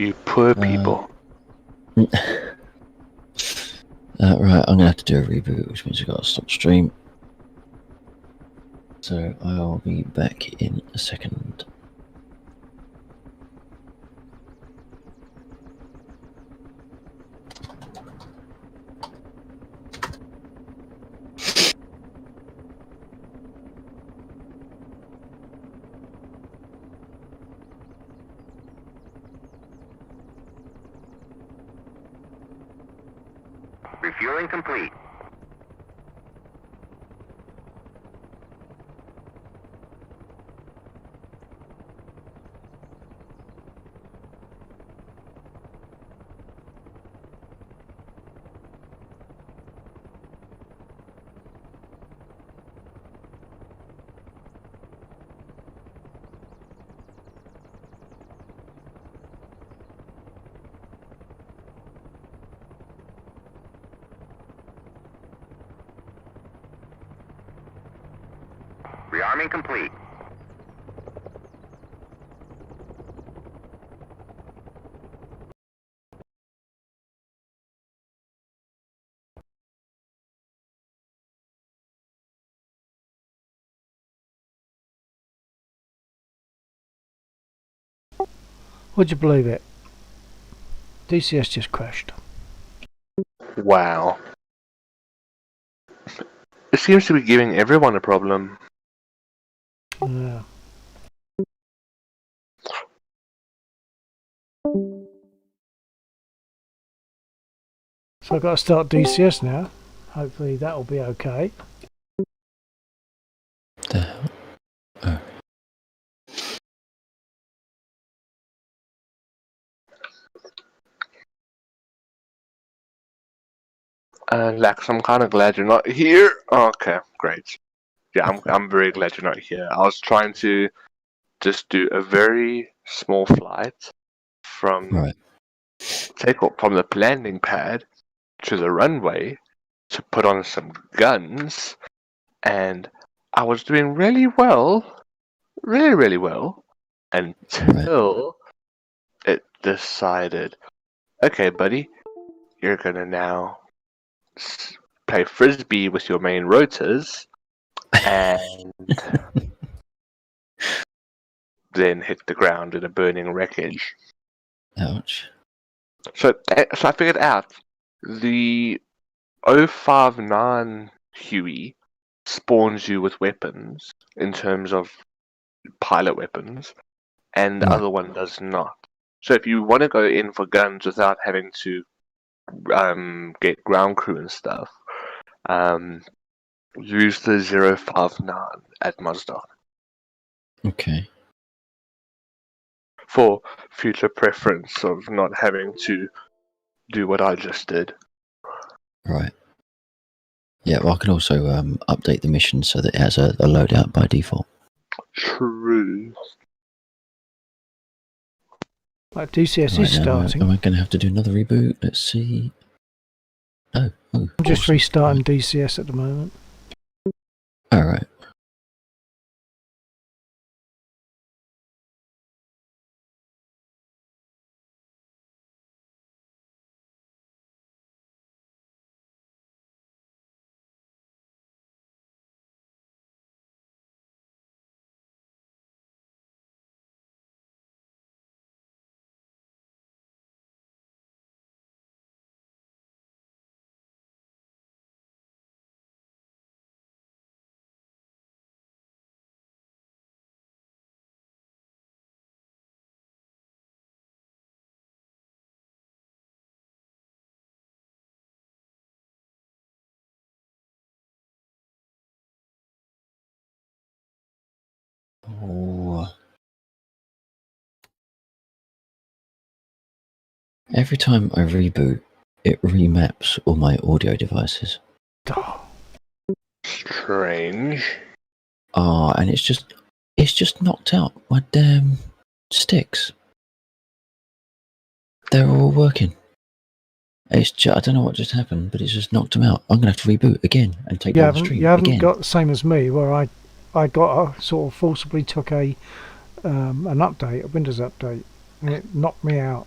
You poor people. Right, I'm gonna have to do a reboot, which means I've got to stop stream. So I'll be back in a second. Refueling complete. Rearming complete. Would you believe it? DCS just crashed. Wow. It seems to be giving everyone a problem. Yeah. So I've got to start DCS now. Hopefully that'll be okay. The hell? Oh. Lax, I'm kind of glad you're not here. Okay, great. Yeah, I'm very glad you're not here. I was trying to just do a very small flight from Right. take off from the landing pad to the runway to put on some guns, and I was doing really well, really well, until it decided, okay, buddy, you're gonna now play frisbee with your main rotors, and then hit the ground in a burning wreckage. Ouch. So I figured out the 059 Huey spawns you with weapons in terms of pilot weapons, and the other one does not. So if you want to go in for guns without having to get ground crew and stuff, use the 059 at Mazda Okay. for future preference of not having to do what I just did. Right. Yeah, well, I can also update the mission so that it has a loadout by default. True. Like DCS Right, is starting. Am I going to have to do another reboot? Let's see. Oh, I'm just awesome. restarting DCS at the moment. Alright. Oh. Every time I reboot, it remaps all my audio devices. Oh, Strange. And it's just knocked out my damn sticks. They're all working. I don't know what just happened, but it's just knocked them out. I'm gonna have to reboot again and take down the stream you haven't again. got the same as me, where I got sort of forcibly took an update, a Windows update, and it knocked me out.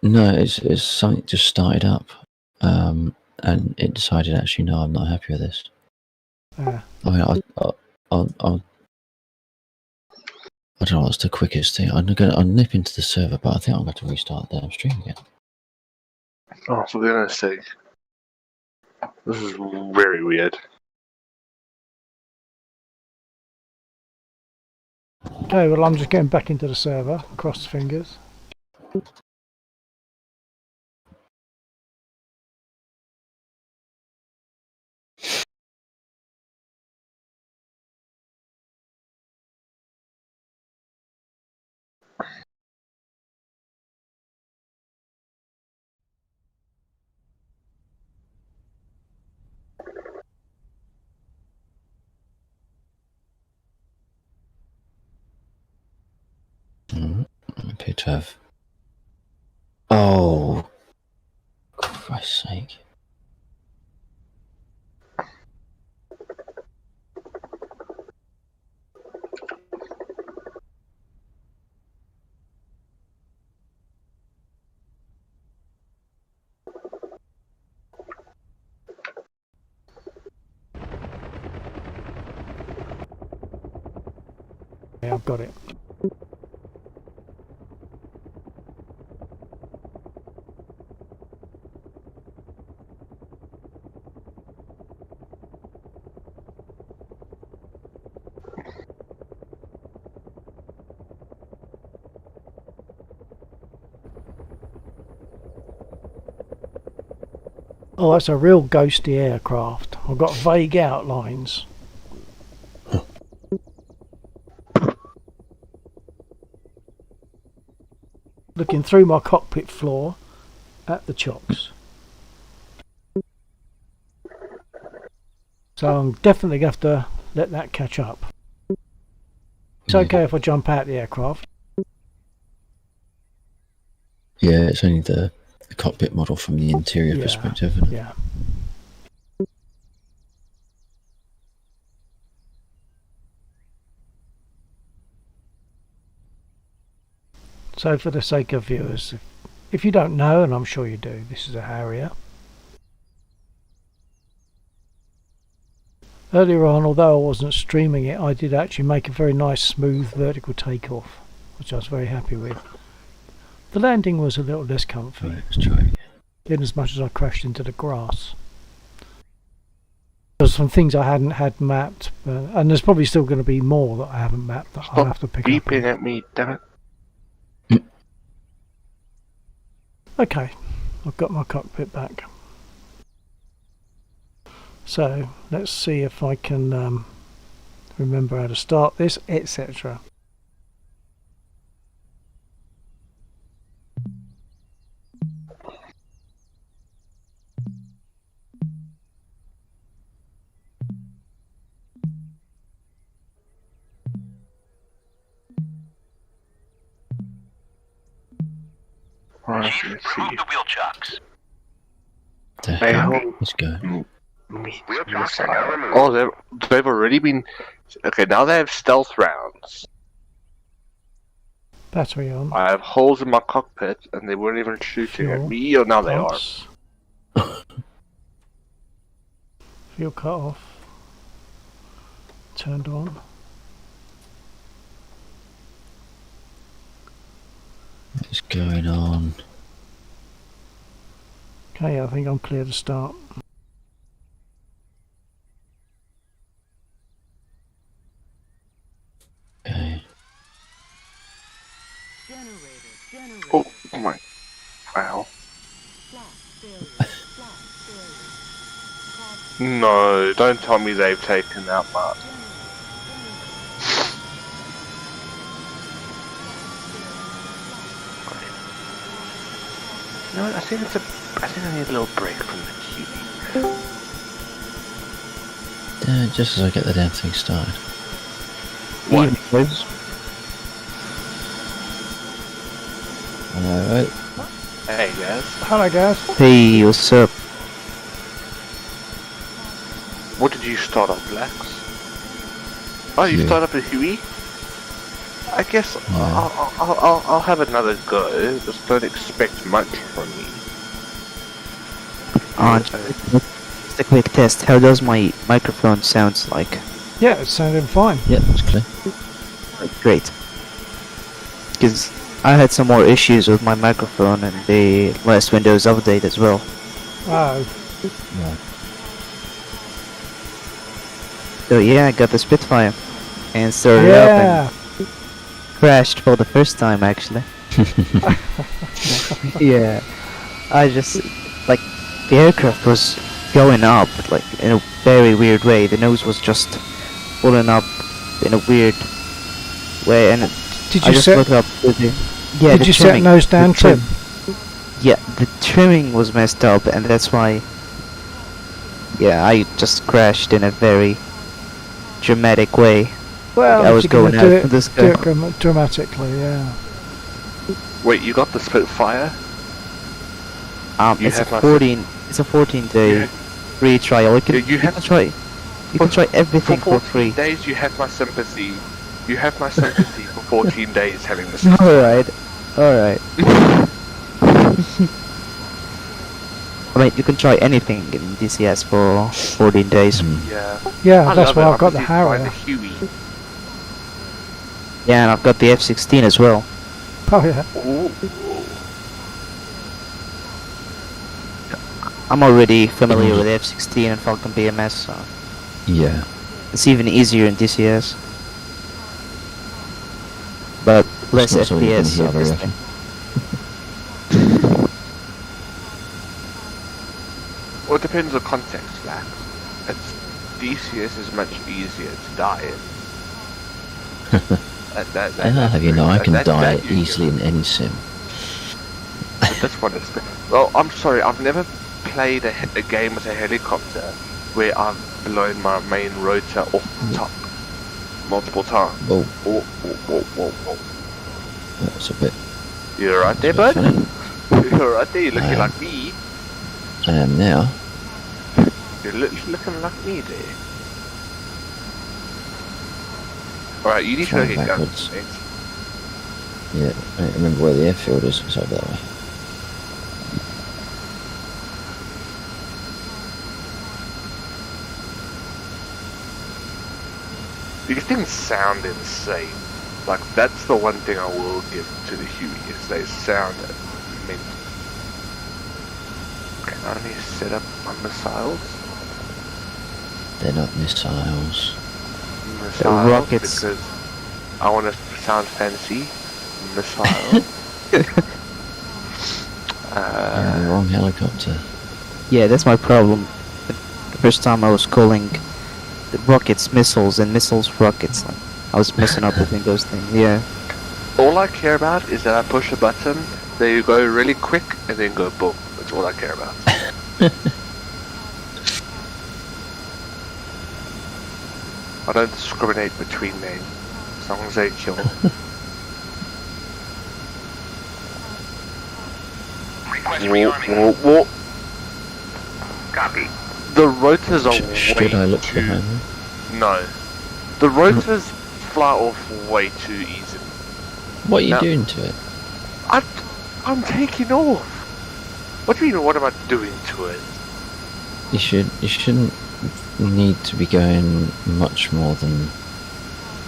No, it's something just started up, and it decided actually no, I'm not happy with this. Yeah. I mean, I don't know what's the quickest thing. I'll nip into the server, but I think I'm going to restart the damn stream again. Oh, for goodness sake. This is very weird. Okay, well, I'm just getting back into the server. Cross the fingers. I appear to have. Oh, for Christ's sake. Yeah, I've got it. Oh, that's a real ghosty aircraft. I've got vague outlines. Looking through my cockpit floor at the chocks. So I'm definitely going to have to let that catch up. It's okay if I jump out the aircraft. Yeah, it's only the cockpit model from the interior Yeah, perspective. Isn't it? Yeah. So for the sake of viewers, if you don't know, and I'm sure you do, this is a Harrier. Earlier on, although I wasn't streaming it, I did actually make a very nice smooth vertical takeoff, which I was very happy with. The landing was a little less comfy, Right, let's try again. in as much as I crashed into the grass. There's some things I hadn't had mapped, and there's probably still going to be more that I haven't mapped that I'll have to pick up. Beeping at me, damn it. Okay, I've got my cockpit back. So let's see if I can remember how to start this, etc. Alright, Chief, let's see. remove the wheel chocks. The Hey, hell? hold- Let's go. Wheel chocks are now removed. Oh, they've already been... Okay, now they have stealth rounds. Battery on. I have holes in my cockpit, and they weren't even shooting at Fuel. me, or now they are. Pumps. Fuel cut off. Turned on. What's going on? Okay, I think I'm clear to start. Okay. Oh my... Wow. No, don't tell me they've taken that much. You know what, I think I need a little break from the QB. Just as I get the damn thing started. What? Alright. Hey guys. Hello guys. Hey, what's up? What did you start off, Lex? Oh, you Yeah. started up a Huey? I guess Yeah. I'll have another go. Just don't expect much from me. Just a quick test. How does my microphone sounds like? Yeah, it's sounding fine. Yeah, it's clear. Great. Because I had some more issues with my microphone and the last Windows update as well. Oh, Right. So yeah, I got the Spitfire and started up yeah. and crashed for the first time actually. Yeah, I just like the aircraft was going up like in a very weird way. The nose was just pulling up in a weird way, and Did I you just set? looked up to the yeah. Did the you set trimming, nose down the trim- trim? Yeah, the trimming was messed up, and that's why. Yeah, I just crashed in a very dramatic way. Well, I if was you're gonna going do out for this do guy. it dramatically, yeah. Wait, you got the Spitfire? You It's a have my 14-day Yeah. free trial. You can, Yeah, you you have- can try. You can try everything For for 14 free. days, you have my sympathy. You have my sympathy for 14 days having this. Alright. Alright. I mean, you can try anything in DCS for 14 days. Yeah. Yeah, I that's love why it. I've got the I'm busy buying Harrier. the Huey. Yeah, and I've got the F-16 as well. Oh yeah. Ooh. I'm already familiar with F-16 and Falcon BMS, so Yeah. it's even easier in DCS. But less not something you're gonna FPS, hear very obviously. Well, it depends on context, Max. It's DCS is much easier to die in. I'll have you know, I can that- die that you easily in any sim. That's what it's. Well, I'm sorry, I've never played a game with a helicopter where I've blown my main rotor off the top multiple times. Whoa, Whoa, whoa, whoa, whoa. that's a bit, You're right there, that's bud. funny. You're right there. You're looking Um, like me. I am now. You're looking like me there. Alright, you need to Flying get guns, backwards. mate. Yeah, I don't remember where the airfield is. It's over that way. These things sound insane. Like, that's the one thing I will give to the Huey, is they sound mint. Can I only set up my missiles? They're not missiles. Missiles, rockets. because I want to sound fancy. Missile. Yeah, the wrong helicopter. Yeah, that's my problem. The first time I was calling the rockets missiles and missiles rockets, like, I was messing up between those things. Yeah. All I care about is that I push a button, they go really quick, and then go boom. That's all I care about. I don't discriminate between names, as long as they kill. Request rearming. Whoa. Copy. The rotors are Should way I look too... behind me? No. The rotors fly off way too easily. What are you No. doing to it? I'm taking off. What do you mean, what am I doing to it? You shouldn't need to be going much more than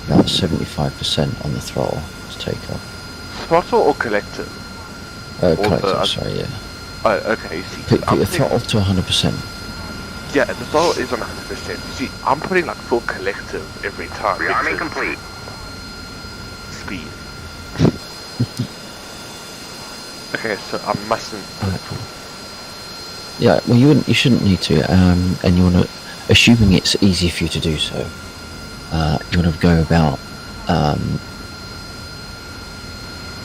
about 75% on the throttle to take off. Throttle or collective? Collective, sorry, yeah. Oh, okay, you see. Put I'm your putting- throttle to 100%. Yeah, the throttle is on 100%. You see, I'm putting like full collective every time. Rearming because complete. Speed. Okay, so I mustn't. Alright, cool. Yeah, well, you shouldn't need to, and you want to, assuming it's easy for you to do so, you want to go about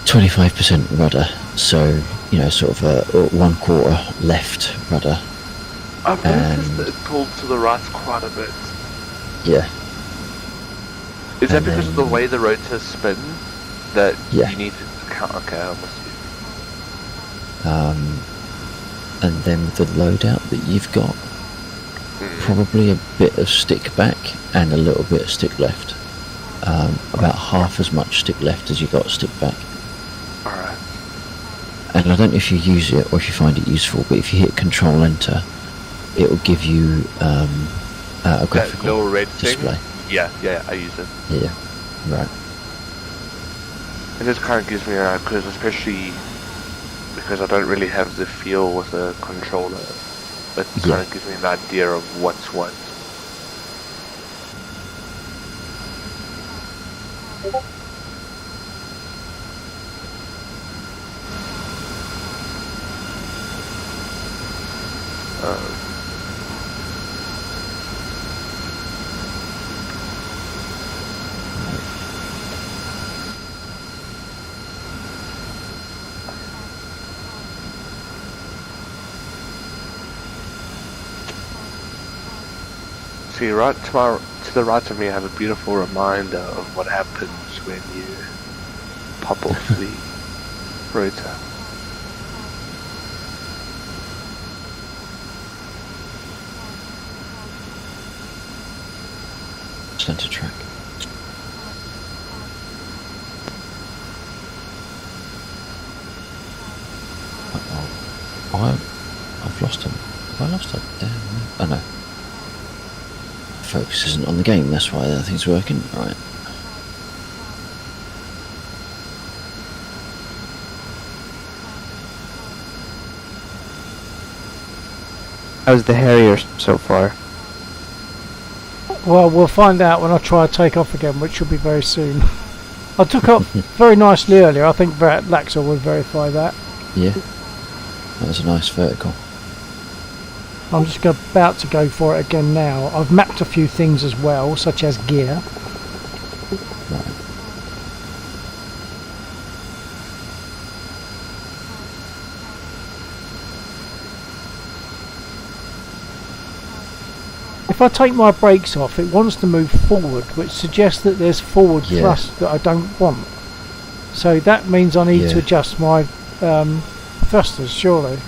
25% rudder, so sort of a 1/4 left rudder. I've noticed that it pulled to the right quite a bit. Yeah, Is that And because of the then- way the rotors spin that Yeah. you need to count? Okay, I must and then with the loadout that you've got, probably a bit of stick back and a little bit of stick left. about half as much stick left as you got stick back. Alright. And I don't know if you use it or if you find it useful, but if you hit Control Enter, it will give you a That graphical little red display. thing? Yeah, I use it. Yeah, right. It just kind of gives me because especially because I don't really have the feel with the controller, it kind of gives me an idea of what's what. See, right to the right of me, I have a beautiful reminder of what happens when you pop off the rotor. Center track. I've lost him. Have I lost him? Damn. Oh no. Focus isn't on the game, that's why nothing's working. Right. How's the Harrier so far? Well, we'll find out when I try to take off again, which will be very soon. I took off very nicely earlier. I think Laxor will verify that. Yeah. That was a nice vertical. I'm just about to go for it again now. I've mapped a few things as well, such as gear. Right. If I take my brakes off, it wants to move forward, which suggests that there's forward thrust that I don't want. So that means I need to adjust my thrusters, surely.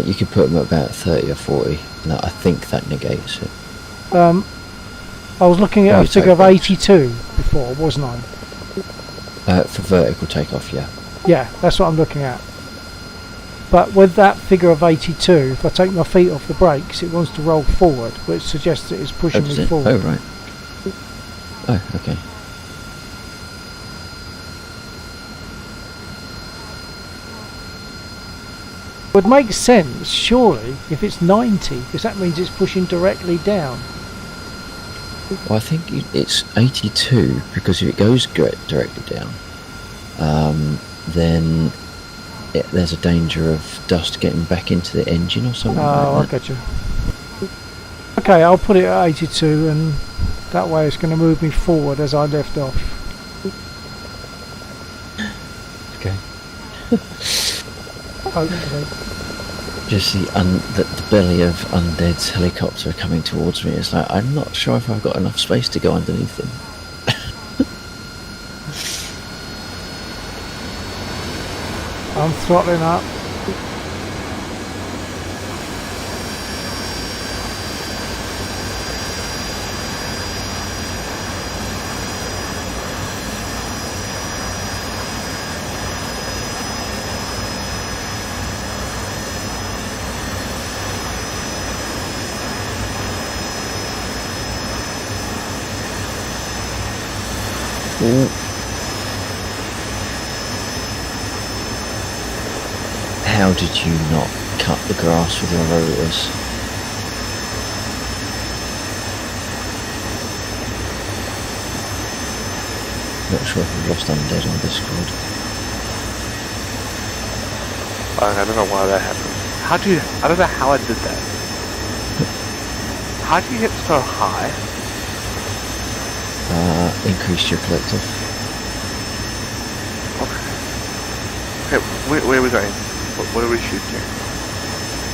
You could put them at about 30 or 40, and I think that negates it. I was looking at a figure of 82 before, wasn't I? For vertical takeoff, yeah. Yeah, that's what I'm looking at. But with that figure of 82, if I take my feet off the brakes, it wants to roll forward, which suggests that it's pushing me forward. Oh, right. Oh, okay. Would make sense, surely, if it's 90, because that means it's pushing directly down. Well, I think it's 82, because if it goes directly down, then there's a danger of dust getting back into the engine or something like that. Oh, I get you. Okay, I'll put it at 82, and that way it's going to move me forward as I left off. Okay. Hopefully. Just the belly of Undead's helicopter coming towards me. It's like, I'm not sure if I've got enough space to go underneath him. I'm throttling up. Ooh. How did you not cut the grass with your rotors? Not sure if we've lost Undead on Discord. I don't know why that happened. I don't know how I did that. How do you get so high? Increase your collective. Okay, where are we going? What are we shooting?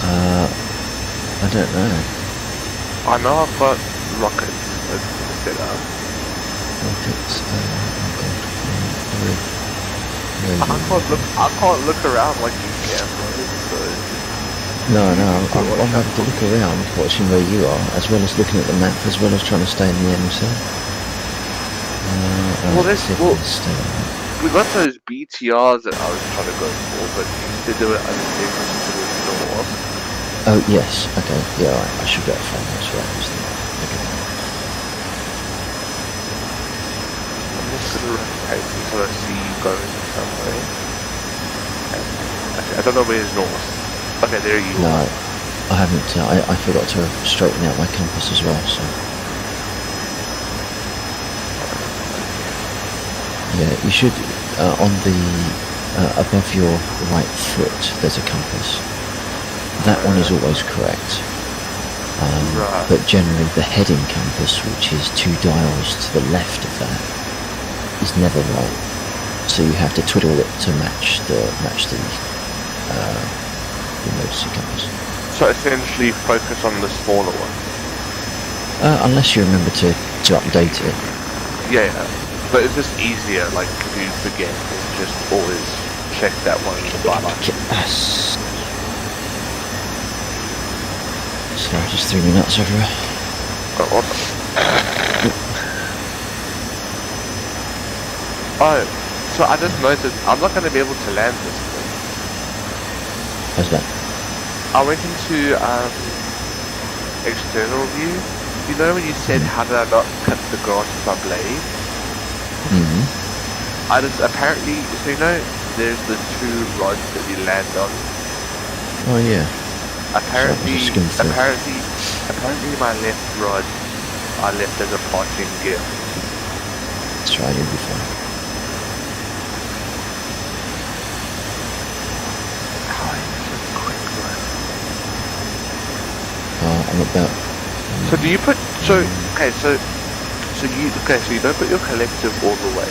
I don't know. I know I've got rockets set up. Rockets, I can't look around like you can, bro. No, I'm having to look around watching where you are, as well as looking at the map, as well as trying to stay in the MSL. Well, let's see if I well, can stay on it. we got those BTRs that I was trying to go for, but instead they were other things to the north. Oh, yes. Okay. Yeah, right. I should get a phone. That's right. Okay. I'm just gonna rotate until I see you going somewhere. I don't know where is north. Okay, there you No, are. I haven't. I forgot to straighten out my compass as well. So yeah, you should on the above your right foot. There's a compass. That one is always correct. Right. But generally, the heading compass, which is 2 dials to the left of that, is never right. So you have to twiddle it to match the emergency compass. So essentially focus on the smaller one. Unless you remember to update it. Yeah, but it's just easier, like, if you forget, and just always check that one in the bottom. Yes. So I just threw me nuts everywhere. Oh, what the... Oh, so I just noticed, I'm not going to be able to land this thing. How's that? I went into external view. You know when you said how did I not cut the grass with my blade? Mm-hmm. I just apparently, so you know, there's the 2 rods that you land on. Oh yeah. Apparently, So I just skimmed apparently my left rod I left as a parting gear. That's right, you'll be fine. How is it quick run? I'm about. So do you put so you don't put your collective all the way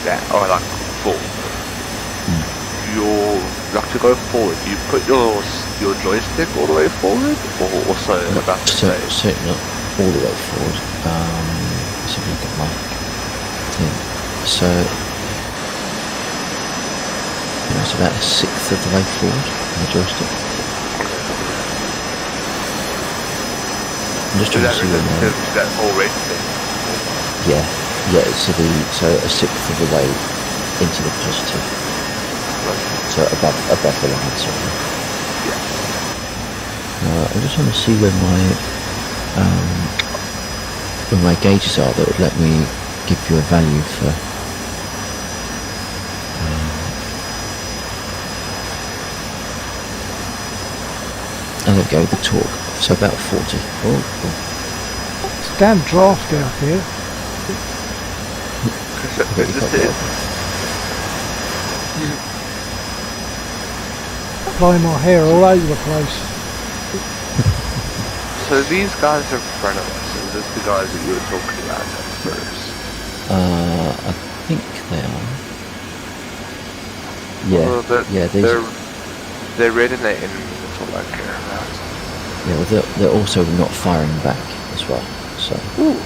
down or like full. You like to go forward. You put your joystick all the way forward, or also about the same. So not all the way forward. Let's have a look at my thing. So it's about 1/6 of the way forward on the joystick. I'm just trying to see where my... that whole red thing. Yeah, so 1/6 of the way into the positive. So above the line, sorry. Yeah. I just want to see where my gauges are that would let me give you a value for. And there we go, the torque. So about 40. It's damn drafty out here. Blowing my hair all over the place. So these guys in front of us, is this the guys that you were talking about at first? I think they are. Yeah, well, they're red and they're enemies, that's all I care about. Yeah, well, they're also not firing back as well, so... Ooh.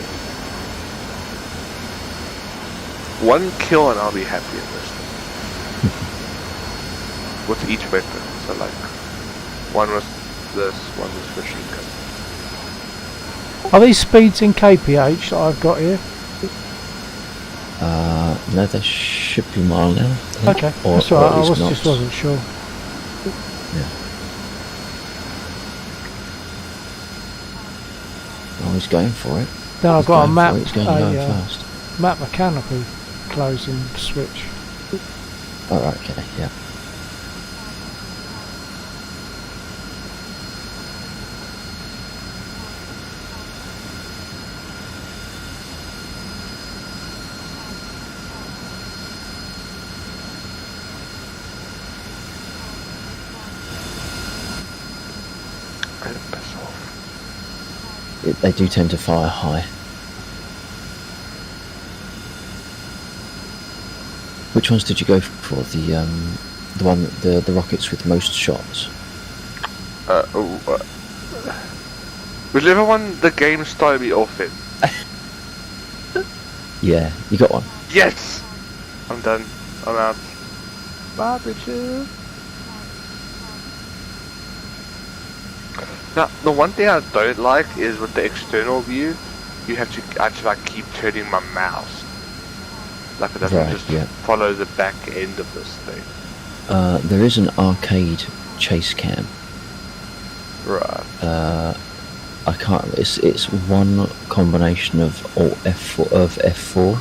1 kill and I'll be happy in this thing. With each weapon, so like, one was this, one was machine gun. Are these speeds in kph that I've got here? No, they should be mile an hour. I think. Okay, Or, that's or right, at I least just wasn't sure. Yeah. Oh, he's going for it. Then I've got a map, He's going fast. map mechanical closing switch. Oh, right, okay, yeah. They do tend to fire high. Which ones did you go for? The one, the rockets with most shots. Whichever one the game started me off in. Yeah, you got one. Yes, I'm done. I'm out. Bye, bitches. Now, the one thing I don't like is with the external view, you have to actually like keep turning my mouse. Like it doesn't Right, just yeah. follow the back end of this thing. There is an arcade chase cam. Right. I can't. It's one combination of Alt F4 of F4.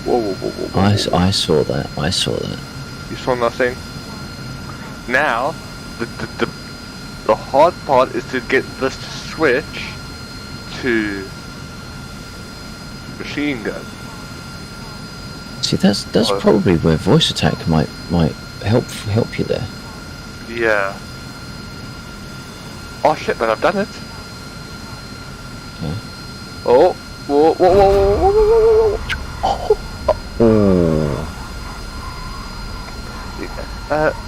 Whoa. I saw that. I saw that. You saw nothing? Now, the hard part is to get this to switch to machine gun. See, that's probably where voice attack might help you there. Yeah. Oh shit, man, I've done it. Yeah. Oh, whoa. Oh.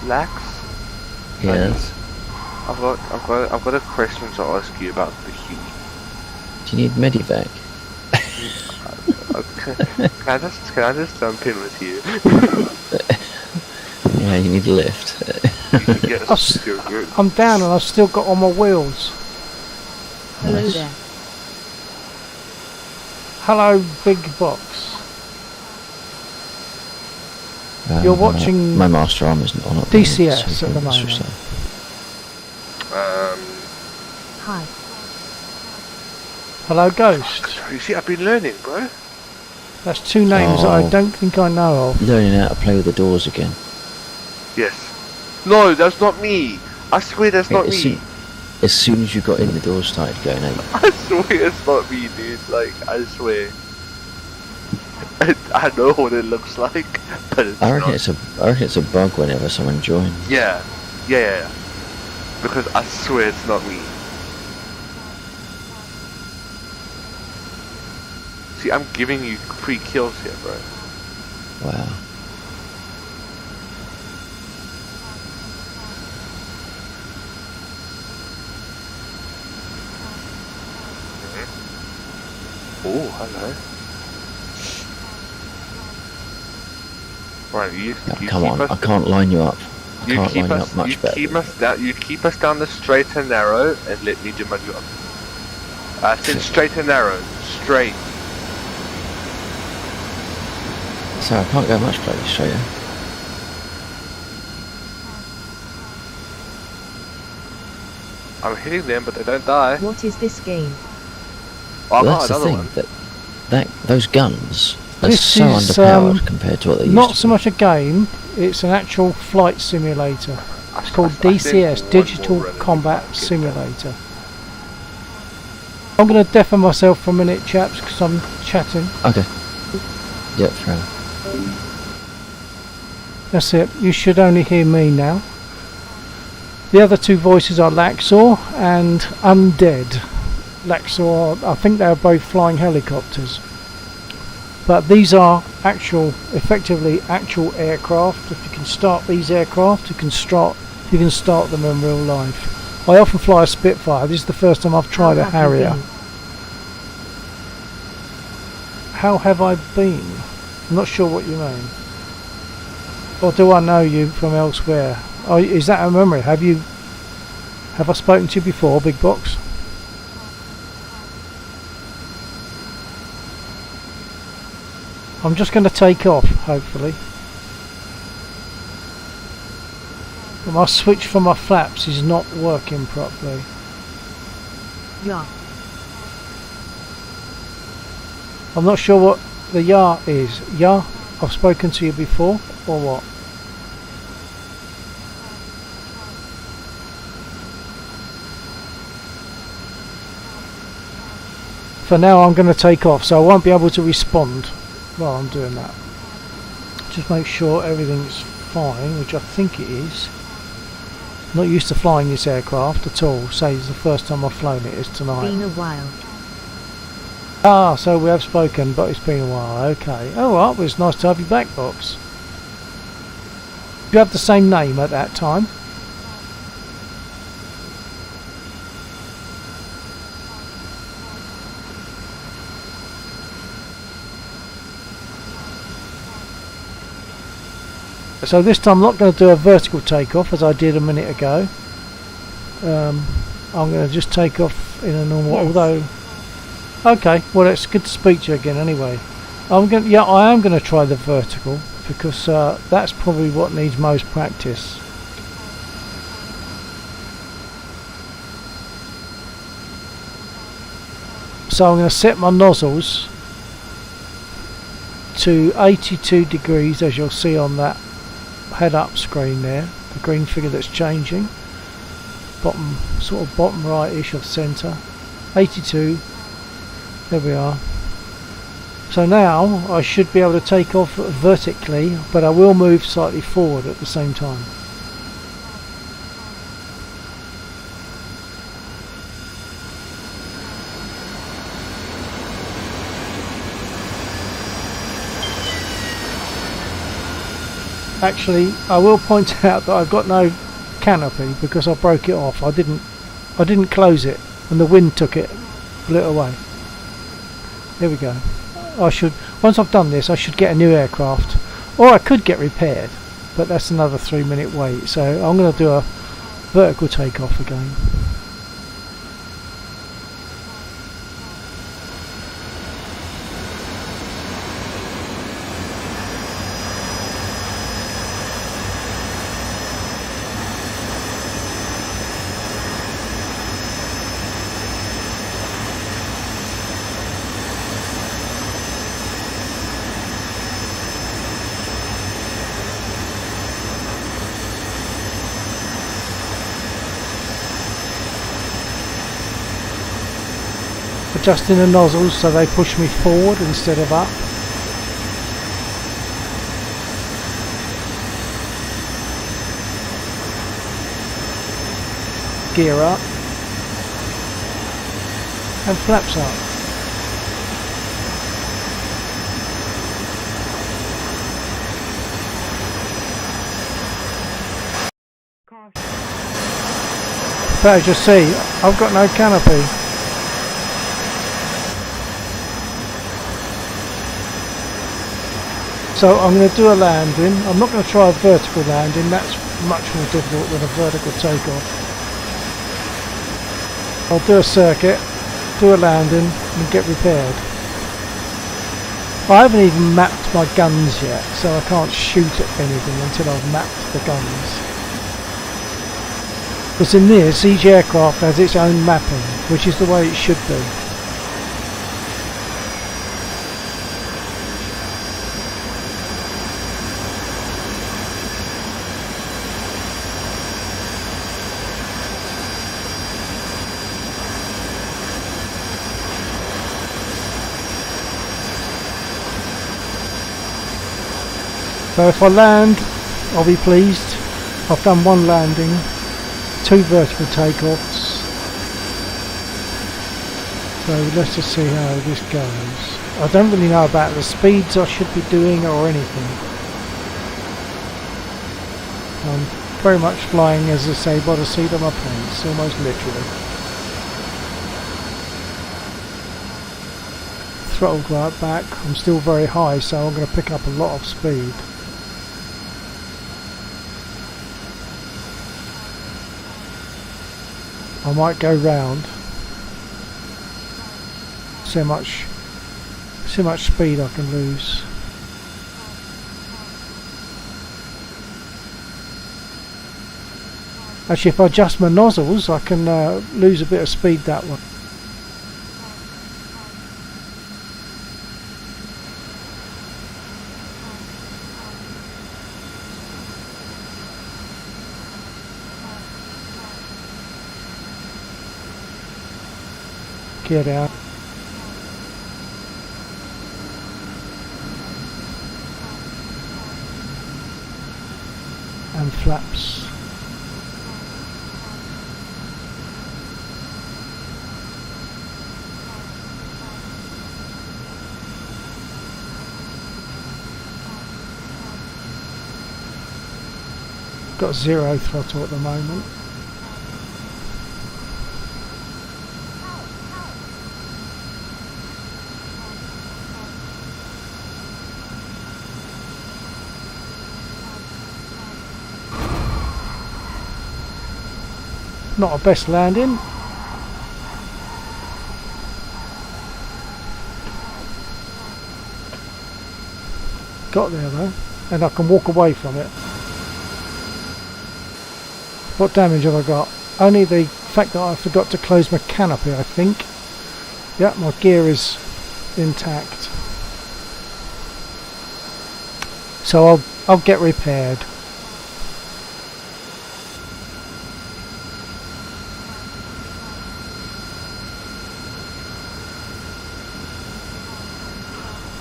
Lax, Yes. I've got a question to ask you about the heat. Do you need medivac? Can I just jump in with you? Yeah, you need a lift. Yes, you're good. I'm down and I've still got all my wheels. Hello Nice. there. Hello, big box. You're watching My master arm isn't on at the moment, DCS so at the let's moment. switch that. Hi. Hello, Ghost. You see, I've been learning, bro. That's two names that I Oh. don't think I know of. Learning how to play with the doors again. Yes. No, that's not me. I swear that's not as, me. as soon as you got in, the doors started going out. I swear it's not me, dude. Like, I swear. I know what it looks like, but it's I reckon not. it's a bug whenever someone joins. Yeah. Because I swear it's not me. See, I'm giving you free kills here, bro. Wow. Oh, hello. Right, you Yeah, you come keep on, us, I can't line you up. I you can't keep line you us, up much you better. keep us down the straight and narrow, and let me do my job. I said straight and narrow, straight. So I can't go much further, show you. I'm hitting them, but they don't die. What is this game? Oh, I've Well, got that's the another thing. one. That those guns are This so is, underpowered compared to what they used Not to so be. much a game, it's an actual flight simulator. It's called I think DCS, one Digital more run and we Combat might get Simulator. I'm going to deafen myself for a minute, chaps, because I'm chatting. Okay. Yeah, fair enough. That's it, you should only hear me now. The other two voices are Laxor and Undead. Laxor, I think they are both flying helicopters. But these are effectively actual aircraft. If you can start these aircraft, you can start them in real life. I often fly a Spitfire. This is the first time I've tried a How have you Harrier. been? How have I been? I'm not sure what you mean. Or do I know you from elsewhere? Oh, is that a memory? Have I spoken to you before, Big Box? I'm just going to take off, hopefully. But my switch for my flaps is not working properly. Yeah. I'm not sure what the ya is. Ya? I've spoken to you before, or what? For now I'm going to take off, so I won't be able to respond while I'm doing that. Just make sure everything's fine, which I think it is. Not used to flying this aircraft at all. Say it's the first time I've flown it is tonight. Been a while. Ah, so we have spoken, but it's been a while. Okay. Alright, well, it's nice to have you back, Box. Do you have the same name at that time? So this time I'm not going to do a vertical takeoff as I did a minute ago. I'm going to just take off in a normal, Yes. although... Okay, well it's good to speak to you again anyway. I am gonna try the vertical because that's probably what needs most practice. So I'm going to set my nozzles to 82 degrees, as you'll see on that head-up screen there, the green figure that's changing, bottom, sort of bottom right-ish of centre, 82. There we are. So now I should be able to take off vertically, but I will move slightly forward at the same time. Actually, I will point out that I've got no canopy because I broke it off. I didn't close it, and the wind took it, blew it away. There we go. Once I've done this, I should get a new aircraft, or I could get repaired, but that's another 3-minute wait. So I'm going to do a vertical takeoff again. Adjusting the nozzles so they push me forward instead of up. Gear up and flaps up. But as you see, I've got no canopy. So I'm going to do a landing. I'm not going to try a vertical landing, that's much more difficult than a vertical takeoff. I'll do a circuit, do a landing and get repaired. I haven't even mapped my guns yet, so I can't shoot at anything until I've mapped the guns. Because in this, each aircraft has its own mapping, which is the way it should be. So if I land, I'll be pleased. I've done one landing, 2 vertical takeoffs. So let's just see how this goes. I don't really know about the speeds I should be doing or anything. I'm very much flying, as I say, by the seat of my pants, almost literally. Throttle right back. I'm still very high, so I'm going to pick up a lot of speed. I might go round. So much speed I can lose. Actually, if I adjust my nozzles, I can lose a bit of speed that way. Get out. And flaps. Got 0 throttle at the moment. Not a best landing. got there though, and I can walk away from it. What damage have I got? Only the fact that I forgot to close my canopy, I think. Yeah, my gear is intact. So I'll get repaired.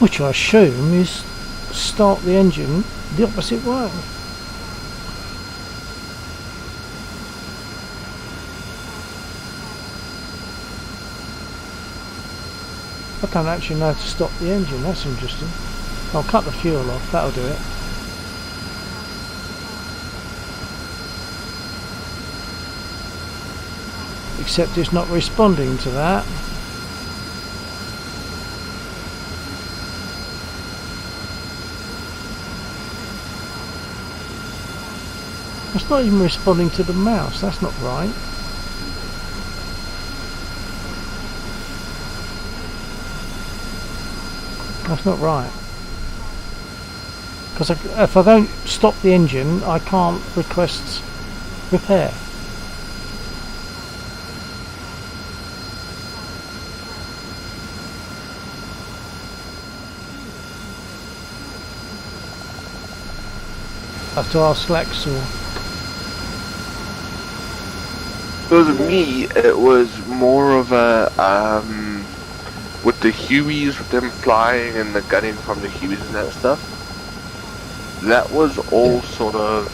Which I assume is start the engine the opposite way. I don't actually know how to stop the engine, that's interesting. I'll cut the fuel off, that'll do it. Except it's not responding to that. It's not even responding to the mouse, that's not right. That's not right. Because if I don't stop the engine, I can't request repair. I have to ask Lex or... With me, it was more of a, with the Hueys, with them flying and the gunning from the Hueys and that stuff, that was all sort of,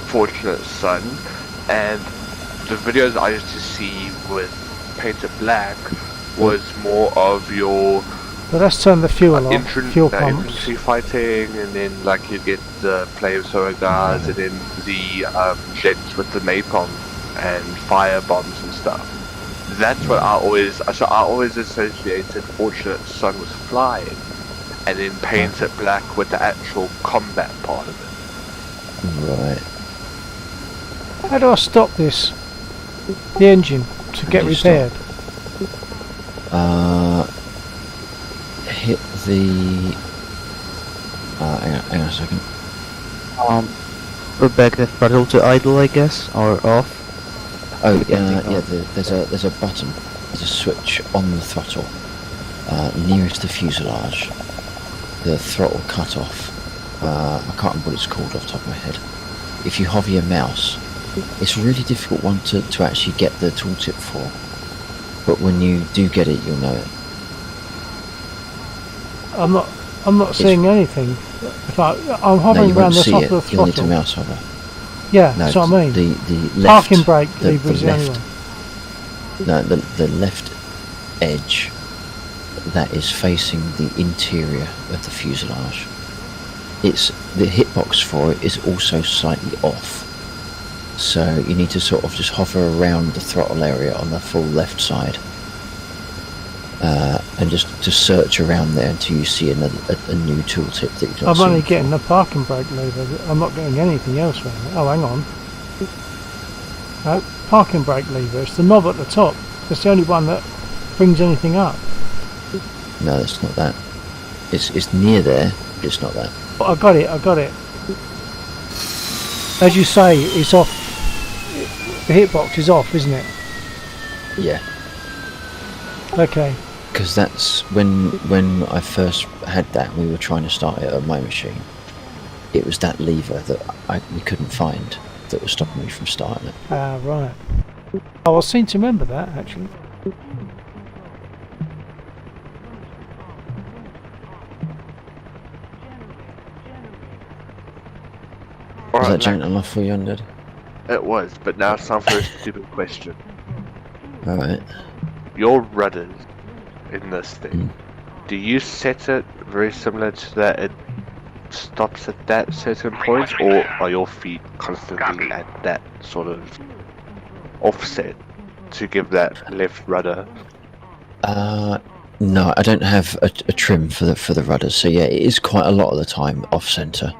Fortunate Son, and the videos I used to see with Painted Black was more of your... But let's turn the fuel off, fuel pumps. Infantry fighting, and then like you get the flamethrower guards, and then the jets with the napalm and fire bombs and stuff. That's what I always associated Fortunate Son with flying, and then Painted Black with the actual combat part of it. Right. How do I stop this? The engine to get repaired? Hit the... hang on a second. Put back the throttle to idle, I guess, or off. Oh, yeah, there's a button. There's a switch on the throttle, nearest the fuselage. The throttle cut off. I can't remember what it's called off the top of my head. If you hover your mouse, it's a really difficult one to actually get the tooltip for. But when you do get it, you'll know it. I'm not seeing anything. If I'm hovering around the top of the throttle. You'll need to mouse hover. Yeah, No, that's what I mean. The left, Parking brake lever is the only one. No, the left edge that is facing the interior of the fuselage. It's the hitbox for it is also slightly off. So you need to sort of just hover around the throttle area on the full left side. And just search around there until you see a new tooltip that you've not seen. I'm only getting the parking brake lever. I'm not getting anything else around it. Oh, hang on. No, parking brake lever. It's the knob at the top. That's the only one that brings anything up. No, it's not that. It's near there, but it's not that. But I got it. As you say, it's off. The hitbox is off, isn't it? Yeah. Okay. Because that's when I first had that, we were trying to start it on my machine. It was that lever that we couldn't find that was stopping me from starting it. Ah, right. Oh, I seem to remember that actually. Was that gentle enough for you, Undead? It was, but now it's time for a stupid question. Alright. Your rudders in this thing, do you set it very similar to that it stops at that certain point, or are your feet constantly at that sort of offset to give that left rudder? No, I don't have a trim for the rudders, so yeah, it is quite a lot of the time off center.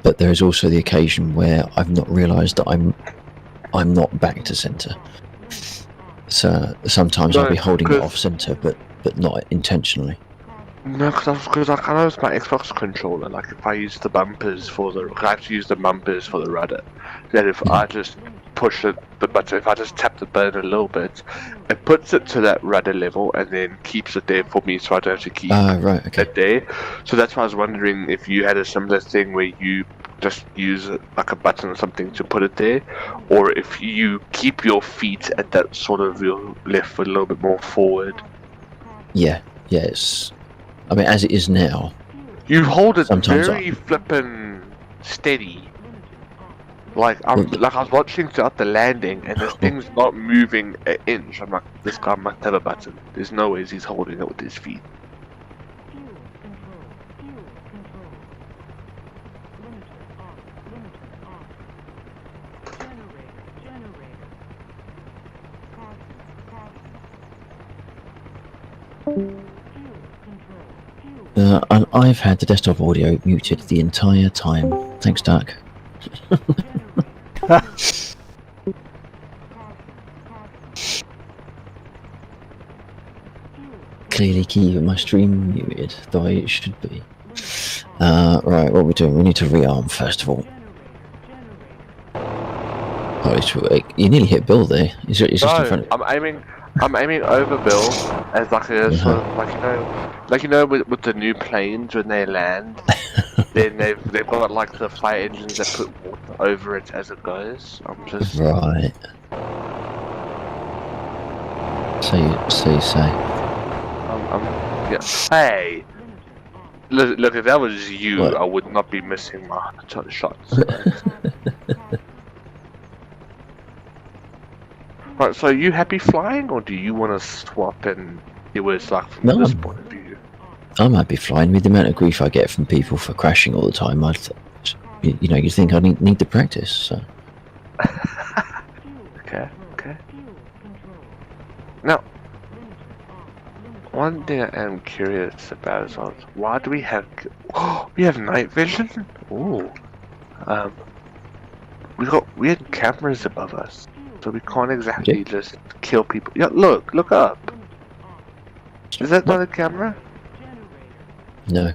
But there is also the occasion where I've not realised that I'm not back to center. So sometimes I'll No, be holding it 'cause- off center, but not intentionally. No, because I kind of use my Xbox controller. Like if I use the bumpers for the, I have to use the bumpers for the rudder. Then if I just push it, the button, if I just tap the button a little bit, it puts it to that rudder level and then keeps it there for me, so I don't have to keep Right, okay. it there. So that's why I was wondering if you had a similar thing where you just use like a button or something to put it there, or if you keep your feet at that sort of your left foot a little bit more forward. Yeah, it's. I mean, as it is now. You hold it Sometimes very flippin' steady. Like I was watching throughout the landing, and this thing's not moving an inch. I'm like, this guy must have a button. There's no ways he's holding it with his feet. I've had the desktop audio muted the entire time. Thanks, Doc. Clearly keeping my stream muted, the way it should be. Right, what are we doing? We need to rearm first of all. Oh, you nearly hit Bill there. He's just in front of I'm aiming over Bill as like a sort of like you know with the new planes when they land, then they've got like the fire engines that put water over it as it goes. I'm just right. So you say. Yeah. Hey, look, if that was you, What? I would not be missing my shots. Right? Right, so are you happy flying, or do you want to swap and it was like from No, this I'm- point of view? I might be flying with the amount of grief I get from people for crashing all the time. You think I need the practice. So. Okay. Now, one thing I am curious about is why do we have night vision? Ooh, we had cameras above us, so we can't exactly just kill people. Yeah, look up. Is that not a camera? No.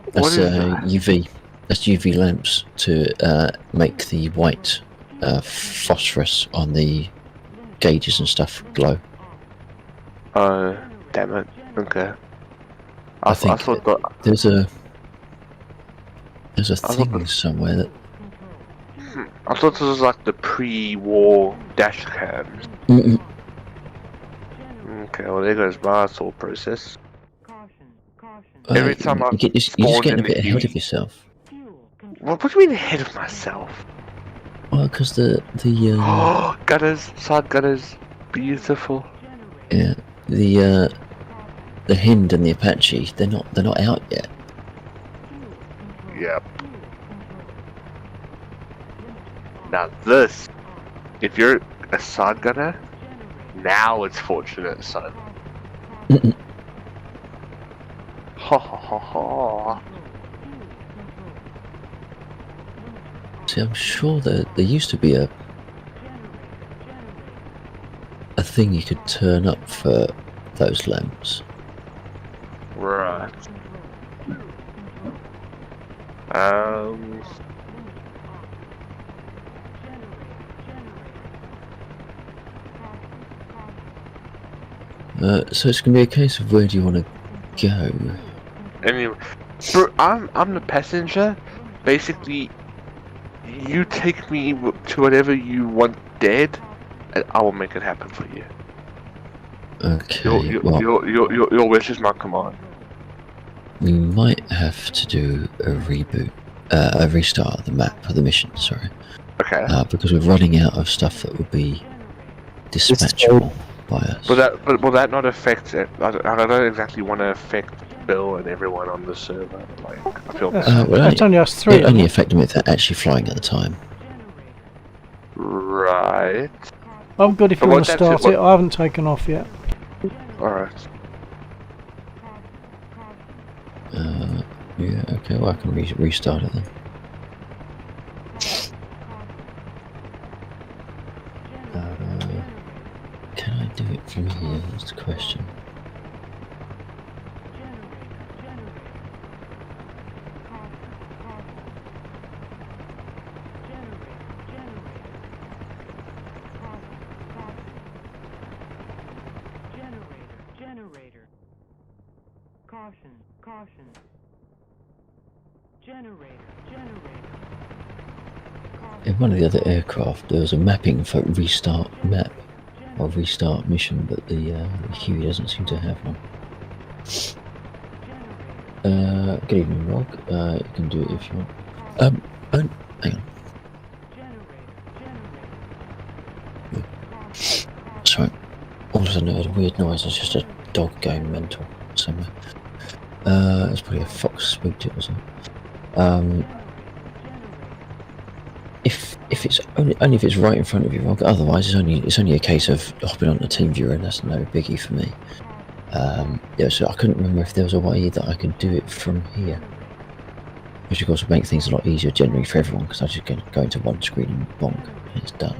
What That's is that? UV. That's UV lamps to make the white phosphorus on the gauges and stuff glow. Oh, damn it. Okay. I think thought that. There's a thought thing that- somewhere that. I thought this was like the pre-war dash cams. Mm-mm. Okay, well there goes my thought process. Every time I you're just spawned getting in a bit the ahead heat. of yourself. What do you mean ahead of myself? Well, because the Gutters, side gutters, beautiful. yeah, the Hind and the Apache, they're not out yet. Yep. Now this, if you're a side gunner, now it's fortunate, son. Mm-mm. Ha ha ha ha. See, I'm sure that there used to be a thing you could turn up for those lamps. Right. So it's gonna be a case of where do you want to go? Anyway, bro, I'm the passenger. Basically, you take me to whatever you want dead, and I will make it happen for you. Okay, well, Your wish is my command. we might have to do a reboot, a restart of the map of the mission. Sorry, Okay. because we're running out of stuff that would be dispatchable by us. Will that not affect it? I don't exactly want to affect Bill and everyone on the server. Like, I feel That's only us three. It only affect them if they're actually flying at the time. right. I'm good if you But want to what that's start it, it. I haven't taken off yet. All right. Yeah, okay, well I can restart it then. Can from here? That's the question. Generator. Caution. Generator. In one of the other aircraft, there was a mapping for restart map or restart mission, but the Huey doesn't seem to have one. Good evening, Rog. You can do it if you want. Hang on. Sorry. All of a sudden I heard a weird noise. It's just a dog going mental somewhere. It's probably a fox spooked it or something. If it's only if it's right in front of you, Rog. Otherwise, it's only a case of hopping on the team viewer, and that's no biggie for me. Yeah, so I couldn't remember if there was a way that I could do it from here, which of course would make things a lot easier generally for everyone, because I just go into one screen and bonk, and it's done.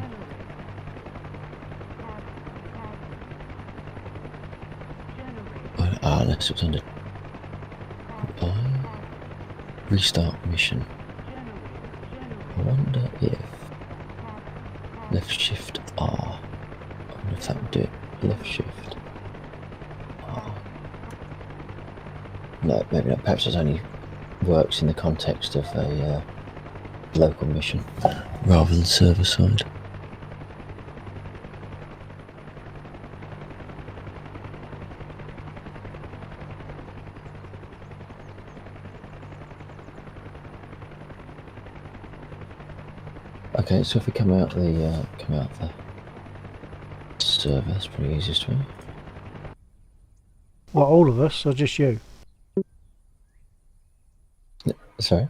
Unless it was under restart mission. I wonder if left shift R. I wonder if that would do it. Left shift R. No, maybe not. Perhaps it only works in the context of a local mission rather than server side. Okay, so if we come out the server, that's pretty easiest way. Well, all of us, or just you? Sorry?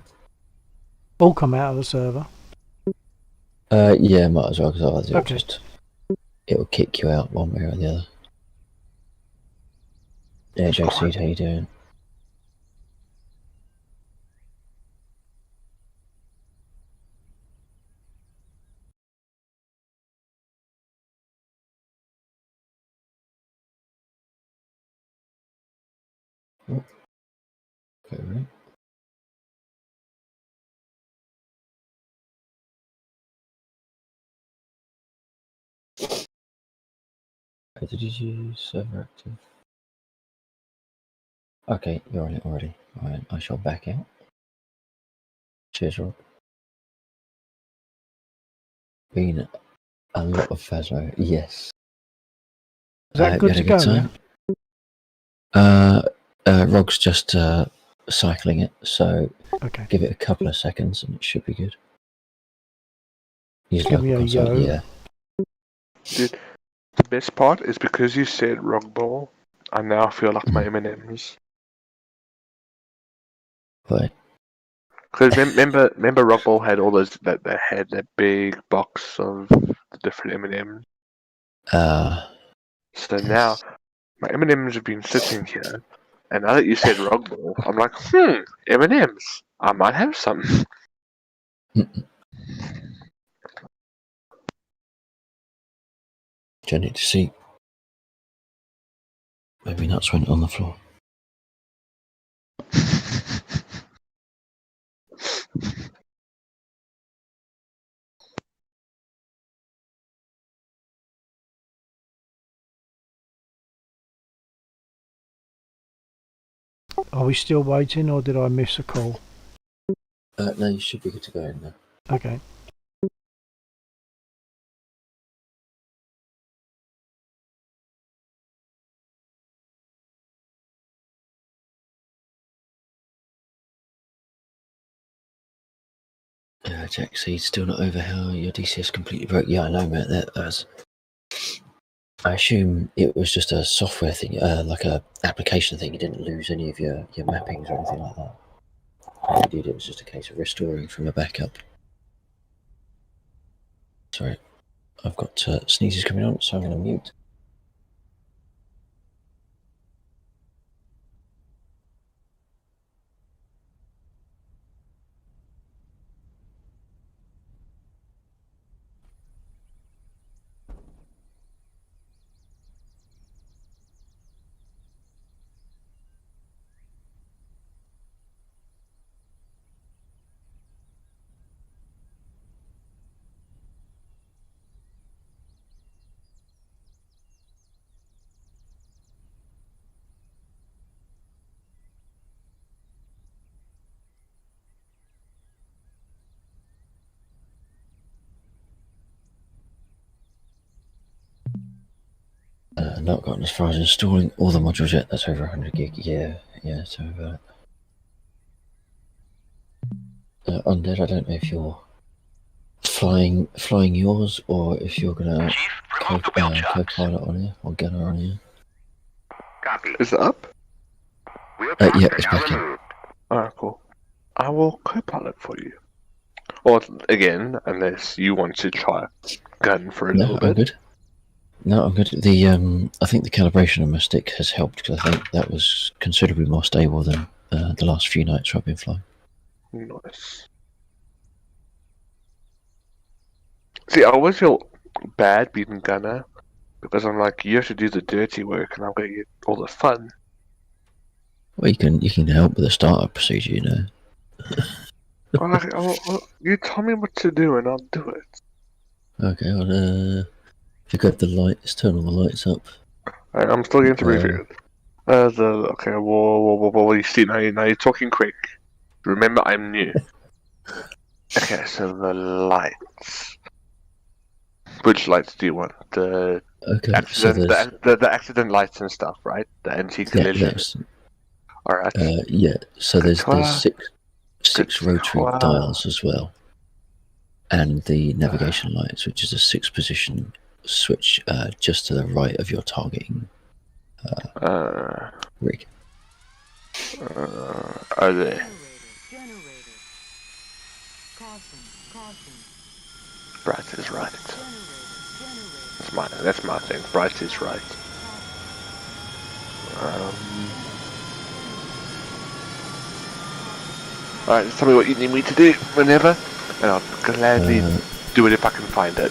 All come out of the server. Yeah, might as well, because otherwise it'll kick you out one way or the other. Yeah, JC, how you doing? Oh, okay, right. Okay, did you use server active? Okay, you're on it already. Alright, I shall back out. Cheers, Rob. Been a lot of Phasmo, yes. Is that good to go then? Rog's just cycling it, so Okay. give it a couple of seconds and it should be good. Use Give me local a console, yo. yeah. Dude, the best part is because you said rock ball, I now feel like my M&Ms. Right. Because remember rock ball had all those, that they had that big box of the different M&Ms. So now my M&Ms have been sitting here, and now that you said rock ball, I'm like, M&Ms. I might have some. Do you need to see? Maybe nuts went on the floor. Are we still waiting, or did I miss a call? No, you should be good to go in there. Okay. Jack Seed's still not over how your DCS completely broke. Yeah, I know, mate. That was. I assume it was just a software thing, like a application thing. You didn't lose any of your mappings or anything like that. If you did, it was just a case of restoring from a backup. Sorry, I've got sneezes coming on, so I'm going to mute. I've not gotten as far as installing all the modules yet. That's over 100 gig. Yeah, tell me about it. Undead, I don't know if you're flying yours or if you're gonna Chief, remove the wheel chucks. co-pilot on here or gunner on here. Copy. Is it up? Wheel chucks yeah, are it's now back in. removed. Alright, cool. I will co-pilot for you. Or again, unless you want to try gun for a No, little I'm bit. good. No, I'm good. The I think the calibration on my stick has helped because I think that was considerably more stable than the last few nights I've been flying. Nice. See, I always feel bad being gunner because I'm like, you have to do the dirty work and I'm going to get all the fun. Well, you can help with the startup procedure, you know. I'm like, you tell me what to do and I'll do it. Okay, well, if you got the lights, turn all the lights up. Right, I'm still getting to review it. Okay, whoa, you see, now you're talking quick. Remember, I'm new. Okay, so the lights. Which lights do you want? The Okay, accident, so there's the accident lights and stuff, right? The anti-collision. that's Alright. yeah. So there's Controller. six rotary Controller. dials as well, and the navigation lights, which is a 6-position switch just to the right of your targeting rig. Are they? Generator. Caution. Bright is right. Generator. That's my thing. Bright is right. Alright, just tell me what you need me to do whenever, and I'll gladly do it if I can find it.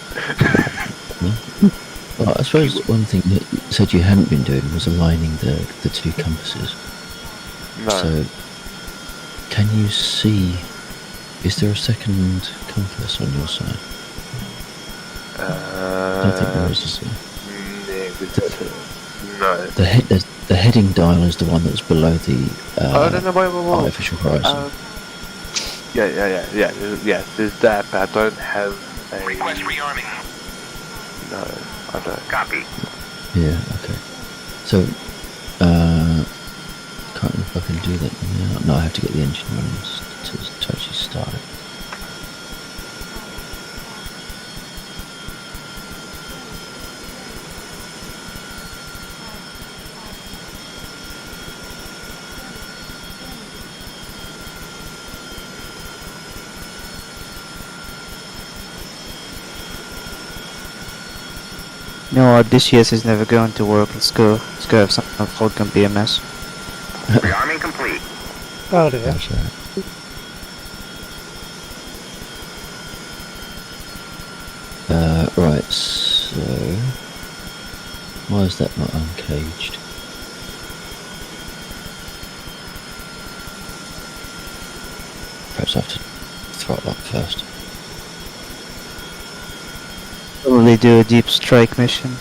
Well, I suppose one thing that you said you hadn't been doing was aligning the two compasses. No. So, can you see? Is there a second compass on your side? I don't think there is there? No. The heading dial is the one that's below the wait. artificial horizon. Yeah, there's that, but I don't have a... Request rearming. No, I don't. Copy. Yeah, okay. So, can't remember if I can do that now. No, I have to get the engine running to actually start it. No, DCS is never going to work. Let's go have some fun on BMS. Rearming complete. Oh dear. That's right. Right, so why is that not uncaged? Perhaps I have to throttle up first. Probably do a deep strike mission.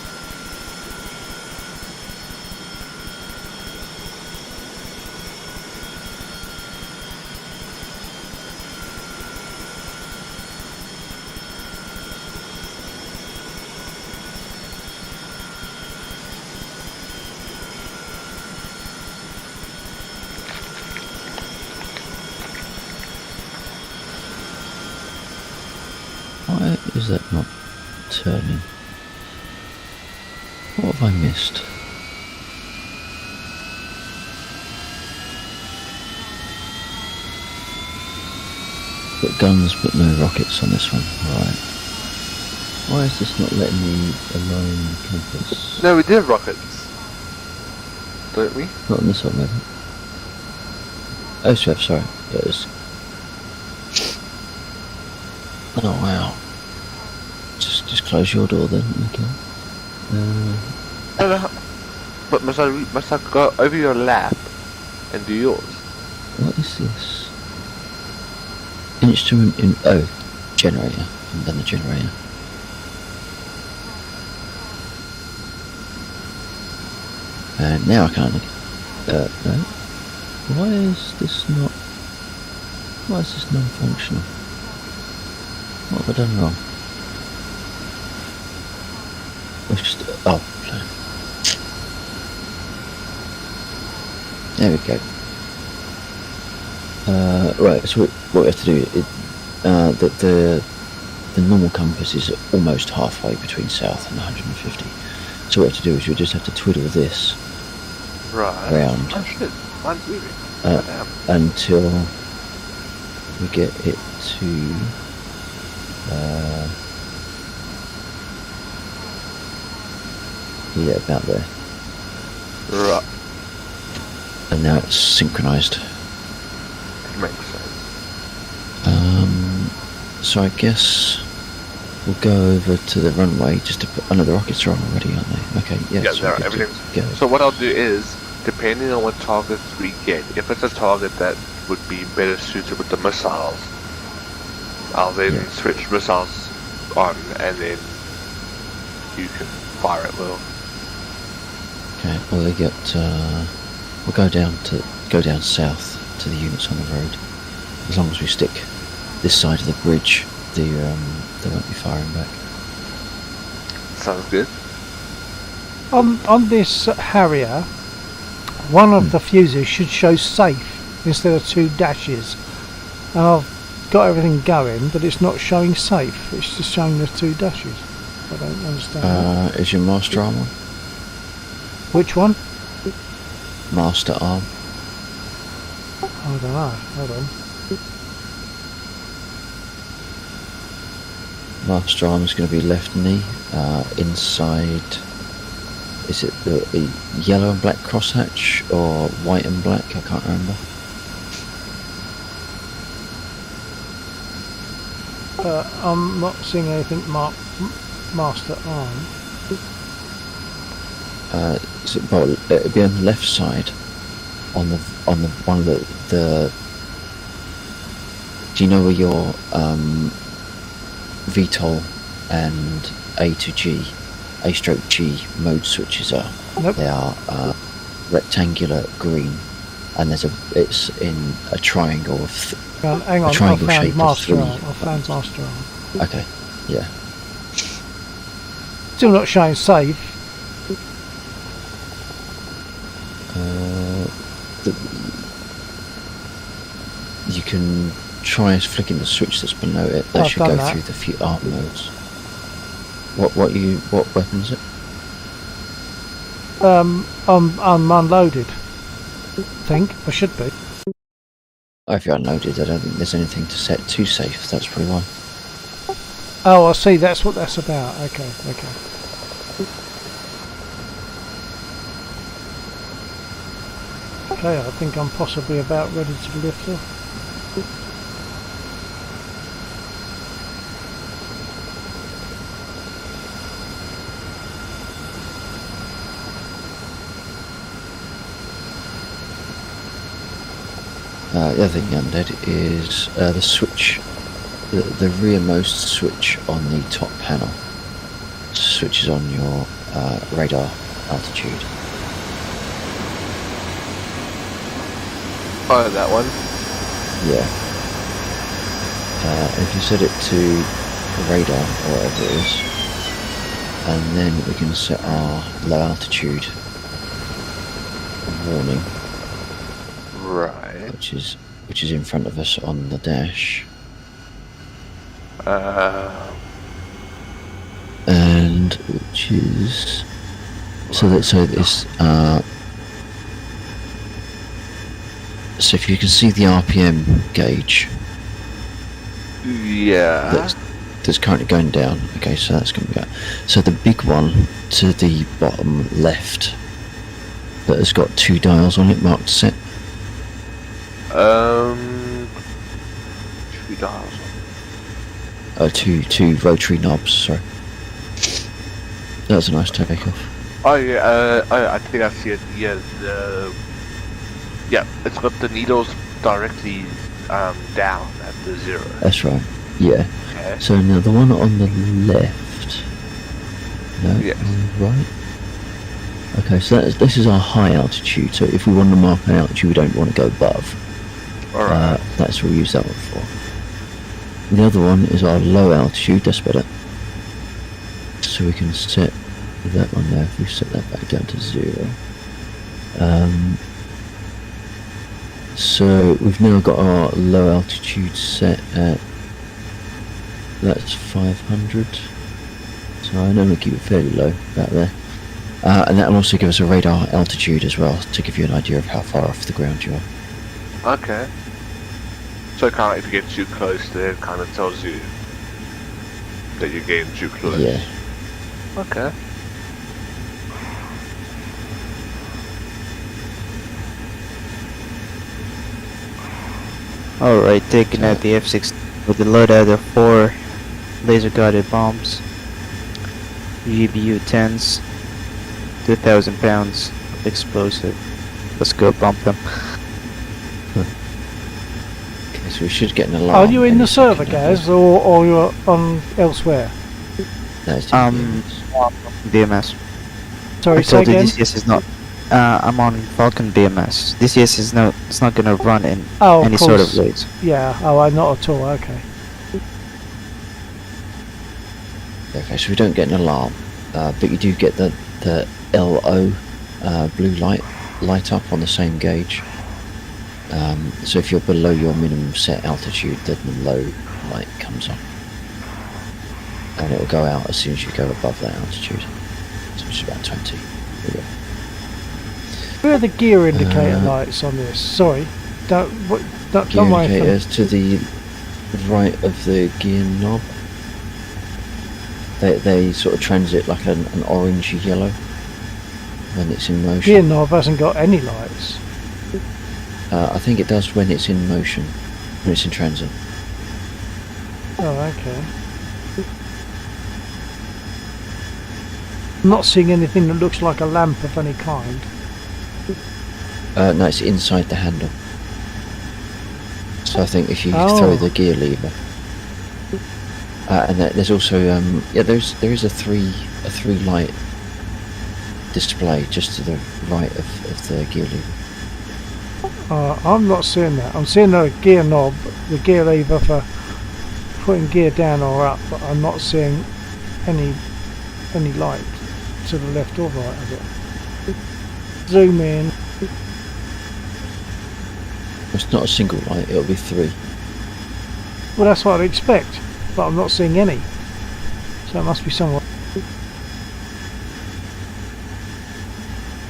Why is that not turning? What have I missed? Got guns but no rockets on this one. Right. Why is this not letting me align the compass? No, we did have rockets. Don't we? Not on this one, maybe. Oh, sorry. Yeah, it is. Oh wow. Just close your door then, okay. No, but must I go over your lap and do yours? What is this? Instrument in generator, and then the generator. And now I can't no. Why is this non-functional? What have I done wrong? Let's just, There we go. Right, so what we have to do is the normal compass is almost halfway between south and 150. So what we have to do is we just have to twiddle this Right. around Oh shit, mine's moving. Goddamn. until we get it to yeah, about there. Right. And now it's synchronized. Makes sense. So I guess we'll go over to the runway just to put. Oh no, the rockets are on already, aren't they? Okay, yeah. Yeah, so there, we're good to everything's. go. So what I'll do is, depending on what targets we get, if it's a target that would be better suited with the missiles, I'll then switch missiles on, and then you can fire at will. Okay, well they get. We'll go down south to the units on the road. As long as we stick this side of the bridge, they won't be firing back. Sounds good. On this Harrier, one of the fuses should show safe instead of 2 dashes. And I've got everything going, but it's not showing safe. It's just showing the 2 dashes. I don't understand that. Is your master arm on? Which one? Master arm. I don't know. Hold on. Master arm is going to be left knee. Inside, is it the yellow and black crosshatch or white and black? I can't remember. I'm not seeing anything marked master arm. Well, it'll be on the left side, on the one of the. Do you know where your VTOL and A to G, A/G mode switches are? Nope. They are rectangular green, and it's in a triangle of. Hang on, I triangle found shape of master 3. arm. I found master arm. Okay, yeah. Still not showing safe. You can try flicking the switch that's below it. That I've should done go that. through the few art modes. What weapon is it? I'm unloaded. I should be. If you're unloaded, I don't think there's anything to set too safe. That's probably why. Oh, I see. That's what that's about. Okay. Okay, I think I'm possibly about ready to lift off. The other thing, Undead, is the switch, the rearmost switch on the top panel switches on your radar altitude. Oh, that one. Yeah. If you set it to radar or whatever it is, and then we can set our low altitude warning, Right. which is in front of us on the dash, and which is so it's so if you can see the RPM gauge Yeah. that's currently going down. Okay, so that's going to go. So the big one to the bottom left that has got 2 dials on it marked set. 2 dials. Two rotary knobs. Sorry, that was a nice takeoff. Oh yeah. I think I see it. Yeah. Yeah. It's got the needles directly down at the 0. That's right. Yeah. Okay. So now the one on the left. No. Yes. On the right. Okay, so this is our high altitude. So if we want to mark an altitude we don't want to go above, Alright. that's what we use that one for. The other one is our low altitude. That's better. So we can set that one there. If we set that back down to 0, So we've now got our low altitude set at, that's 500. So I normally keep it fairly low, about there. And that will also give us a radar altitude as well, to give you an idea of how far off the ground you are. Okay. So kind of if you get too close, then it kind of tells you that you're getting too close. Yeah. Okay. Alright, taking out the F-6 with the loadout of 4 laser-guided bombs. GBU-10s. 2,000 pounds of explosive. Let's go bump them. Okay, so we should get an alarm. Are you in any the server, second, I think. Gaz, or you're on elsewhere? No, it's BMS. Sorry, I say told you again. DCS is not. I'm on Falcon BMS. DCS is no. It's not gonna run in Oh, any of sort course. of ways. Yeah. Oh, not at all. Okay. Okay, so we don't get an alarm, but you do get the LO blue light up on the same gauge. So if you're below your minimum set altitude, then the low light comes on, and it will go out as soon as you go above that altitude. So it's about 20. There you go. Where are the gear indicator lights on this? Sorry. Don't Gear worry. If indicators to the right of the gear knob. They sort of transit like an orangey yellow when it's in motion. gear knob hasn't got any lights. I think it does when it's in motion, when it's in transit. Oh, okay. I'm not seeing anything that looks like a lamp of any kind. No, it's inside the handle. So I think if you Oh. throw the gear lever, and there's also there is a three light display just to the right of the gear lever. I'm not seeing that. I'm seeing the gear knob, the gear lever for putting gear down or up, but I'm not seeing any light to the left or right of it. Zoom in. It's not a single light; it'll be 3. Well, that's what I'd expect, but I'm not seeing any. So it must be somewhere.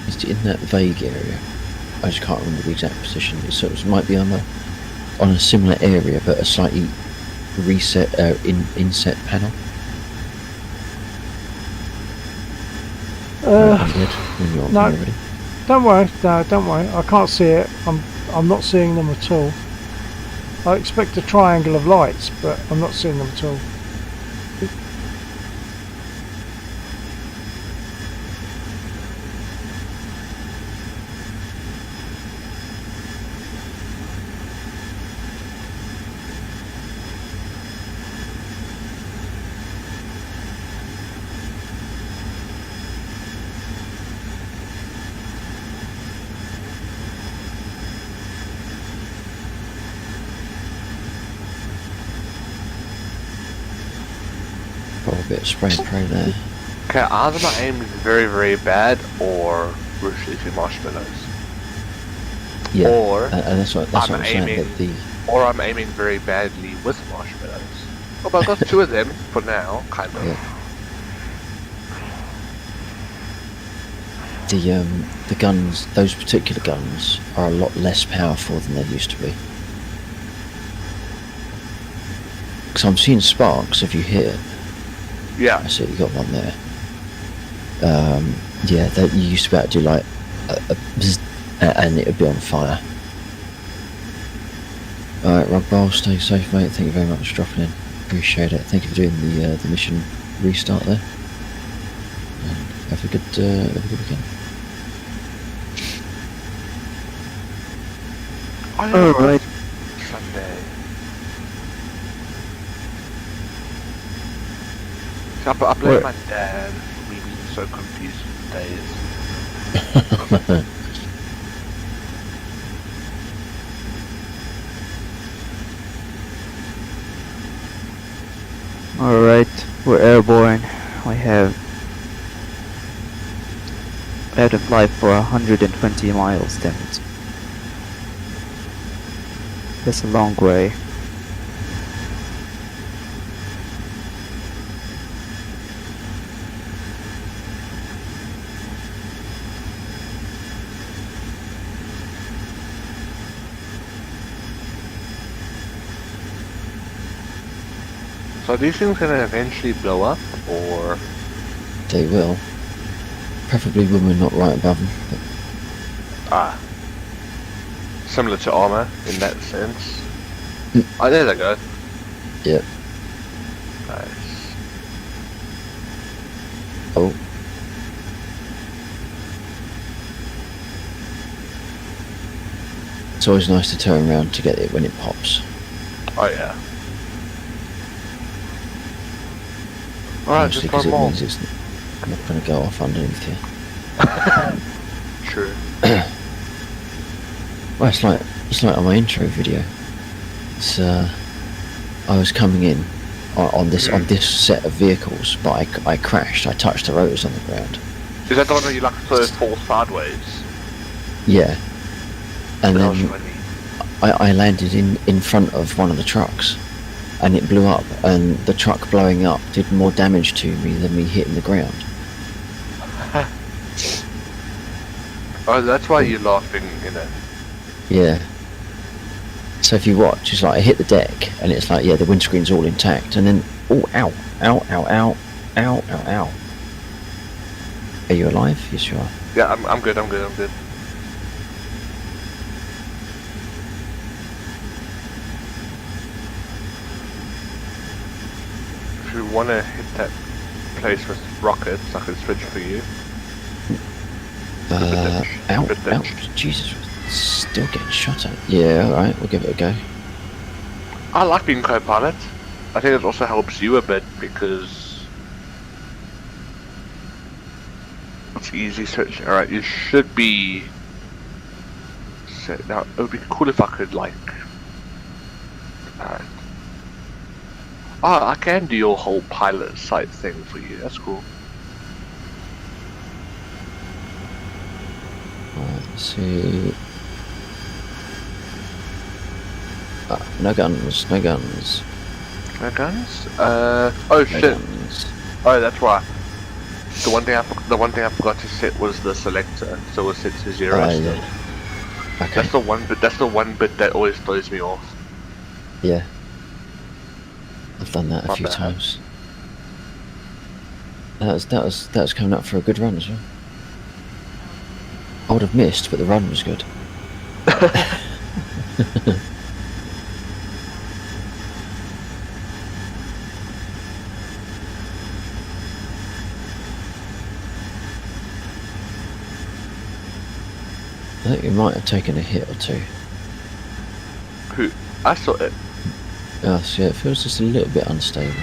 It's in that vague area. I just can't remember the exact position. So it might be on a similar area, but a slightly reset inset panel. When you're no. ready. Don't worry, no, don't worry. I can't see it. I'm not seeing them at all. I expect a triangle of lights, but I'm not seeing them at all. Got a bit of spray and pray there. Okay, either my aim is very, very bad, or we're shooting marshmallows. Yeah, Or and that's what I'm saying. aiming- That the Or I'm aiming very badly with marshmallows. Oh, but I've got 2 of them for now, kind of. Yeah. The guns, those particular guns, are a lot less powerful than they used to be. Because I'm seeing sparks if you hit it. Yeah. I see you got one there. Yeah, that you used to be able to do like a bzz, and it would be on fire. Alright, Rugball, stay safe, mate. Thank you very much for dropping in. Appreciate it. Thank you for doing the mission restart there. And have a good weekend. Alright. Sunday. See, I blame my dad for me being so confused with days. Alright, we're airborne. We have out of life for 120 miles, damn it. That's a long way. So are these things gonna eventually blow up, or? They will. Preferably when we're not right above them. But Ah. Similar to armor in that sense. Mm. Oh, there they go. yeah. Nice. Oh. It's always nice to turn around to get it when it pops. Oh yeah. Alright, Mostly just because one it more. means it's not going to go off underneath you. True. Well, it's like on my intro video. It's I was coming in on this set of vehicles, but I crashed. I touched the rotors on the ground. Is that the one where you like sort of fall sideways? Yeah, and That was then funny. I landed in front of one of the trucks, and it blew up. And the truck blowing up did more damage to me than me hitting the ground. Oh, that's why you're laughing, you know. Yeah. So if you watch, it's like I hit the deck, and it's like, yeah, the windscreen's all intact, and then, oh, ow, ow, ow, ow, ow, ow, ow. Are you alive? Yes, you are. Yeah, I'm good. If you want to hit that place with rockets, I can switch for you. Ow, Good ow, ditch. Jesus, still getting shot at. Yeah, alright, we'll give it a go. I like being co-pilot. I think it also helps you a bit because it's easy switching. Alright, you should be set. Now, it would be cool if I could, like... Alright. Oh, I can do your whole pilot site thing for you. That's cool. Alright, let's see. No guns, no guns. No guns? Oh No shit. guns. Oh, that's right. The one thing I forgot to set was the selector, so we'll set to 0 still. Yeah. Okay. That's the one bit that always throws me off. Yeah. I've done that a My few bad. times. That was coming up for a good run as well. I would have missed, but the run was good. I think you might have taken a hit or two. Who? I saw it. So yeah, it feels just a little bit unstable.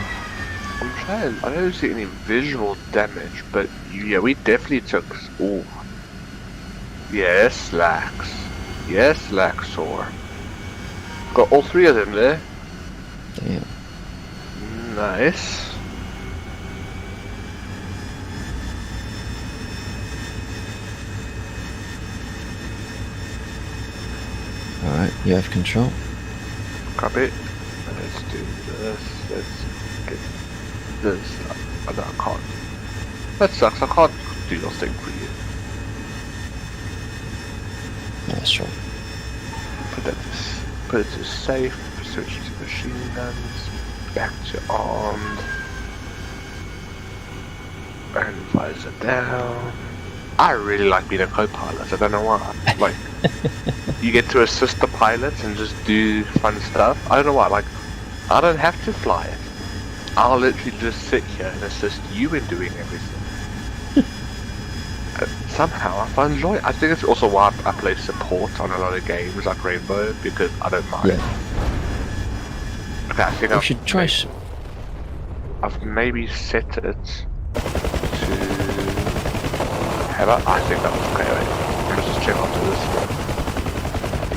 I'm trying. I don't see any visual damage, but yeah, we definitely took. Oh. Yes, Lax. Yes, Laxor. Got all three of them there. Damn. Nice. Alright, you have control. Copy. Let's do this. Let's get this. Oh, no, I can't. That sucks. I can't do your thing for you. That's right. Put it to safe. Switch to machine guns. Back to armed. And visor down. I really like being a co-pilot. I don't know why. Like, you get to assist the pilots and just do fun stuff. I don't know why. Like, I don't have to fly it. I'll literally just sit here and assist you in doing everything. Somehow I find joy. I think it's also why I play support on a lot of games like Rainbow, because I don't mind. Yeah. Okay, I think We should try. I've maybe set it to. Have I think that was okay. Wait. Let's just check after this.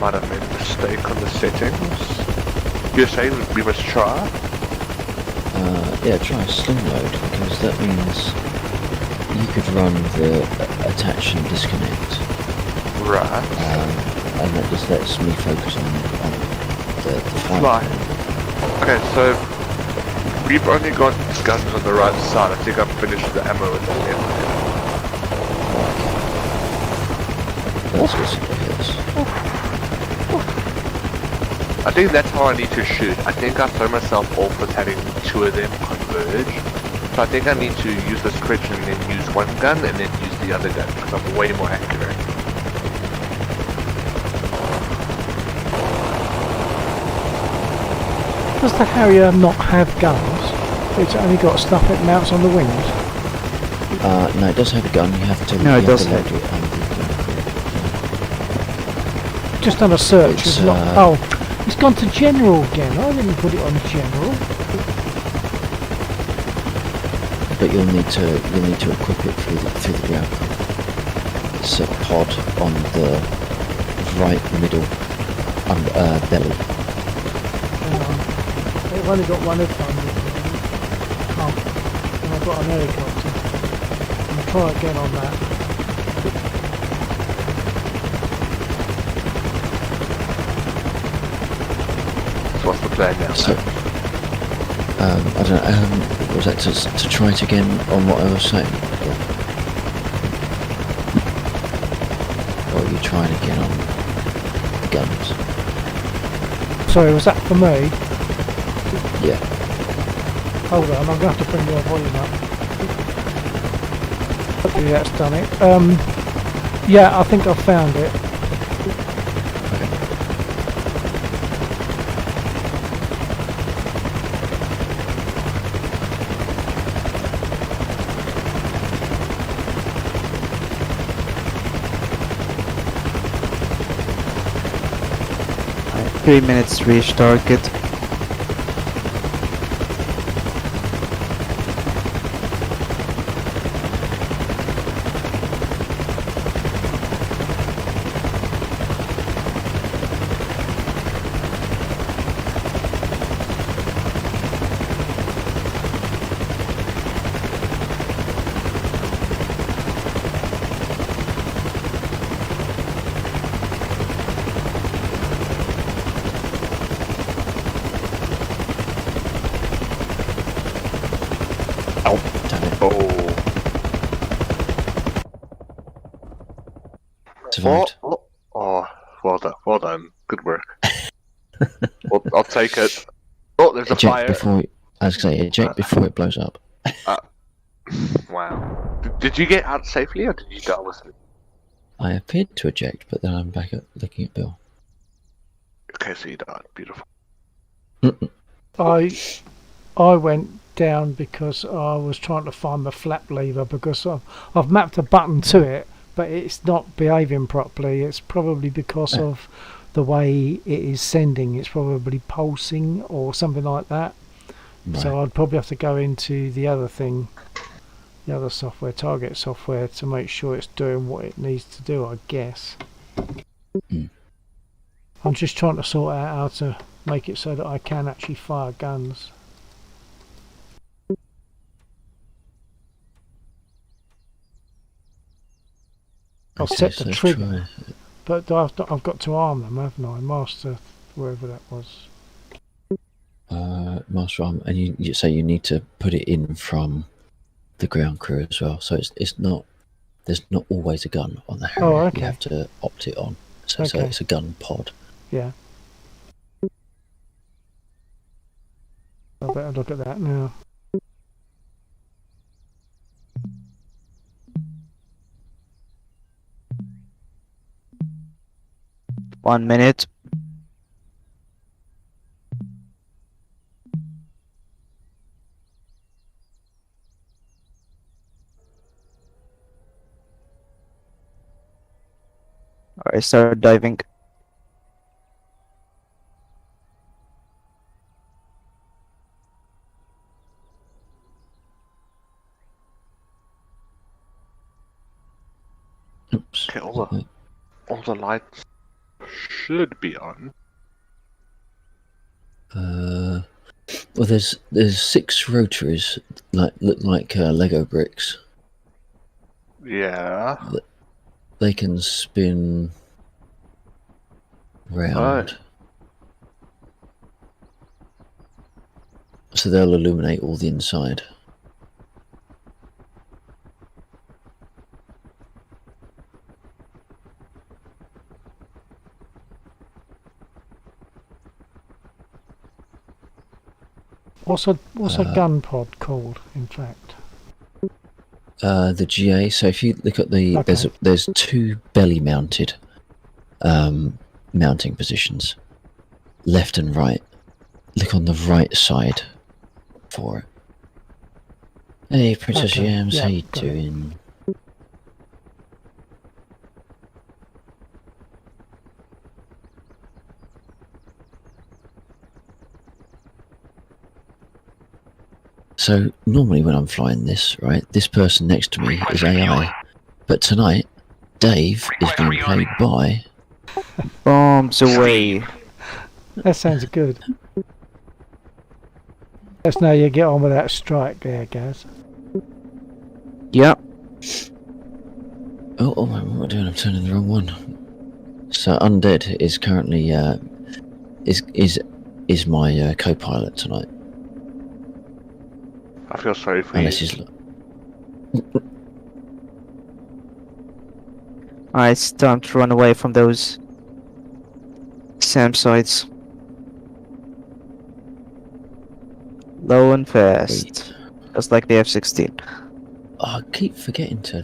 Might have made a mistake on the settings. You're saying we must try? Yeah, try sling load, because that means you could run the attach and disconnect. Right. And that just lets me focus on the flight. Fly. Okay, so we've only got guns on the right side. I think I've finished the ammo in the left. That's good to hear. I think that's how I need to shoot. I think I throw myself off with having two of them converge. So I think I need to use the switch and then use one gun and then use the other gun because I'm way more accurate. Does the Harrier not have guns? It's only got stuff it mounts on the wings. No, it does have a gun. You have to. No, it you does have to have- load it and Just done a search. It's, It's not, oh, it's gone to general again. I didn't put it on general. but you'll need to equip it through the ground. It's a pod on the right middle belly. I've only got one headphone. And I've got an helicopter. I'll try again on that. So what's the plan now? So, I don't know. Was that to try it again on what I was saying? Or are you trying again on the guns? Sorry, was that for me? Yeah. Hold on, I'm going to have to bring your volume up. Hopefully that's done it. Yeah, I think I've found it. Alright, 3 minutes to reach target. Damn it. Oh. Survived. Oh, well done. Well done. Good work. I'll take it. Oh, there's a Eject fire. before. I was going to say eject before it blows up. Wow. Did you get out safely or did you die with it? I appeared to eject, but then I'm back at looking at Bill. Okay, so you died. Beautiful. I went down because I was trying to find the flap lever because I've mapped a button to it, but it's not behaving properly. It's probably because of the way it is sending. It's probably pulsing or something like that. Right. So I'd probably have to go into the other thing, the other software, target software, to make sure it's doing what it needs to do, I guess. Mm. I'm just trying to sort out how to make it so that I can actually fire guns. I've Okay, set so the let's trigger, try- but I've got to arm them, haven't I? Master, wherever that was. Master arm, and you say you need to put it in from the ground crew as well. So it's not. There's not always a gun on the Harrier. Oh, okay. You have to opt it on. So Okay. it's a gun pod. Yeah. I better look at that now. One minute. Alright, start diving. Oops. Okay, all the lights should be on. Well, there's 6 rotaries, look like Lego bricks. Yeah. They can spin round. So they'll illuminate all the inside. What's a gun pod called, in fact? The GA. So if you look at the Okay. there's two belly mounted mounting positions, left and right. Look on the right side for it. Hey, Princess Okay, Yams, yeah, how you got it. doing? So normally when I'm flying this, right, this person next to me is AI, but tonight Dave is being played by. Bombs away. That sounds good. That's now you get on with that strike there, Gaz. Yep. Oh, what am I doing? I'm turning the wrong one. So Undead is currently is my co-pilot tonight. I feel sorry for Unless you. he's Alright, it's time to run away from those SAM sites. Low and fast. Just like the F-16. Oh, I keep forgetting to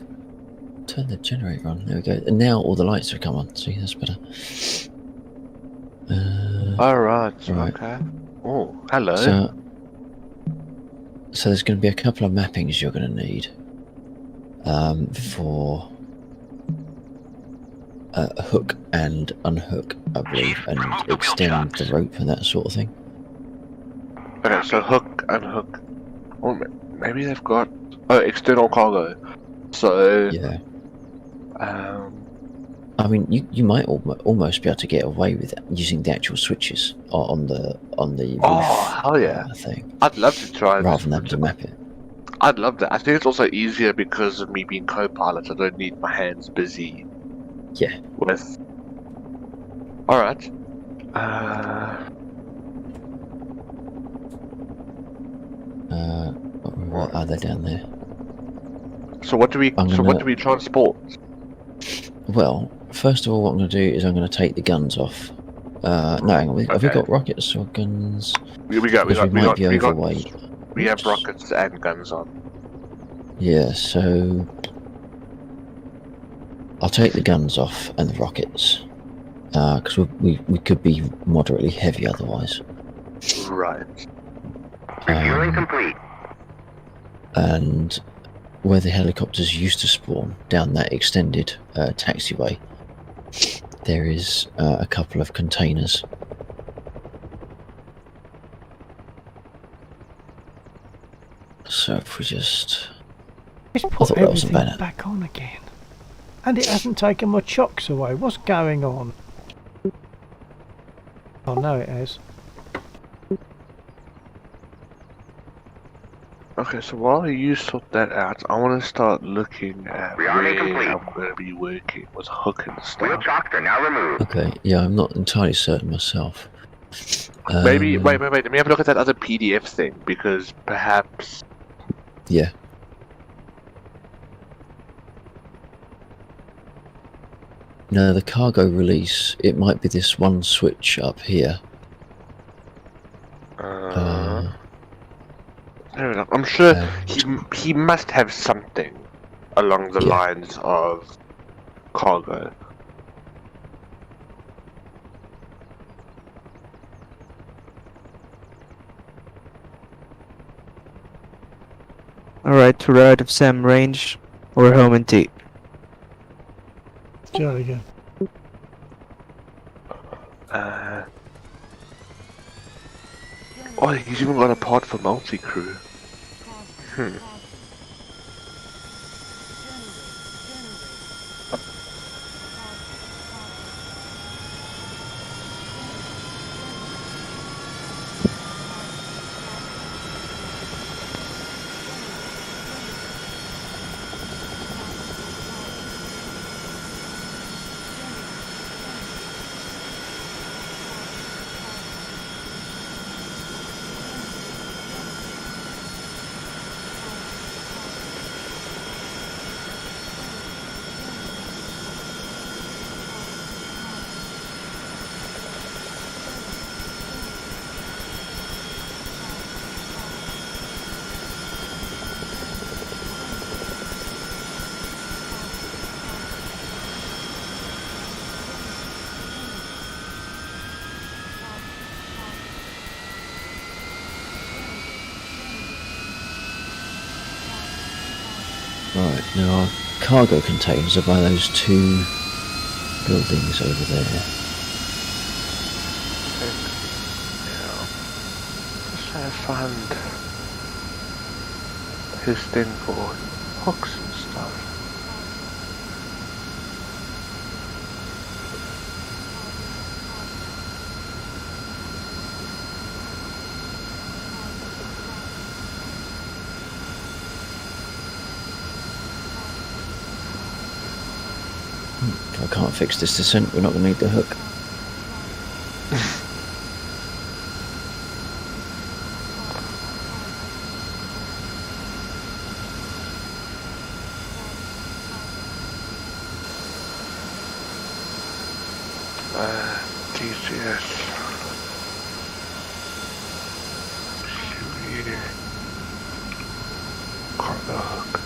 turn the generator on. There we go. And now all the lights have come on. See, that's better. Alright, Right. okay. Oh, hello. So there's going to be a couple of mappings you're going to need for hook and unhook, I believe, and extend the rope and that sort of thing. Okay, so hook and hook. Oh, maybe they've got external cargo. So Yeah. um, I mean, you might almost be able to get away with it using the actual switches on the roof. oh hell yeah! Thing, I'd love to try. rather than having to map it. I'd love that. I think it's also easier because of me being co-pilot. I don't need my hands busy. Yeah. With. All right. What are they down there? So what do we? I'm So gonna- what do we transport? Well, first of all, what I'm going to do is I'm going to take the guns off. No, hang on. Have we Okay. got rockets or guns? We Because we might be overweight. We have Oops. rockets and guns on. Yeah, so I'll take the guns off and the rockets because we could be moderately heavy otherwise. Right. Refueling complete. And where the helicopters used to spawn down that extended taxiway, there is a couple of containers. So if we just It's thought put that wasn't everything bad. back on again. And it hasn't taken my chocks away. What's going on? Oh no, it has. Okay, so while you sort that out, I want to start looking at where Rearming complete. I'm going to be working with hook and Wheel stuff. chocks are now removed. Okay, yeah, I'm not entirely certain myself. Maybe wait. Let me have a look at that other PDF thing because perhaps. Yeah. No, the cargo release, it might be this one switch up here. Fair enough. I'm sure and- he must have something along the Yeah. lines of cargo. Alright, we're out of SAM range. We're home in T. Jolly good. Oh, he's even got a pod for multi-crew. Right, now our cargo containers are by those two buildings over there. Yeah. Just trying to find his thing for hooks and stuff. If I can't fix this descent, we're not going to need the hook. DCS. Cargo hook.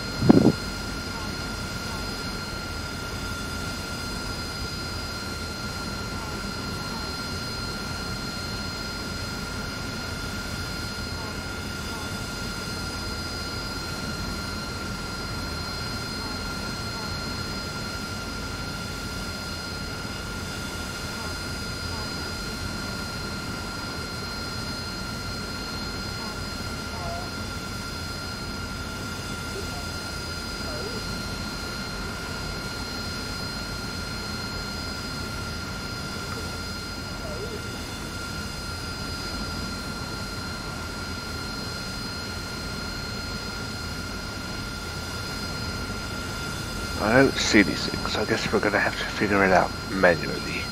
I don't see these things, so I guess we're gonna have to figure it out manually.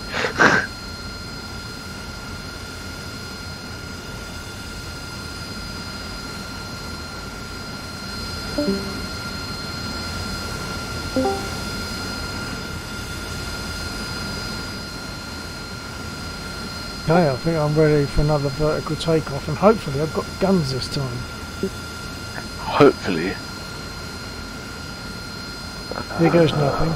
Okay, I think I'm ready for another vertical takeoff, and hopefully I've got guns this time. Hopefully. Here goes nothing.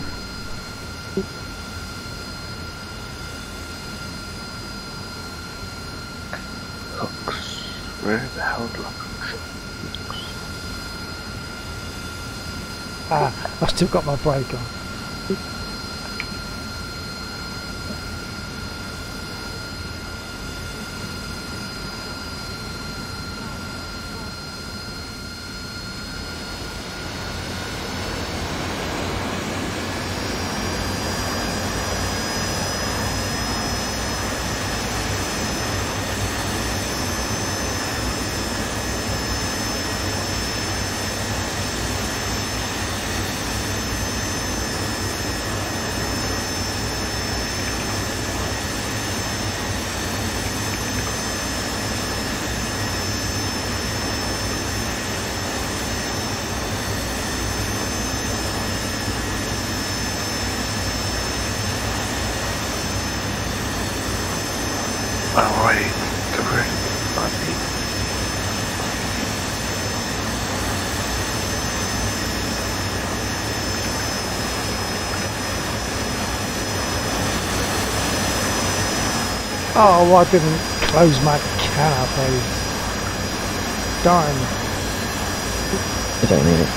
Hooks. Where the hell do I put hooks? Ah, I've still got my brake on. Oh wait, the ring. I need. Oh, I didn't close my canopy. Darn. I don't need it.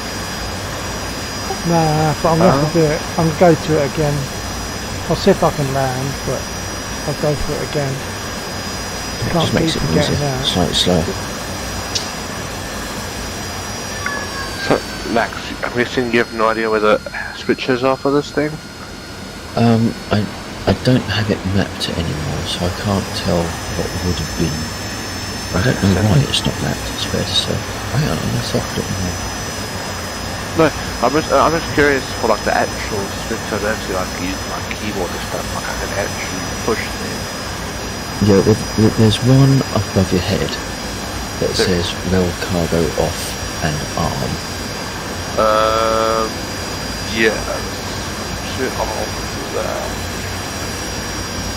Nah, but I'm going to have to do it. I'm going to go to it again. I'll see if I can land, but I'll go for it again. It Can't just makes keep it forgetting easier, that. slightly slower. So, Max, I'm guessing you have no idea where the switches are for this thing? I don't have it mapped anymore, so I can't tell what would have been. I don't know why it's not mapped, it's fair to say. Hang on, let's have a look more. No, I'm just curious for like the actual switch. I don't see like use my keyboard and stuff. Like I can actually push things. Yeah, there's one up above your head that says rail cargo off and arm. Yeah. Shit off there.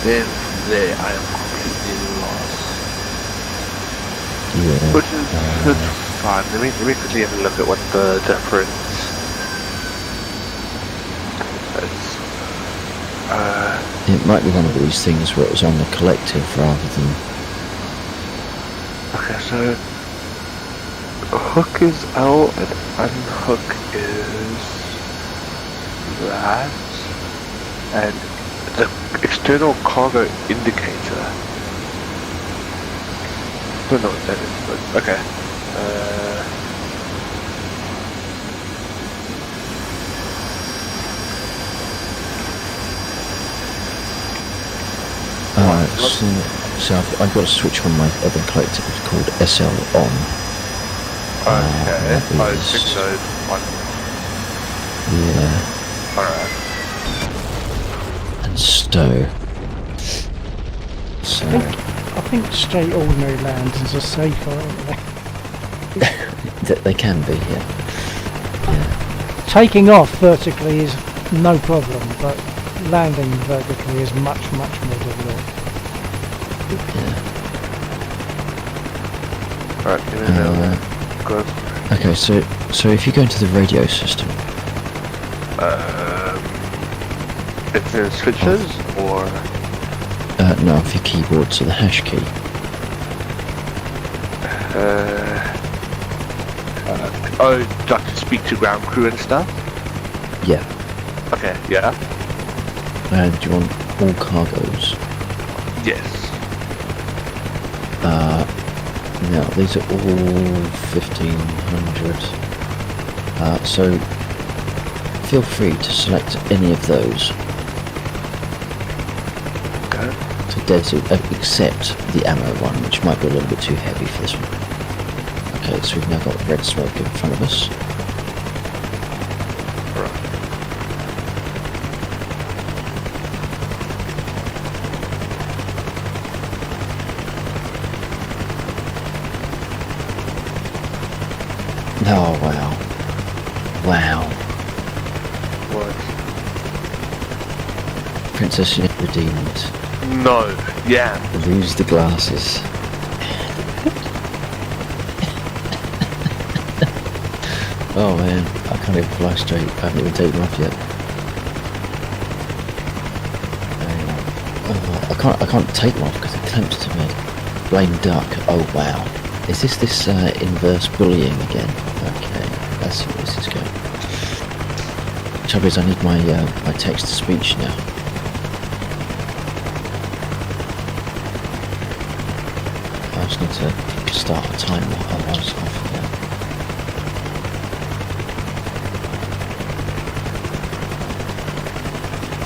Then from there I am completely lost. Yeah. Which is fine. Let me quickly have a look at what the difference is. It might be one of these things where it was on the collective rather than... Okay, so hook is L and unhook is that, and the external cargo indicator. Don't know what that is, but okay. So I've got a switch on my other collector called SL on. Okay, that I is- think those one. Yeah, Alright. and stow. So I think straight ordinary landings are safer, aren't they? they can be, yeah. Taking off vertically is no problem, but landing vertically is much more difficult. Alright, give me another. Good. Okay, so if you go into the radio system, It's in switches or no, off your keyboard, so the hash key. oh, like to speak to ground crew and stuff. Yeah, Okay, yeah, and you want all cargoes. yes. Now these are all 1500. So feel free to select any of those Okay. to except the ammo one, which might be a little bit too heavy for this one. Okay, so we've now got red smoke in front of us. Oh wow. Wow. What? Princess redeemed. No. Yeah. Lose the glasses. Oh man, I can't even fly straight. I haven't even taken off yet. I can't take them off because they're clamped to me. Blame duck. Oh wow. Is this inverse bullying again? Okay, that's where this is going. Trouble is, I need my text to speech now. I just need to start a timer. Otherwise, I'll forget.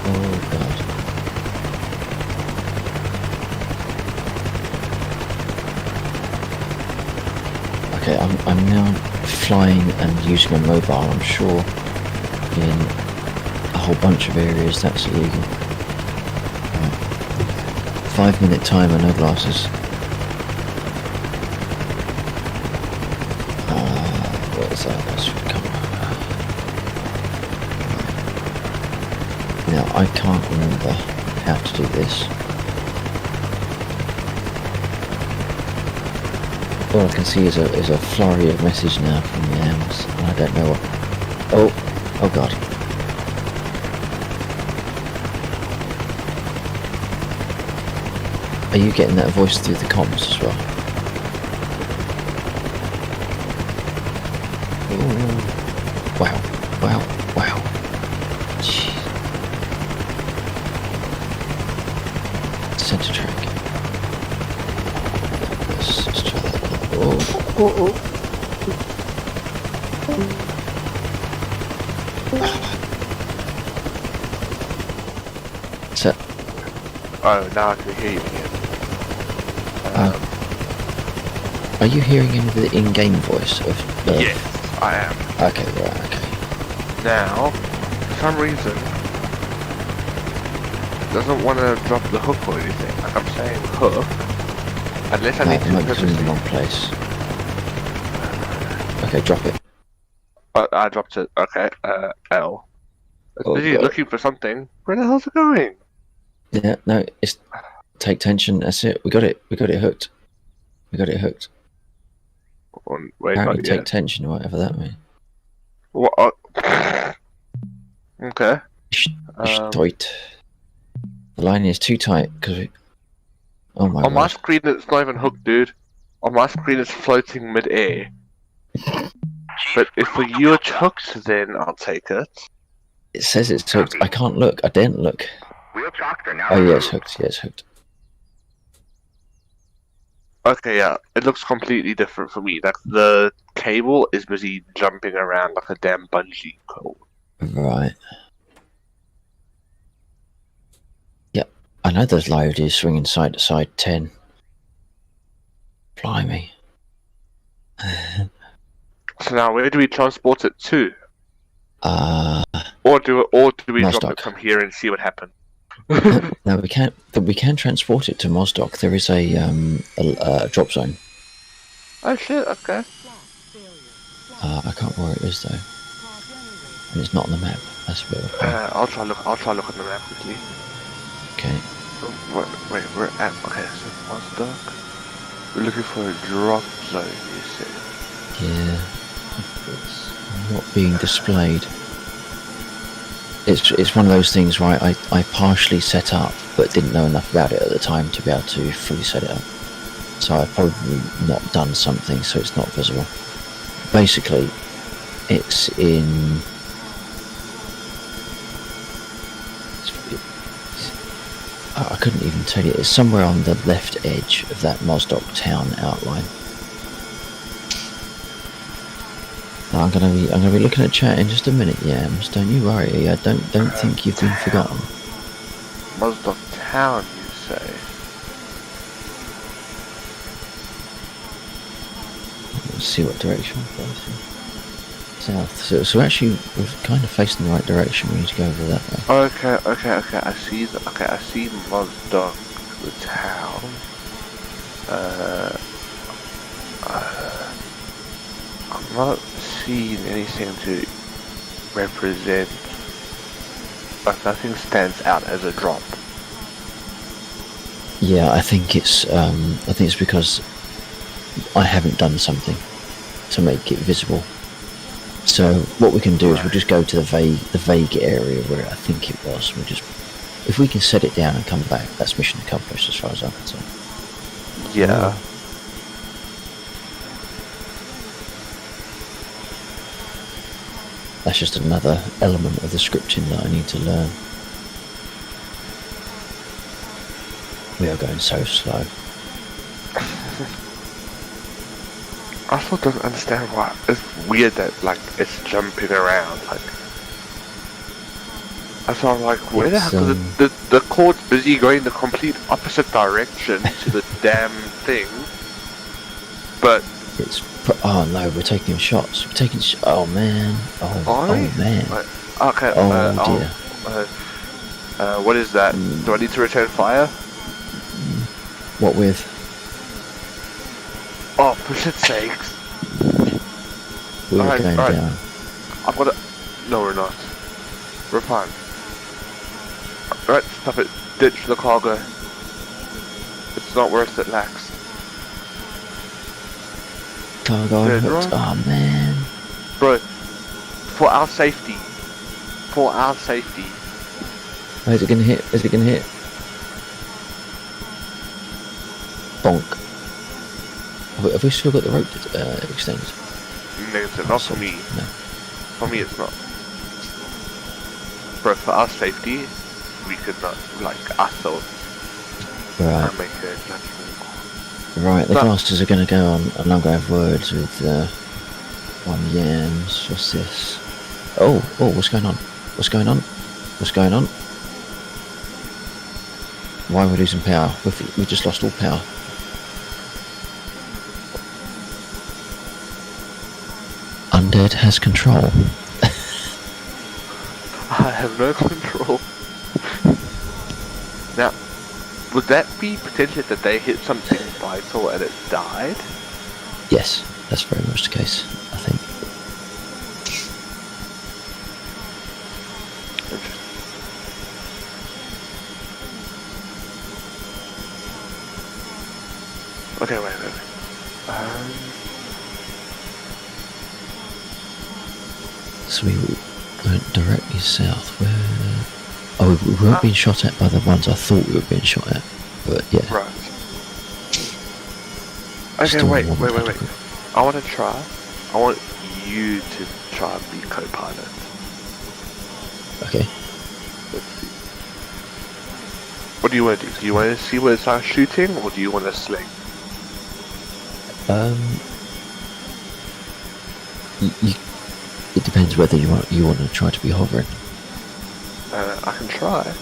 Oh god. Okay, I'm now flying and using a mobile. I'm sure in a whole bunch of areas that's illegal. Right. 5-minute timer, no glasses. What is that? That's come. Now I can't remember how to do this. All I can see is a flurry of message now from the AMs, and I don't know what. Oh god. Are you getting that voice through the comms as well? Ooh. Wow. Jeez. Center track. Let's try that. Oh. So, Oh, now I can hear you again. are you hearing any of the in-game voice of? Yes, I am. Okay, right. Okay. Now, for some reason, it doesn't want to drop the hook or anything. Like I'm saying hook, unless I need It to might be in the purposely. wrong place. Okay, drop it. I dropped it. Okay. L. It's Oh, busy God. looking for something. Where the hell's it going? Yeah, no, it's take tension. That's it. We got it hooked. Wait, Apparently, not take yet. tension, or whatever that means. What? Okay. Tight. The line is too tight because we. Oh my On my god. screen, it's not even hooked, dude. On my screen, it's floating mid-air. But if for you it's hooked, then I'll take it. It says it's hooked. I can't look. I didn't look. Wheel chocks are now Oh yeah, it's removed. hooked. Yeah, it's hooked. Okay, yeah, it looks completely different for me. Like the cable is busy jumping around like a damn bungee cord. Right. Yep. I know those live is swinging side to side 10. Blimey. So now, where do we transport it to? Uh, Or do we drop Mosdock. it from here and see what happens? no, we can't. We can transport it to Mosdock. There is a drop zone. Oh shit! Okay. I can't remember where it is though, and it's not on the map. That's a bit of a pain. I'll try look on the map quickly. Okay. Wait, we're at okay. So Mosdock. We're looking for a drop zone. You said. Yeah. It's not being displayed. It's one of those things where I partially set up, but didn't know enough about it at the time to be able to fully set it up. So I've probably not done something, so it's not visible. Basically, it's in. I couldn't even tell you. It's somewhere on the left edge of that Mosdock town outline. I'm gonna be looking at chat in just a minute, Yams. Don't you worry. I don't think you've been forgotten. Mosdock Town, you say? Let's see what direction we're facing. South. So actually, we're kind of facing the right direction. We need to go over that way. Okay. I see Mosdock, the town. I'm not seeing anything to represent. Like nothing stands out as a drop. Yeah, I think it's because I haven't done something to make it visible. So what we can do is we'll just go to the vague area where I think it was. We'll just, if we can set it down and come back, that's mission accomplished as far as I'm concerned. Yeah. That's just another element of the scripting that I need to learn. We are going so slow. I still don't understand why. It's weird that like it's jumping around. Like, so I'm like, where the heck is the cord's busy going the complete opposite direction to the damn thing. But oh no, we're taking shots. We're taking. Oh man. Oh man. Okay. Oh dear. What is that? Do I need to return fire? What with? Oh, for shit's sakes. We're going down. I've got to... No, we're not. We're fine. Alright, stop it. Ditch the cargo. It's not worth it, Lax. Cargo hooked. Oh man. Bro, for our safety. For our safety. Oh, is it gonna hit? Is it gonna hit? Bonk. Have we still got the rope extended? Negative, not for me. No. For me it's not. Bro, for our safety, we could not, like, I thought. Right. Make a judgment. Right, the classes are gonna go on, and I'm gonna have words with one Yams. What's this? Oh, what's going on? What's going on? What's going on? Why are we losing power? We just lost all power. Undead has control. I have no control. Now, would that be potentially that they hit something vital and it died? Yes, that's very much the case, I think. Okay, wait. So we went directly south. Where? Oh, we weren't being shot at by the ones I thought we were being shot at. But yeah. Right. Okay, wait. I want to try. I want you to try and be co-pilot. Okay. Let's see. What do you want to do? Do you want to see where it starts shooting, or do you want to sling? It depends whether you want to try to be hovering. I can try.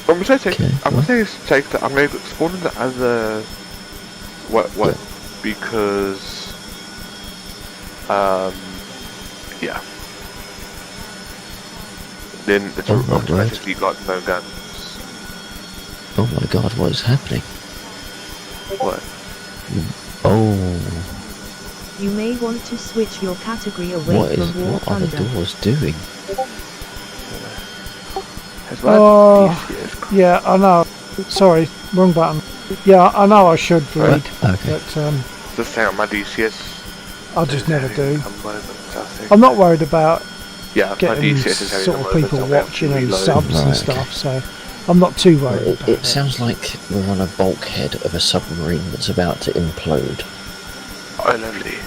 I'm gonna take. Okay, I'm gonna take the. I'm gonna spawn in the other. What? Yeah. Because. Yeah. Then it's Oh my automatically got no guns. Oh my god, what is happening? What? Oh, You may want to switch your category away from War what are the Thunder. doors doing? Has my Oh, DCS yeah, I know. Sorry, wrong button. Yeah, I know I should read, Okay. but the thing on my DCS? I just never do. A moment, I think. I'm not worried about Yeah, my getting DCS is having sort a of moment, people I'll have to watching and reload. subs and Right, stuff, so I'm not too worried about It sounds like we're on a bulkhead of a submarine that's about to implode. Oh, lovely.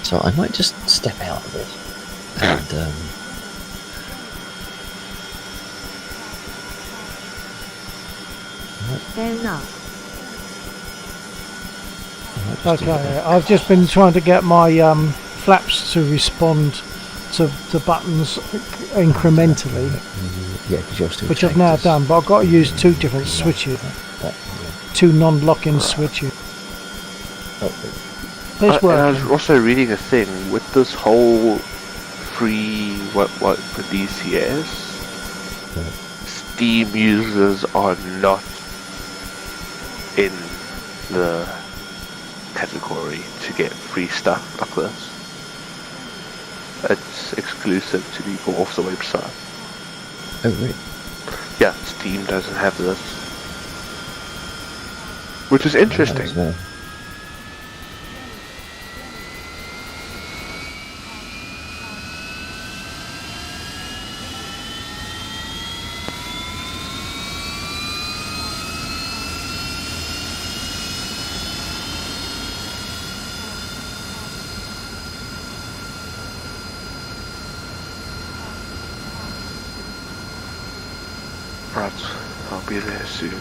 So I might just step out of it and Fair enough. I might just do Okay, that. I've just been trying to get my flaps to respond to the buttons incrementally, Yeah, because you're still. which I've now cactus. done, but I've got to use two different switches, Yeah. two non-lock-in switches. Oh, But it's And I was working. also reading a thing with this whole free what for DCS. Steam users are not in the category to get free stuff like this. It's exclusive to people off the website. oh really? Yeah, Steam doesn't have this, which is interesting. No. Right, I'll be there soon.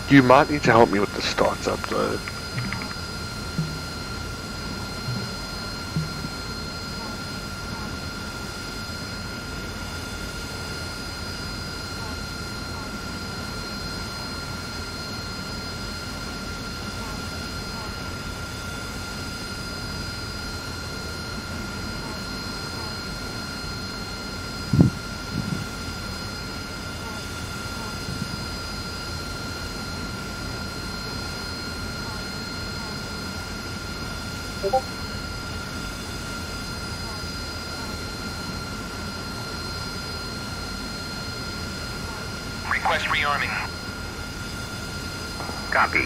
You might need to help me with the startup though. Request rearming. Copy.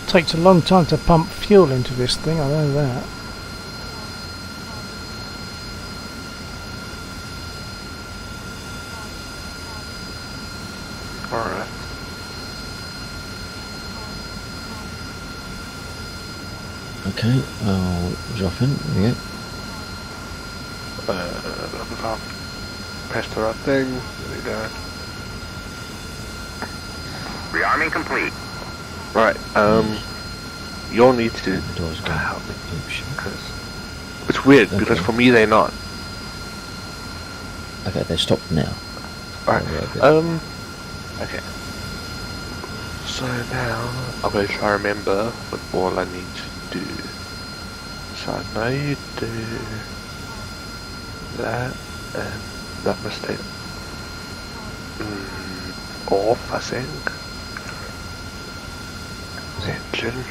Takes a long time to pump fuel into this thing, I know that. Alright. Okay, I'll drop in. There we go. I'll press the right thing. There we go. Rearming complete. Right, you'll need to The door's gone. help me. Oh, shit. Because it's weird, because Okay. for me they're not. Okay, they stopped now. Alright, Oh, yeah, good. okay. So now, I'm going to try to remember what all I need to do. So I know you do that, and that must stay off, I think. Engine.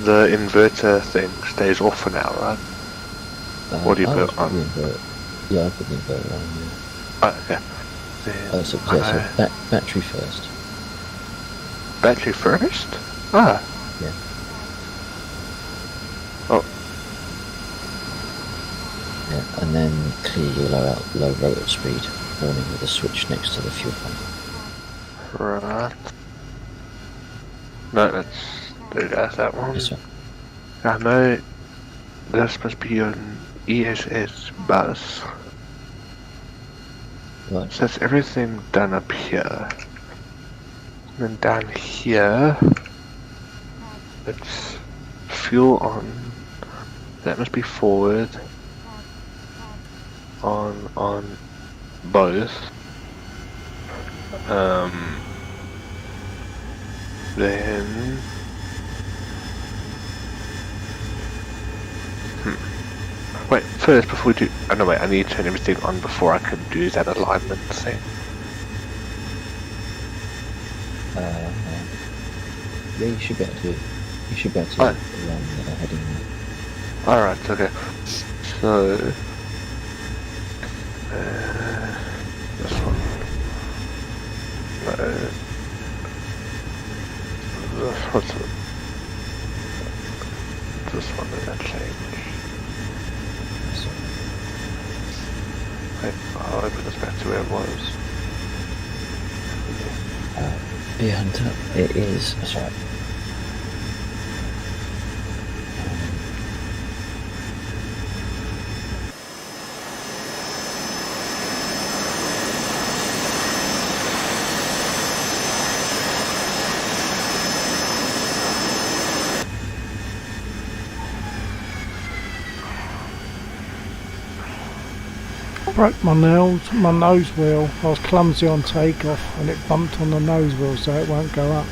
The inverter thing stays off for now, right? What do you I'll put on? the invert- Yeah, I put the inverter on, yeah. Oh, okay. Then So I- battery first. battery first? Ah. Yeah. Oh. and then clear your low rotor speed warning with a switch next to the fuel pump. Right. No, let's do that one. Yes, sir. I know there's supposed to be an ESS bus. Right. So that's everything done up here. And then down here, it's fuel on. That must be forward. On both. Then. Wait, first before we do. Oh no, wait, I need to turn everything on before I can do that alignment thing. Yeah, you should be able to. You should be able to run the heading. Alright, okay. So. This one. No. What's it? This one did that change? Wait, I'll open this back to where it was. Beer Hunter, it is. That's right. Broke my nose wheel. I was clumsy on takeoff and it bumped on the nose wheel, so it won't go up.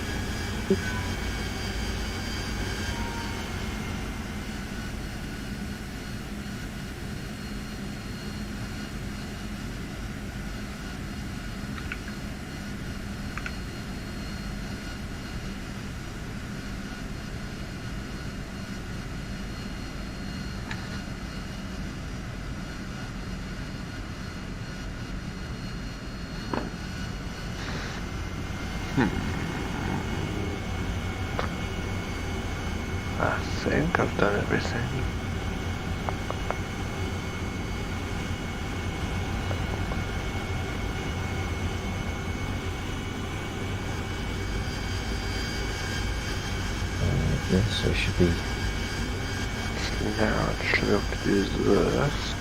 I think I've done everything. Yeah, so it should be. Now I should be able to do this.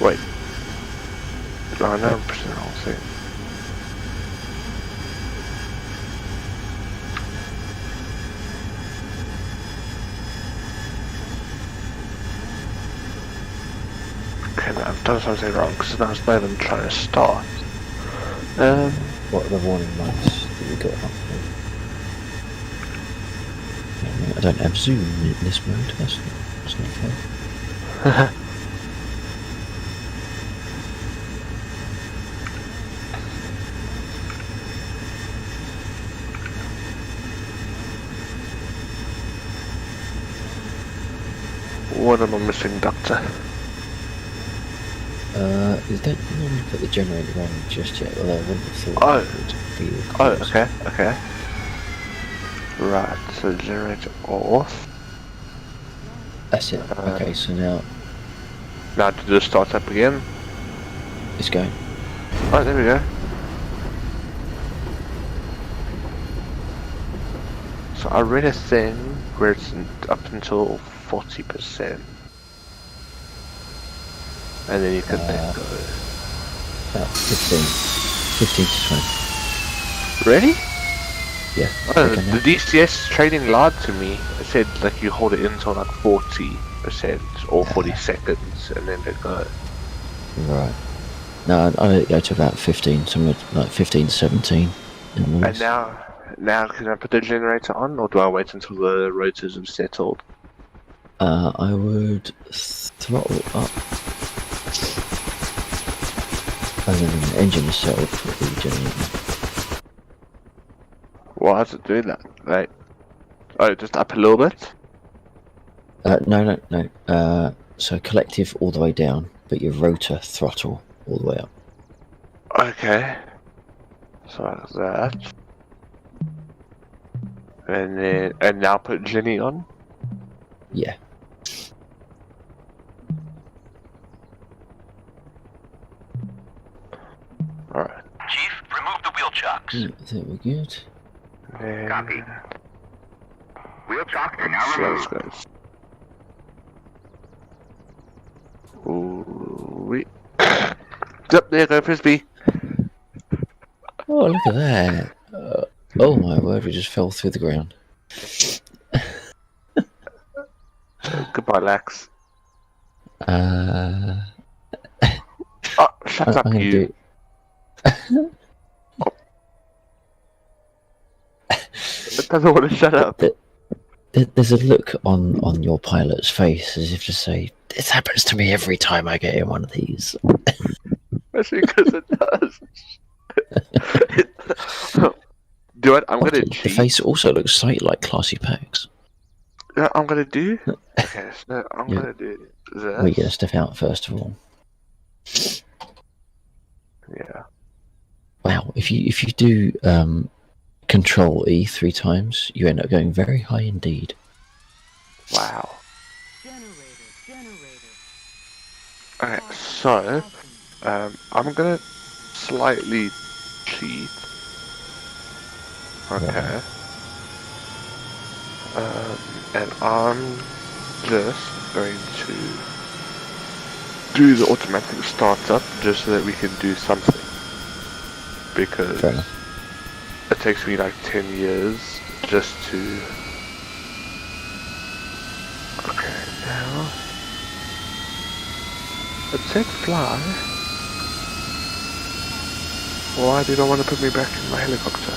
Wait. Oh no, I'm pressing the wrong thing. Okay, no, I've done something wrong because now it's not even trying to start. What are the warning lights that you got up there? I don't have zoom in this mode, that's not fair. What am I missing, Doctor? You don't normally put the generator on just yet, although I wouldn't have thought Oh. it would be Oh, required. okay. Right, so generator off. That's it. Okay, so now Now to just start up again. it's going. Oh, there we go. So I read a thing where it's up until 40%. And then you can then go. About 15 to 20. Ready? Yeah. Oh, okay, now. the DCS training lied to me. It said like you hold it in until like 40% or 40 seconds and then let go. Right. No, I let it go to about 15, somewhere like 15 to 17. In the And now can I put the generator on or do I wait until the rotors have settled? I would throttle up. And then the engine is settled for the generator. Why is it doing that? Like, oh, just up a little bit? No. So collective all the way down, but your rotor throttle all the way up. Okay. So like that. And now put Jenny on? Yeah. Alright. Chief, remove the wheel chocks. I think we're good. Copy. Wheel chocks are now So let's removed. go. Ooh, yep, there you go, Frisbee. Oh, look at that. Oh my word, we just fell through the ground. Goodbye, Lax. Uh, Oh, shut up, I'm gonna you. do. It doesn't want to shut up. There's a look on your pilot's face as if to say, "This happens to me every time I get in one of these." Especially because it does. Do it. I'm gonna The cheat. face also looks slightly like Classy Packs. You know what I'm gonna do? Okay, so I'm Yeah. gonna do this. We're gonna step out first of all. Yeah. Wow, if you do Control E 3 times, you end up going very high indeed. Wow. Generator. Okay, so I'm gonna slightly cheat. Okay. And I'm just going to do the automatic startup just so that we can do something. Because Fair enough. it takes me like 10 years just to... Okay, now... It said fly. Why did I want to put me back in my helicopter?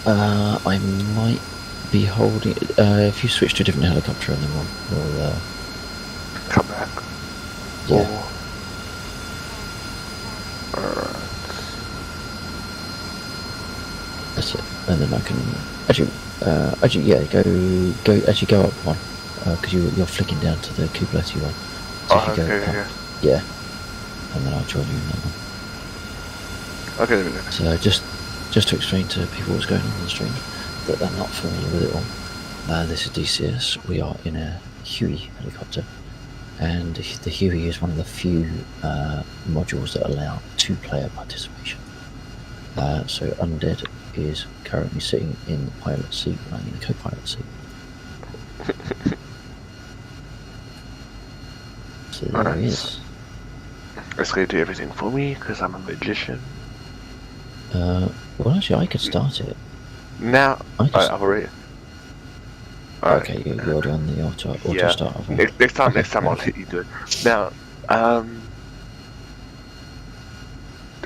I might be holding. If you switch to a different helicopter, and then we'll Come back. yeah. Alright. That's it. And then I can actually yeah, go go up one because you're flicking down to the Kubletti one. So Oh, if you go okay, up, yeah. yeah, and then I'll join you in that one. Okay, there we go. So just to explain to people what's going on the stream that they're not familiar with it all. This is DCS. We are in a Huey helicopter, and the Huey is one of the few modules that allow 2-player participation. So Undead is currently sitting in the pilot seat, and I'm in the co-pilot seat. So there he is. It's going to do everything for me because I'm a magician. Well, actually, I could start it. Now, I just- I've already. Okay, you're already on the auto Yeah. start. Of it. Next time Okay, I'll right. let you do it. Now,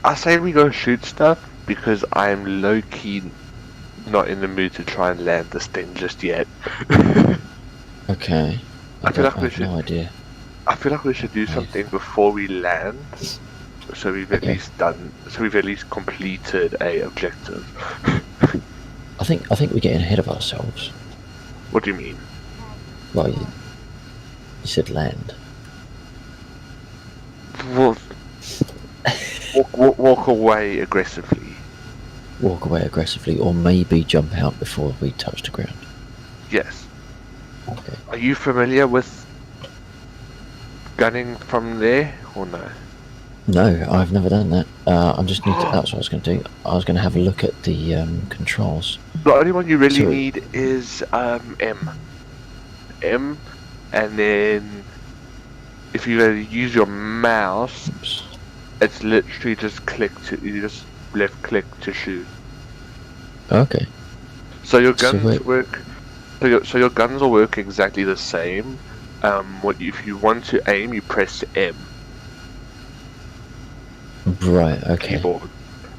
I say we go shoot stuff because I'm low key not in the mood to try and land this thing just yet. Okay. I feel like I we have no idea. I feel like we should do something before we land, so we've at Okay. least done, so we've at least completed a objective. I think we're getting ahead of ourselves. What do you mean? Well, you said land. Well, walk away aggressively. Walk away aggressively, or maybe jump out before we touch the ground. Yes. Okay. Are you familiar with gunning from there or no? No, I've never done that. I'm just need to, that's what I was going to do. I was going to have a look at the controls. The only one you really So- need is M, and then if you use your mouse, Oops. it's literally just you just left click to shoot. Okay. So your So guns wait. work. So your guns will work exactly the same. If you want to aim, you press M Right. Okay. keyboard,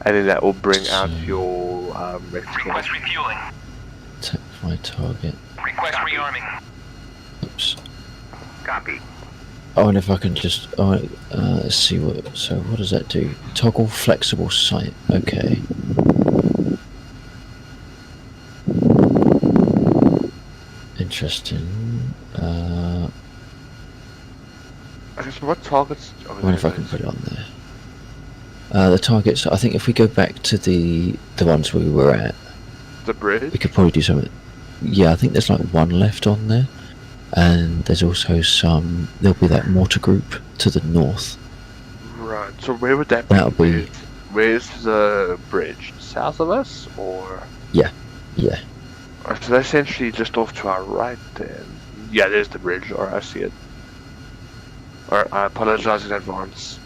and then that will bring out So- your Request refueling. Tap my target. Request rearming. Oops. Copy. Oh, and if I can just, let's see what. So what does that do? Toggle flexible sight. Okay. Interesting. I guess what targets? I wonder if I can put it on there. The targets. I think if we go back to the ones we were at, The bridge. we could probably do something. Yeah, I think there's like one left on there, and there's also some. There'll be that mortar group to the north. Right. Alright, so where would that be? That'll be Where's the bridge? South of us, or? yeah. Alright, so that's essentially just off to our right then. Yeah, there's the bridge. Alright, I see it. Alright, I apologize in advance.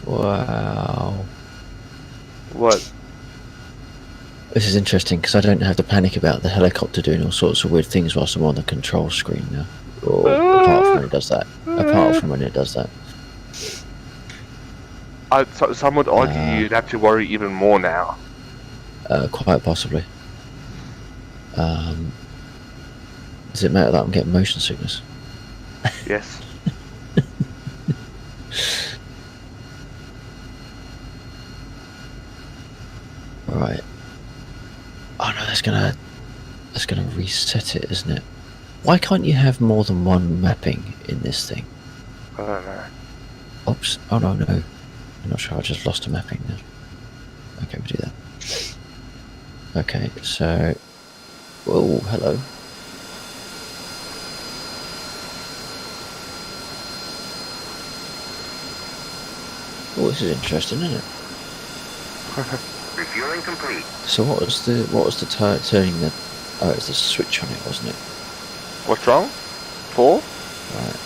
Wow. What? This is interesting because I don't have to panic about the helicopter doing all sorts of weird things whilst I'm on the control screen now. Or apart from when it does that. Apart from when it does that. Some would argue you'd have to worry even more now. Quite possibly. Does it matter that I'm getting motion sickness? Yes. Right. Oh no, that's gonna reset it, isn't it? Why can't you have more than one mapping in this thing? I don't know. Oops. Oh no. I'm not sure. I just lost a mapping now. Okay, we'll do that. Okay, so. Whoa, hello. Oh, this is interesting, isn't it? Refueling complete. So what was the turning the? Oh, it's the switch on it, wasn't it? What's wrong? 4? Right.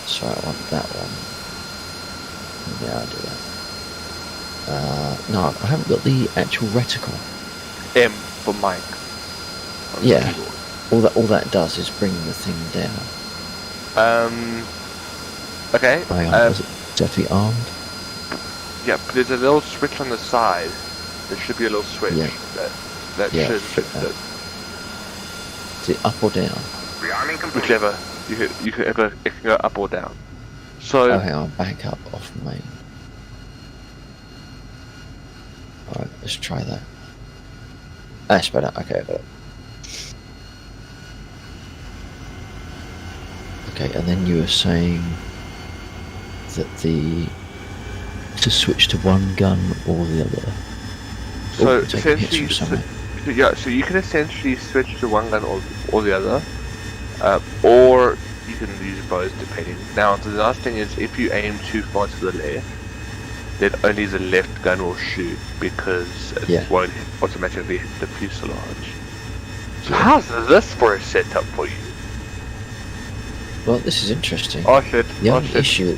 So I want that one. Yeah, I'll do that. No, I haven't got the actual reticle. M for Mike. On the Yeah. keyboard. All that does is bring the thing down. Okay. Hang on, does it have to be armed? Yeah, but there's a little switch on the side. There should be a little switch Yeah. that Yeah, should flip fix that. it. Is it up or down? Rearming complete. Whichever. You can it can go up or down. So Oh, hang on, back up off main. Alright, let's try that. That's better. Okay, I got it. Okay, and then you were saying that to switch to one gun or the other. So Ooh, taking hits essentially, from somewhere. so you can essentially switch to one gun or the other, or you can use both depending. Now the last thing is if you aim too far to the left, then only the left gun will shoot because it won't automatically hit the fuselage. So how's this for a setup for you? Well, this is interesting. Oh shit! The Oh only shit! issue,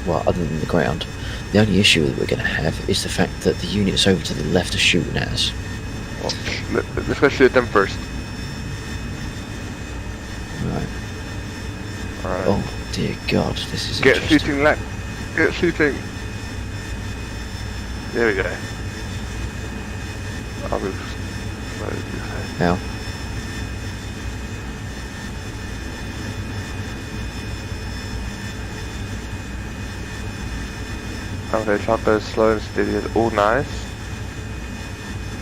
well, other than the ground, the only issue that we're going to have is the fact that the units over to the left are shooting at us. Let's go shoot them first. Right. Alright. Oh dear God, this is Get interesting. shooting, lad. Get shooting. There we go. I'll move slowly. Now, Okay, chopper slow and steady. All nice.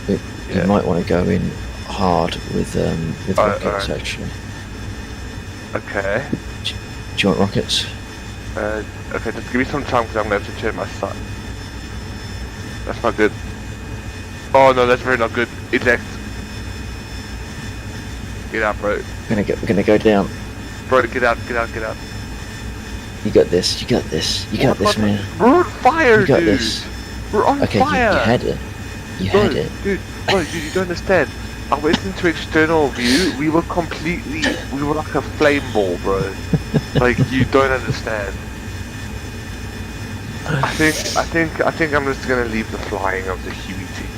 you might want to go in hard with rockets alright. actually. Okay. Do you want rockets? Okay, just give me some time because I'm going to have to turn my sun. That's not good. Oh no, that's very not good. Eject. Get out, bro. We're gonna go down. Bro, get out. You got this. You got this, man. We're on fire, You got dude. this. We're on Okay, fire. you had it. You Bro, had it. dude, you don't understand. I went into external view. We were like a flame ball, bro. Like you don't understand. I think I'm just gonna leave the flying of the Huey to you.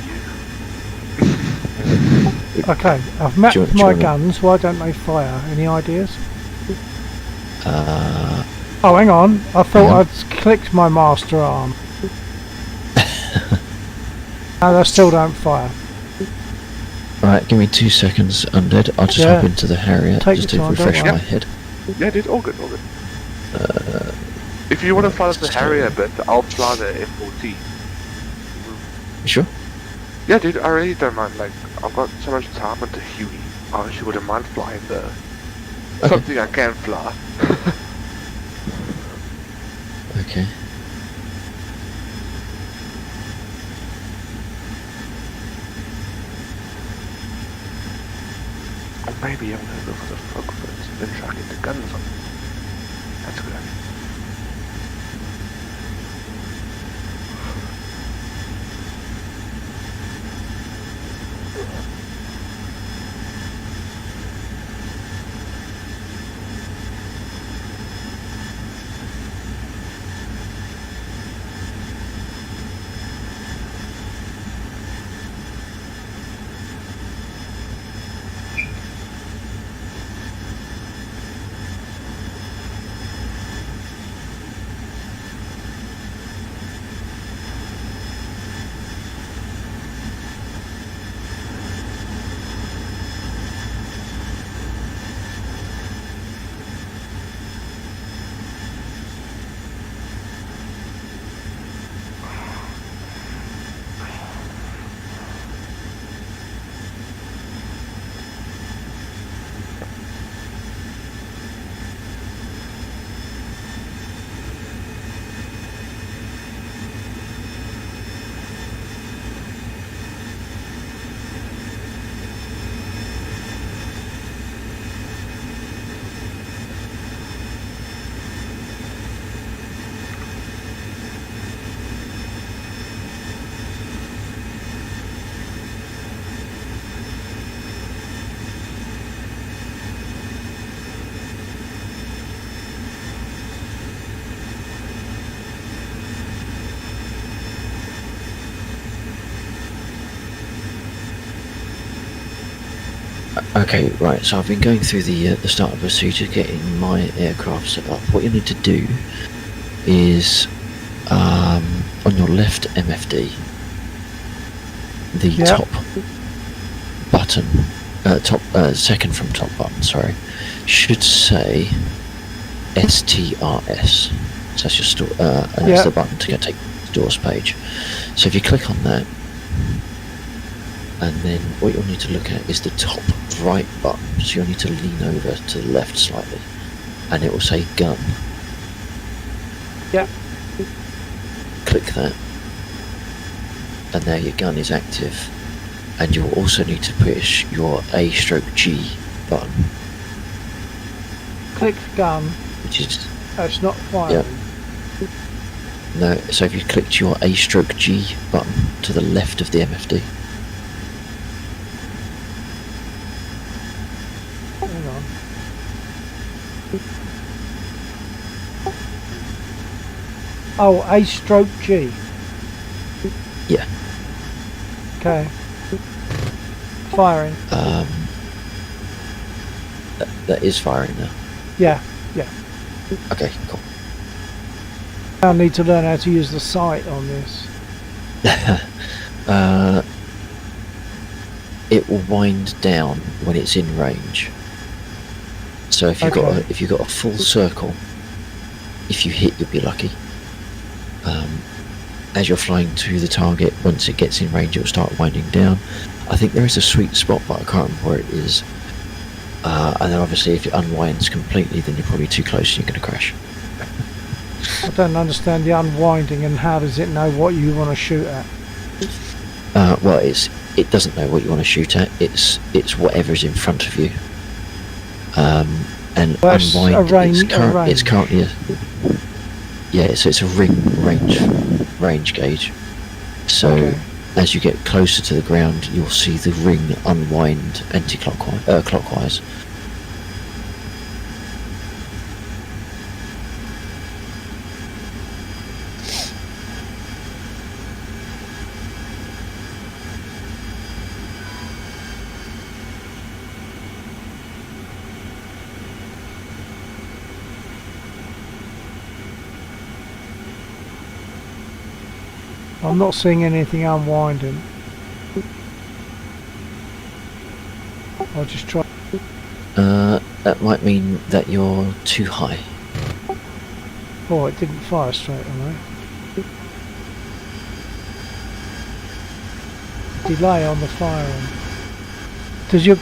Okay, I've mapped Do you my wanna- guns. Why don't they fire? Any ideas? Uh, Oh, hang on. I thought Yeah. I'd clicked my master arm. No, they still don't fire. right, give me 2 seconds, Undead. I'll just Yeah. hop into the Harrier Take just to your time, don't refresh worry. my head. Yeah, dude, all good. If you want to fly the just Harrier a bit, I'll fly the F-14. You sure? Yeah, dude, I really don't mind. Like, I've got so much time with the Huey. I actually wouldn't mind flying the something I can fly. Okay. Maybe I'm gonna go for the frog first, then try and get the guns on. That's a good idea. Okay, right, so I've been going through the starter procedure, getting my aircraft set up. What you need to do is, on your left MFD, the top button, second from top button, sorry, should say STRS. So that's your store, and that's the button to take the stores page. So if you click on that, and then what you'll need to look at is the top right button, so you'll need to lean over to the left slightly, and it will say gun. Yeah. Click that, and now your gun is active, and you'll also need to push your A/G button. Click gun. Which is... It's not firing. Yeah. No, so if you clicked your A/G button to the left of the MFD. Hang on. Oh, A/G. Yeah. Okay. Firing. That is firing now. Yeah. Okay, cool. I need to learn how to use the sight on this. It will wind down when it's in range. So if you've got a full circle, if you hit, you'll be lucky. As you're flying to the target, once it gets in range, it will start winding down. I think there is a sweet spot, but I can't remember where it is. And then obviously if it unwinds completely, then you're probably too close and you're going to crash. I don't understand the unwinding, and how does it know what you want to shoot at? Well, it doesn't know what you want to shoot at. It's whatever's in front of you. And Well, unwind. a It's currently a, yeah. So it's a range gauge. So Okay. as you get closer to the ground, you'll see the ring unwind clockwise. I'm not seeing anything unwinding. I'll just try. That might mean that you're too high. Oh, it didn't fire straight away. Delay on the firing. Is your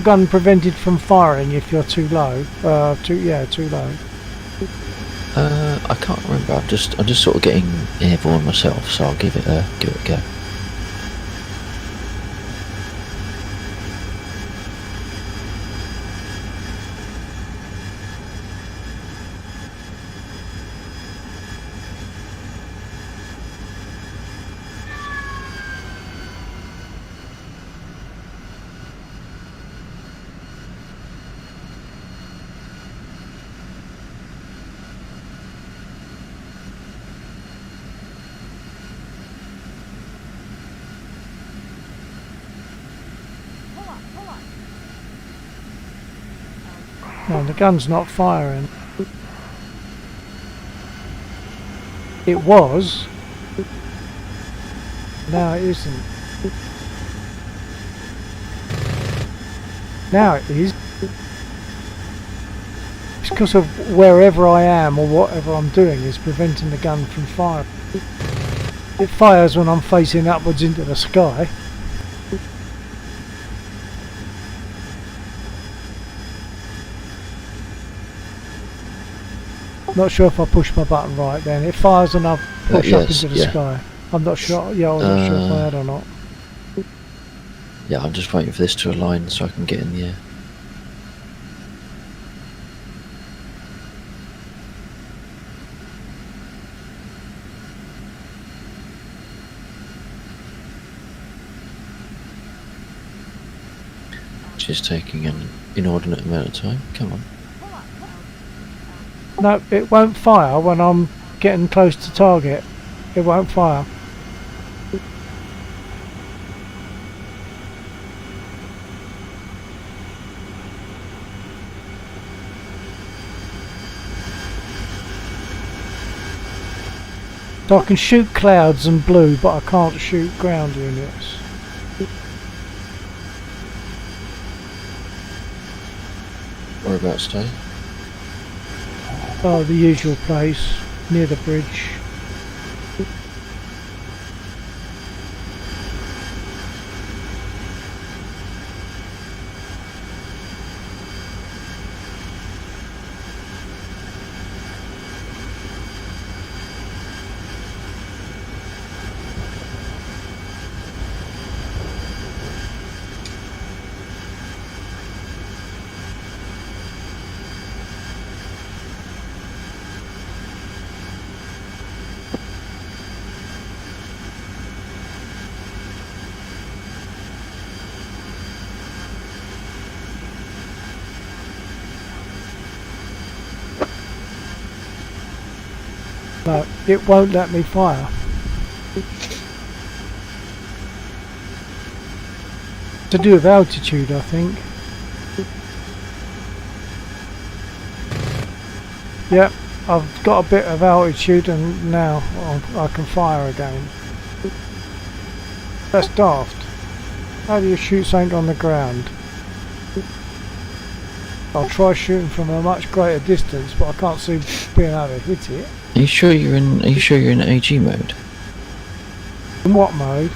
gun prevented from firing if you're too low? Too low. I can't remember. I'm just sort of getting airborne myself, so I'll give it a go. No, the gun's not firing. It was. Now it isn't. Now it is. It's because of wherever I am or whatever I'm doing is preventing the gun from firing. It fires when I'm facing upwards into the sky. Not sure if I push my button right then. It fires and I push up yes, into the sky. I'm not sure. Yeah, I'm not sure if I had or not. Yeah, I'm just waiting for this to align so I can get in the air. Which is taking an inordinate amount of time. Come on. No, it won't fire when I'm getting close to target. It won't fire. So I can shoot clouds and blue, but I can't shoot ground units. Whereabouts, Dave? Oh, the usual place, near the bridge. No, it won't let me fire. To do with altitude, I think. Yep, I've got a bit of altitude and now I can fire again. That's daft. How do you shoot something on the ground? I'll try shooting from a much greater distance, but I can't see being able to hit it. Are you sure you're in AG mode? In what mode?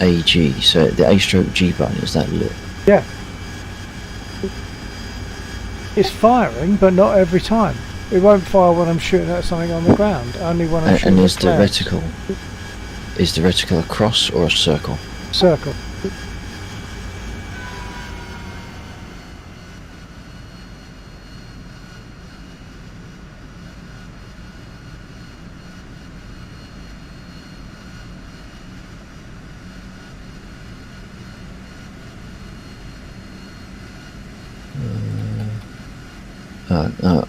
AG, so the A stroke G button, is that lit? Yeah. It's firing, but not every time. It won't fire when I'm shooting at something on the ground, only when I'm shooting and at is the clouds. reticle, is the reticle a cross or a circle? Circle.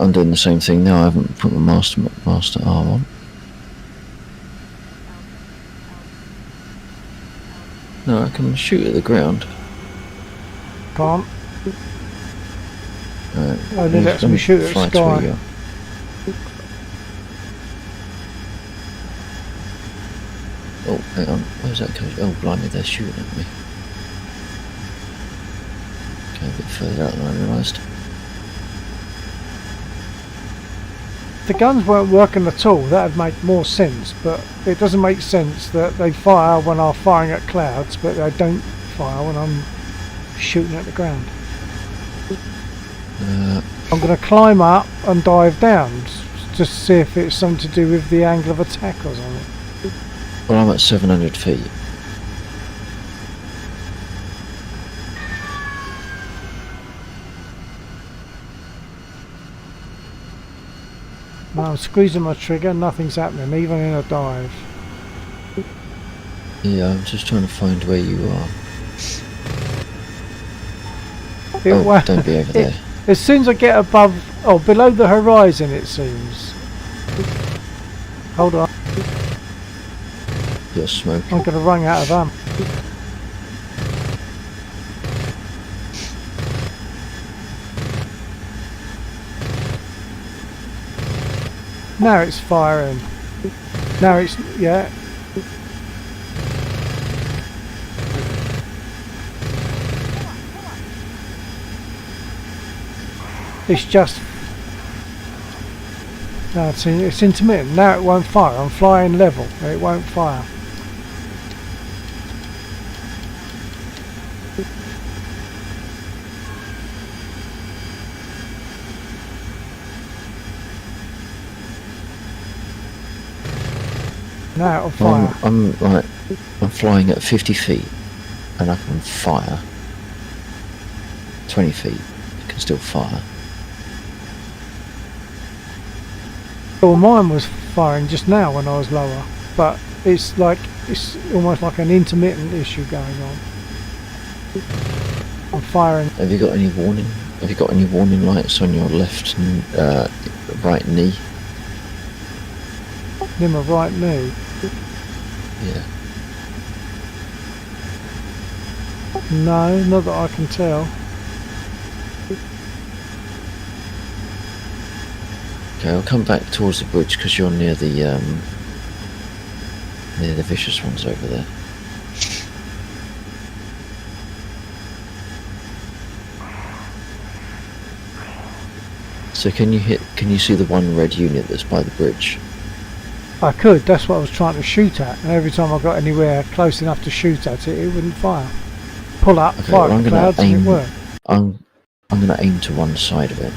I'm doing the same thing now. I haven't put my master arm on. No, I can shoot at the ground. Can't. Only lets me shoot at fly to sky. where you are. Oh, hang on. Where's that coming? Oh, blimey, they're shooting at me. Okay, a bit further out than I realised. If the guns weren't working at all, that would make more sense, but it doesn't make sense that they fire when I'm firing at clouds, but they don't fire when I'm shooting at the ground. I'm going to climb up and dive down, just to see if it's something to do with the angle of attack or something. Well, I'm at 700 feet. No, I'm squeezing my trigger, nothing's happening, even in a dive. Yeah, I'm just trying to find where you are. It Don't be over there. As soon as I get below the horizon, it seems. Hold on, You're smoking. I'm going to run out of ammo. Now it's firing. Now it's, yeah. It's just, no, it's intermittent. Now it won't fire. I'm flying level. It won't fire. Now it'll fire. I'm flying at 50 feet and I can fire. 20 feet, I can still fire. Well, mine was firing just now when I was lower, but it's almost like an intermittent issue going on. I'm firing. Have you got any warning? Have you got any warning lights on your left and right knee? In my right knee. Yeah. No, not that I can tell. Okay, I'll come back towards the bridge because you're near the vicious ones over there. So can you see the one red unit that's by the bridge? I could, that's what I was trying to shoot at, and every time I got anywhere close enough to shoot at it, it wouldn't fire. Pull up, Okay, fire well, at the clouds, and it worked. I'm gonna aim to one side of it.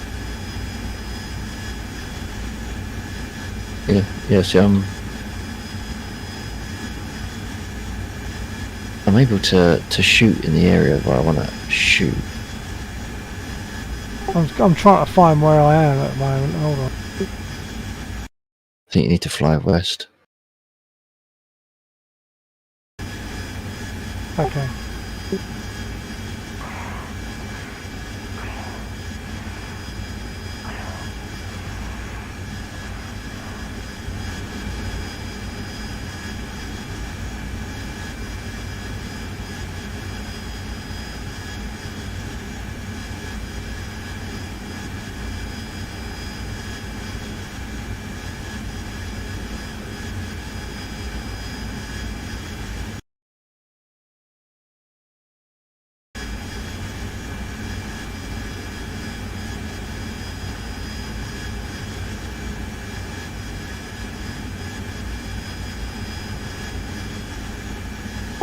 Yeah, see, I'm able to shoot in the area where I want to shoot. I'm trying to find where I am at the moment, hold on. I think you need to fly west. Okay.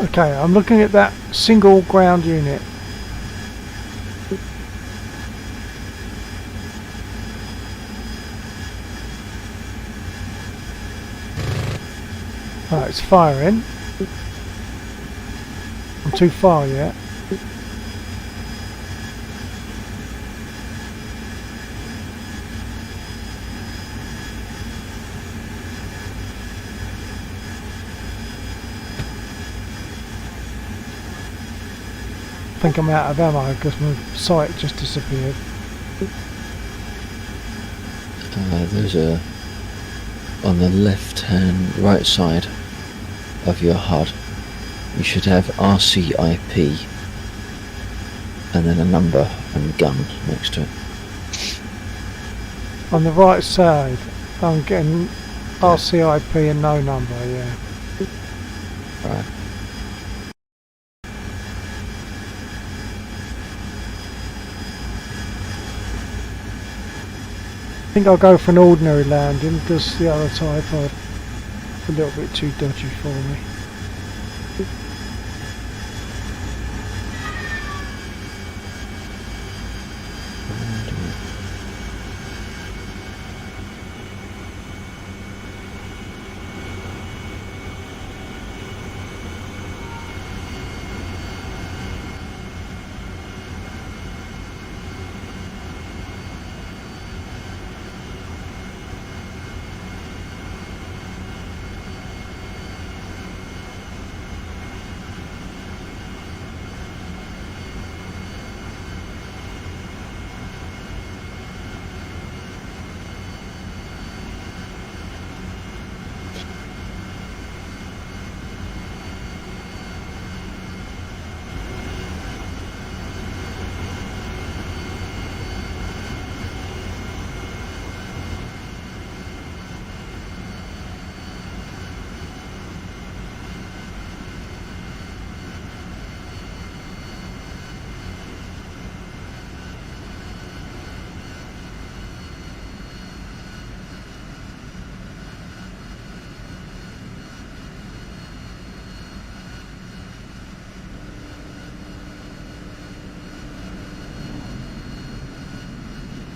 Okay, I'm looking at that single ground unit. Right, it's firing. I'm too far yet. I think I'm out of ammo because my sight just disappeared. There's a on the right side of your HUD. You should have RCIP and then a number and gun next to it. On the right side, I'm getting RCIP and no number, yeah. Right. I think I'll go for an ordinary landing because the other type are a little bit too dodgy for me.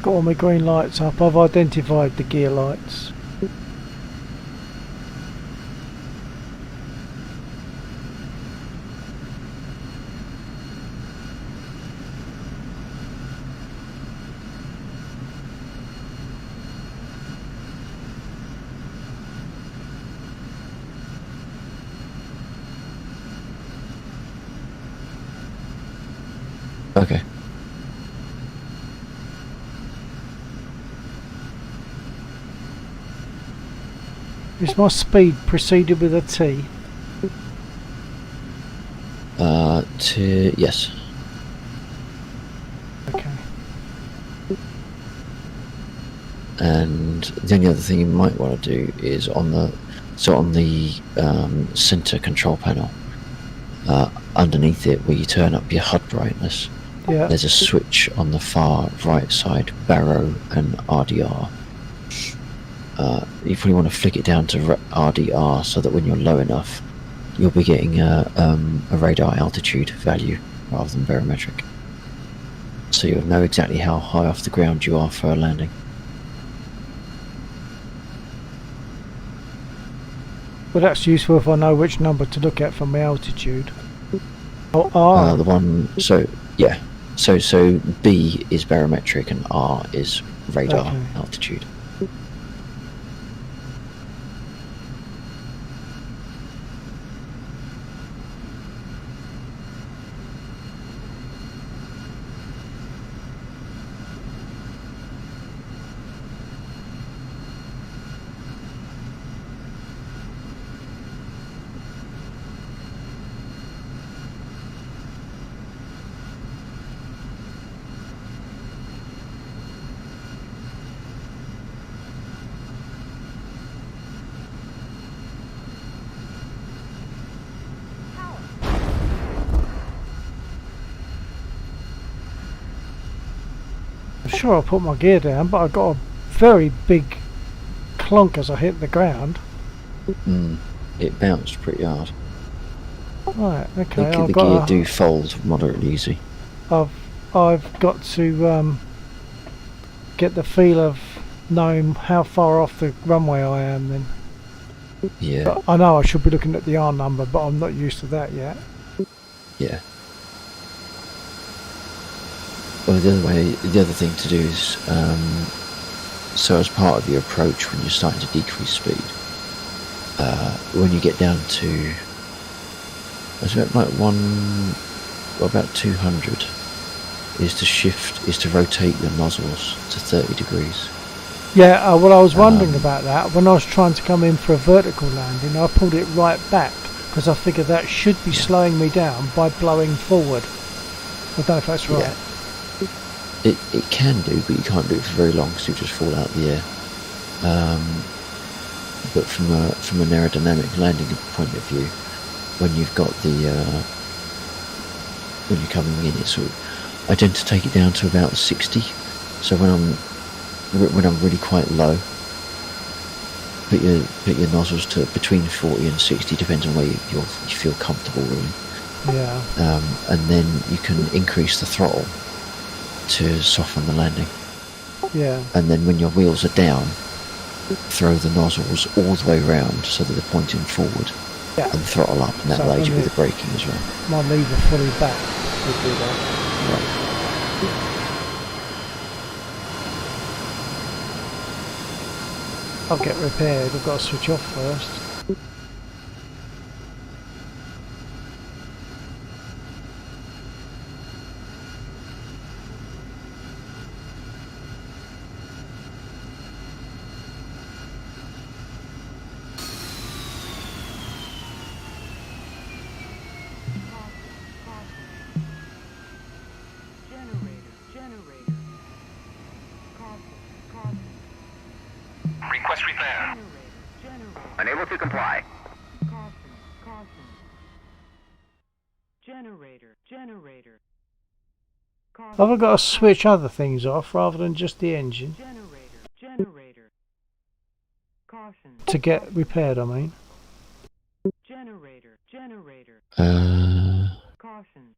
Got all my green lights up. I've identified the gear lights. Okay. Is my speed preceded with a T? Yes. Okay. And the only other thing you might want to do is on the center control panel, underneath it where you turn up your HUD brightness, Yeah. there's a switch on the far right side, Barrow and RDR. You probably want to flick it down to RDR so that when you're low enough, you'll be getting a radar altitude value rather than barometric. So you'll know exactly how high off the ground you are for a landing. Well, that's useful if I know which number to look at for my altitude. Oh, R. The one, so yeah, so B is barometric and R is radar Okay. altitude. I'm sure I put my gear down, but I got a very big clunk as I hit the ground. It bounced pretty hard. Right, okay. The gear do fold moderately easy. I've got to get the feel of knowing how far off the runway I am then. Yeah. But I know I should be looking at the R number, but I'm not used to that yet. Yeah. Well, the other thing to do is, so as part of your approach when you're starting to decrease speed, when you get down to, it's about about 200, is to rotate your nozzles to 30 degrees. Yeah, well I was wondering about that. When I was trying to come in for a vertical landing, I pulled it right back because I figured that should be slowing me down by blowing forward. I don't know if that's right. Yeah. It can do, but you can't do it for very long because you'll just fall out of the air. But from an aerodynamic landing point of view, when you've got when you're coming in, I tend to take it down to about 60. So when I'm really quite low, put your nozzles to between 40 and 60, depends on where you feel comfortable really. Yeah. And then you can increase the throttle to soften the landing. Yeah. And then when your wheels are down, throw the nozzles all the way around so that they're pointing forward. Yeah. And throttle up, and that So allows you when with the braking as well. My lever fully back would do that. Right. I'll get repaired. I've got to switch off first. Generator. Caution. Request repair. Generator. Unable to comply. Caution. Generator. Have I got to switch other things off rather than just the engine Generator. Caution. to get repaired, I mean? Generator. Uh, Caution.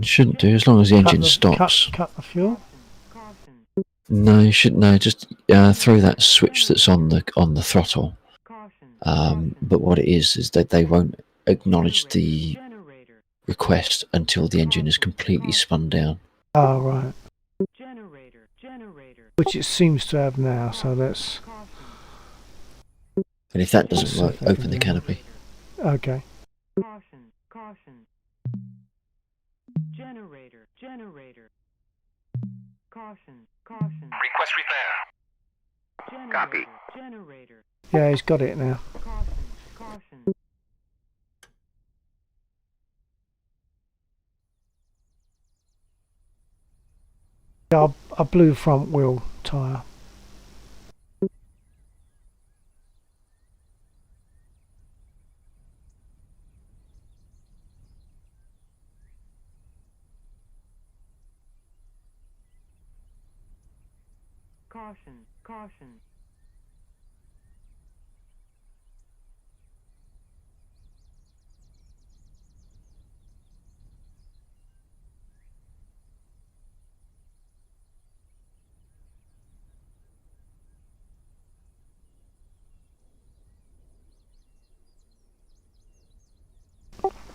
Shouldn't do, as long as the engine cut stops. cut the fuel. Caution. No, you shouldn't. No, just throw that switch that's on the throttle. Caution. But what it is that they won't acknowledge the Generator. request until the engine is completely spun down. Oh, right. Generator. Which it seems to have now, so let's... Caution. And if that doesn't See work, if that open can the do it. canopy. Okay. Caution. Generator. Caution. Request repair. Copy. Generator. Yeah, he's got it now. Caution. Yeah, I blew front wheel tyre. Caution.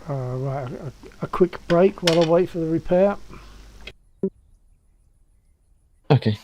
Right, a quick break while I wait for the repair. Okay.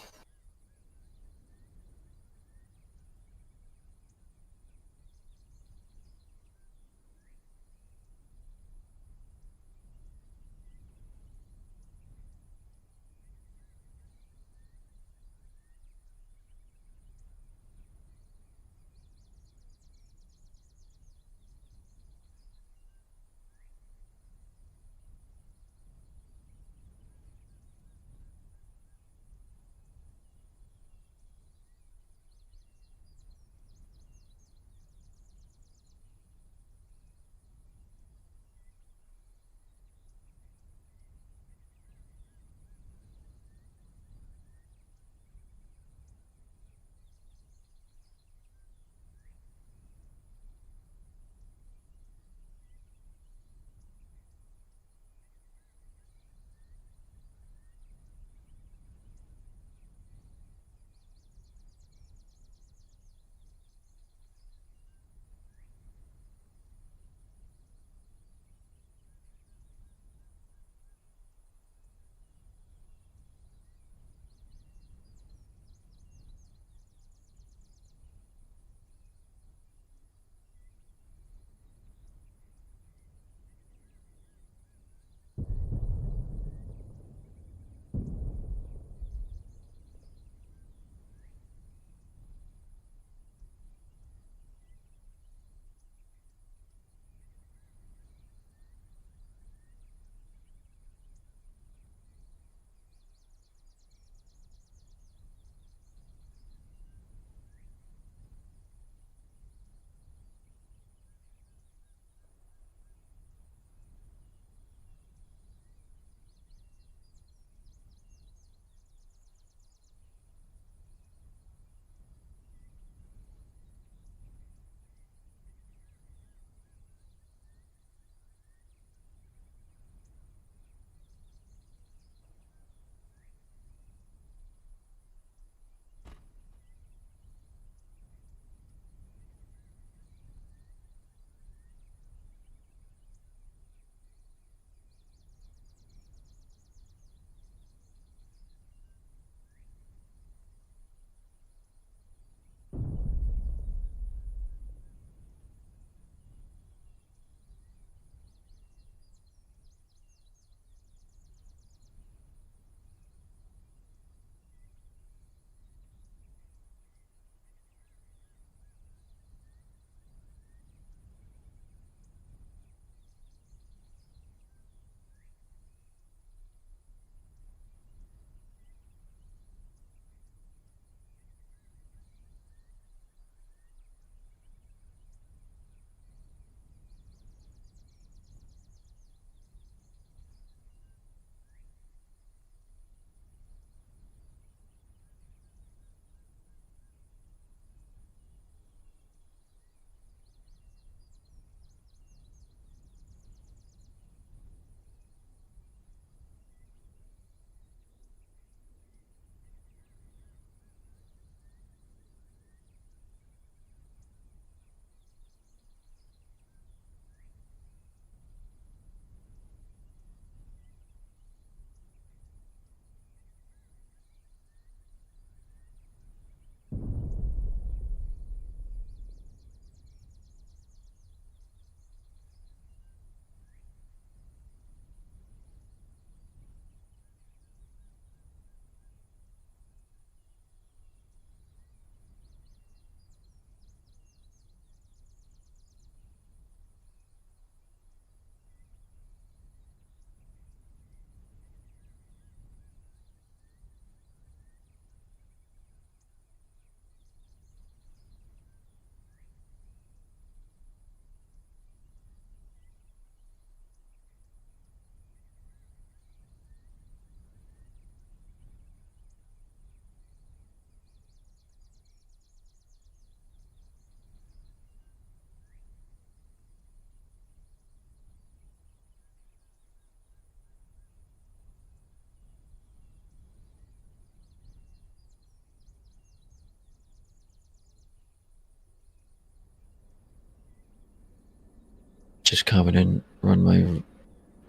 Just coming in, runway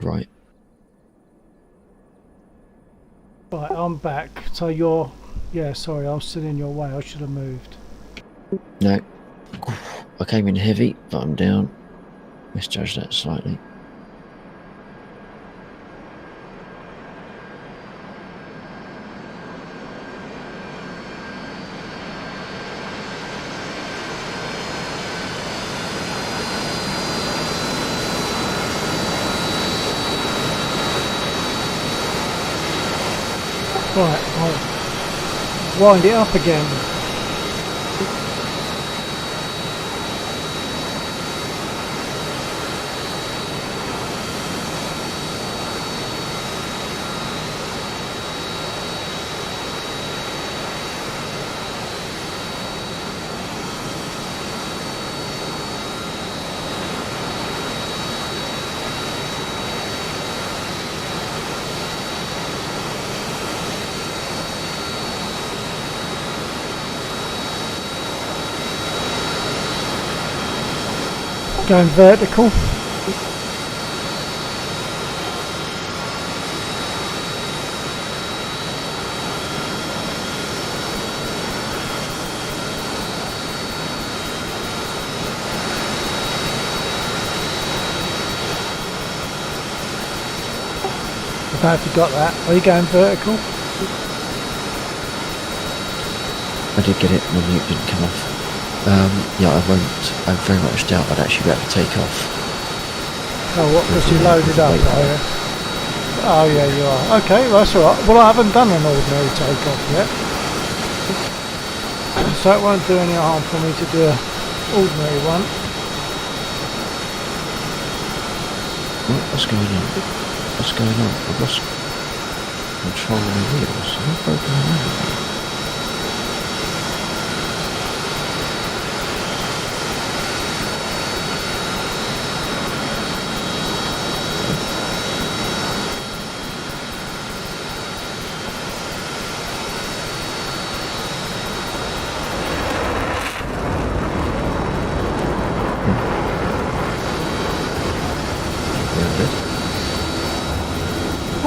right. Right, I'm back. So you're... Yeah, sorry, I'm still in your way. I should have moved. No, I came in heavy, but I'm down. Misjudged that slightly. Right, I'll wind it up again. Going vertical. I don't know if you got that. Are you going vertical? I did get it, my mute didn't come off. Yeah, I very much doubt I'd actually be able to take off. Oh, what, because you loaded up, are you? Oh yeah, you are. Okay, well, that's alright. Well, I haven't done an ordinary takeoff yet. So it won't do any harm for me to do an ordinary one. What's going on? What's going on? I've lost control of the wheels. I've broken around.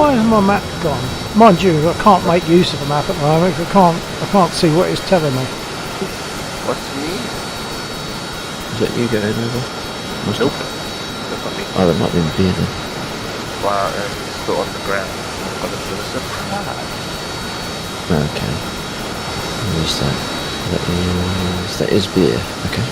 Why has my map gone? Mind you, I can't make use of the map at the moment. I can't see what it's telling me. What's me? Is that you going over? Nope. That's not me. Oh, that might be the beer then. Well, it's still on the ground. But it's a surprise. Okay. What is that? That is beer. Okay.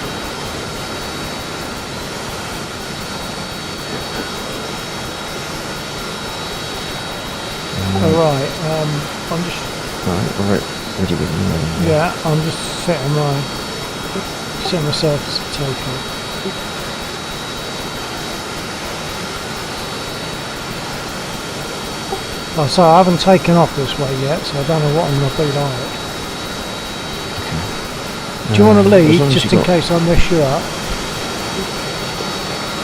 Alright, I'm just... Alright, ready with you. Yeah, I'm just setting myself to take it. Oh, so I haven't taken off this way yet, so I don't know what I'm going to be like. Okay. Do you want to as leave, long as just you in got- case I mess you up?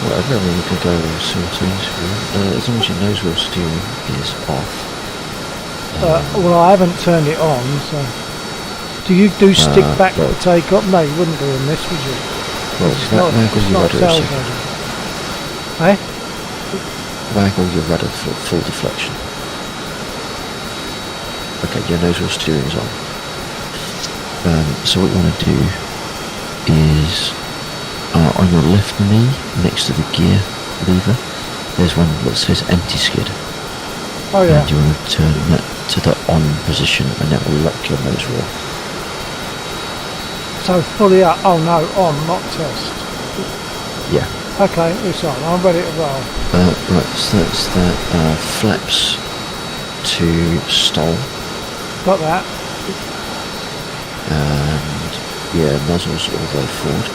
Whatever, I mean, you can go simultaneously. As long as your nose wheel steering is off. Well, I haven't turned it on, so... Do you do stick back well- to take up? No, you wouldn't do in this, would you? Well, waggle your rudder a salvo. second. Eh? Waggle your rudder for full deflection. Okay, your nose wheel steering is on. So what you want to do is on your left knee, next to the gear lever, there's one that says anti-skid. Oh yeah. And you want to turn that to the on position, and that will lock your nose wheel. So fully up. Oh no, on, not test. Yeah. Okay, it's on. I'm ready to roll. Right, so that's that. Flaps to stall, Got that. and yeah, nozzles all the way forward.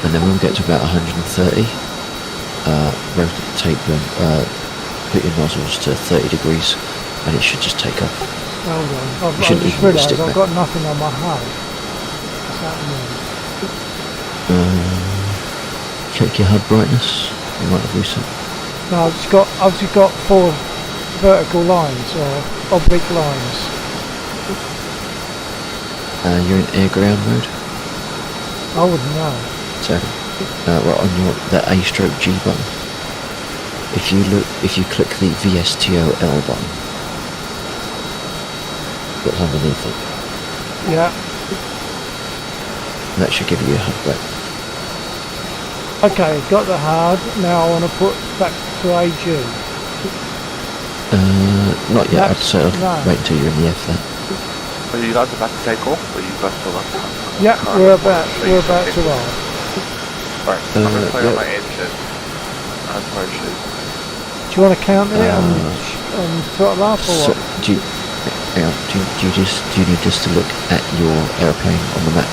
And then when we get to about 130, rotate them, put your nozzles to 30 degrees, and it should just take off. Hold on. You I shouldn't just even realised stick I've back. got nothing on my HUD. What's happening? Check your HUD brightness. You might have reset. No, I've just got 4 vertical lines or oblique lines. You're in air ground mode. I wouldn't know. So Well, on the A stroke G button. If you click the VSTOL button, that's underneath it. Yeah. That should give you a HUD back. Okay, got the hard. Now I want to put back to AG. Not yet. I'd say No. wait until you're in the F there. Are you guys about to take off? Or are you guys still on? Yeah, we're about to arrive. Alright, I'm going to play on yeah. my engine. And parachute. Do you want to count it and throttle up or So, what? do you need just to look at your airplane on the map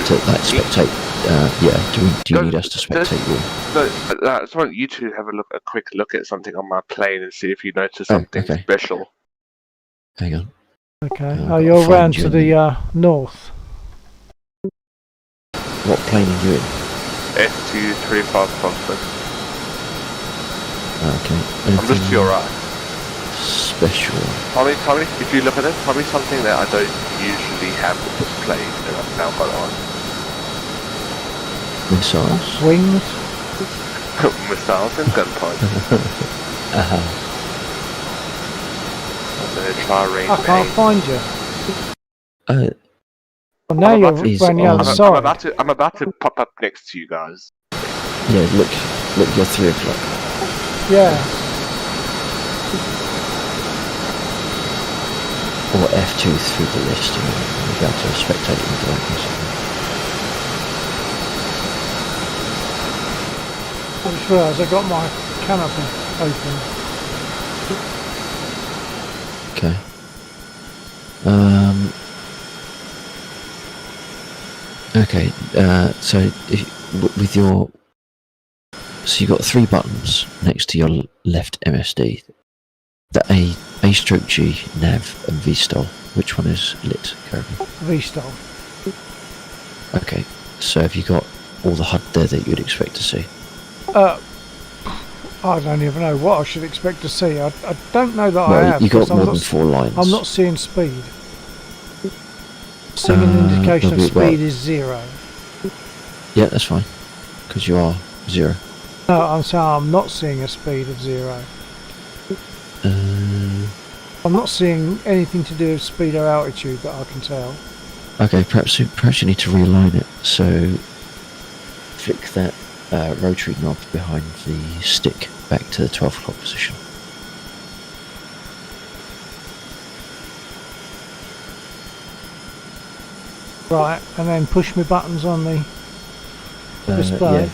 to like spectate? Do you need us to spectate you? No, I just want you to have a quick look at something on my plane and see if you notice something okay. special. Hang on. Okay. I've You're got to round find to you the north. What plane are you in? F235 Foxtrot. Okay. I'm just to your right. Special. Tell me, if you look at it, tell me something that I don't usually have with this plane that I've now got on. Missiles. Wings. Missiles and gunpipes. I'm going to try range I can't aim. find you. Well, now I'm you're about to- around the other side. I'm about to pop up next to you guys. Yeah, look, you're 3 o'clock. Yeah. Or F2 through the list, and you'll be able to spectate in the darkness. I just realised I got my canopy open. Okay. Okay, so with your... So you've got 3 buttons next to your left MSD. The A stroke G, nav, and V-stall. Which one is lit, Kirby? V-stall. Okay, so have you got all the HUD there that you'd expect to see? I don't even know what I should expect to see. I don't know that I Well, have. you got because more than 4 lines. I'm not seeing speed. Seeing an indication of there'll be about- speed is 0. Yeah, that's fine. Because you are 0. No, I'm saying I'm not seeing a speed of 0. I'm not seeing anything to do with speed or altitude that I can tell. Okay, perhaps you need to realign it. So flick that rotary knob behind the stick back to the 12 o'clock position. Right, and then push my buttons on the display.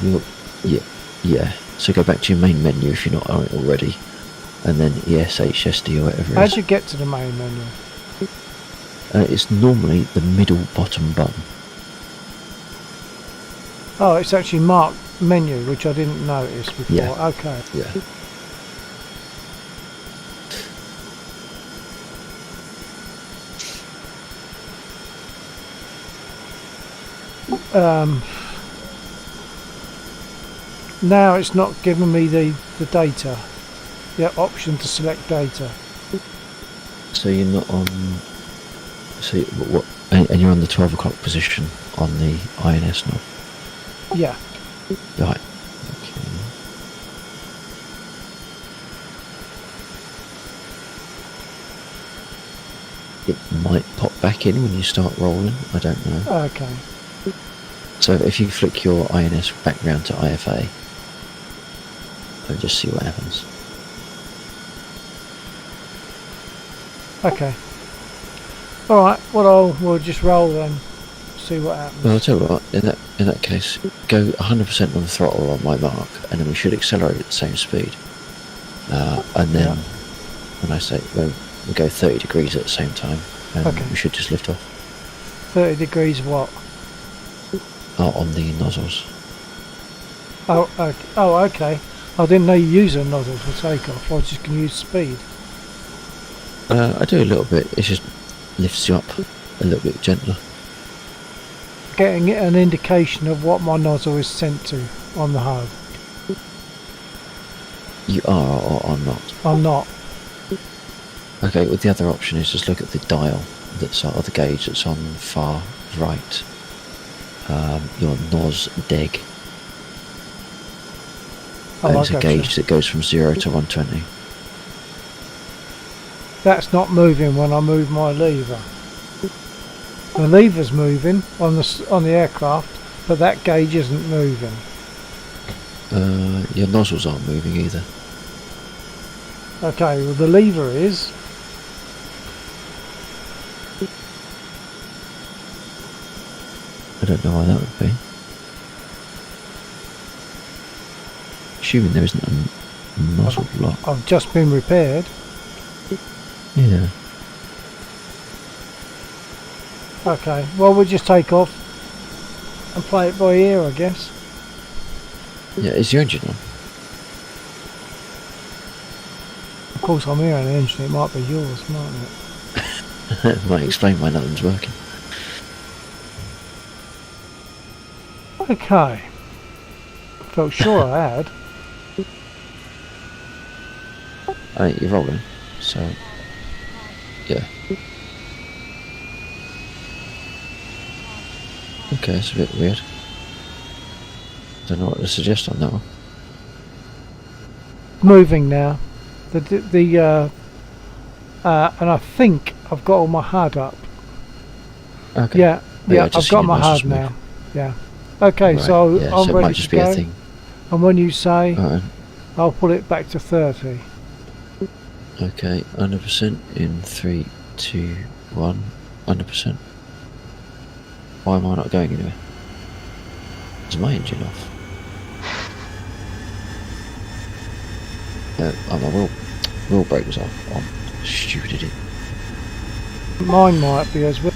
Yeah. So go back to your main menu if you're not on it already, and then ESHSD or whatever. How'd you get to the main menu? It's normally the middle bottom button. Oh, it's actually marked menu, which I didn't notice before. Yeah. Okay. Yeah. Now it's not giving me the data. The option to select data. So you're not on. So what? And you're on the 12 o'clock position on the INS knob. Yeah. Right. Okay. It might pop back in when you start rolling. I don't know. Okay. So if you flick your INS back round to IFA, I'll just see what happens. Okay. All right. Well, we'll just roll then. See what happens. Well, I'll tell you what. In that case, go 100% on the throttle on my mark, and then we should accelerate at the same speed. And then when I say we go 30 degrees at the same time, and Okay. we should just lift off. 30 degrees what? On the nozzles. Oh, okay. Oh, okay. I didn't know you use a nozzle for takeoff. I was just going to use speed. I do a little bit. It just lifts you up a little bit gentler. Getting an indication of what my nozzle is sent to on the HUD. You are or are not. I'm not. Okay, well, the other option is just look at the dial that's or the gauge that's on the far right your NOS DEG. Oh, It's I a gotcha. gauge that goes from 0 to 120. That's not moving when I move my lever. The lever's moving on the aircraft, but that gauge isn't moving. Your nozzles aren't moving either. Okay, well the lever is. I don't know why that would be. Assuming there isn't a nozzle lock. I've just been repaired. Yeah. Okay, well we'll just take off and play it by ear, I guess. Yeah, is your engine on? Of course I'm hearing the engine, it might be yours, mightn't it? That might explain why nothing's working. Okay. Felt sure I had. I think you're rolling, so yeah. Okay, it's a bit weird. Don't know what to suggest on that one. Moving now. And I think I've got all my HUD up. Okay. Yeah, Yeah, I've got my HUD now. Yeah. Okay, Right, so yeah, I'm so it ready might to just be a go. thing. And when you say, Alright. I'll pull it back to 30. Okay, 100% in 3, 2, 1. 100%. Why am I not going anywhere? Is my engine off? Oh, my wheel brake was off. I'm stupid idiot. Mine might be as well.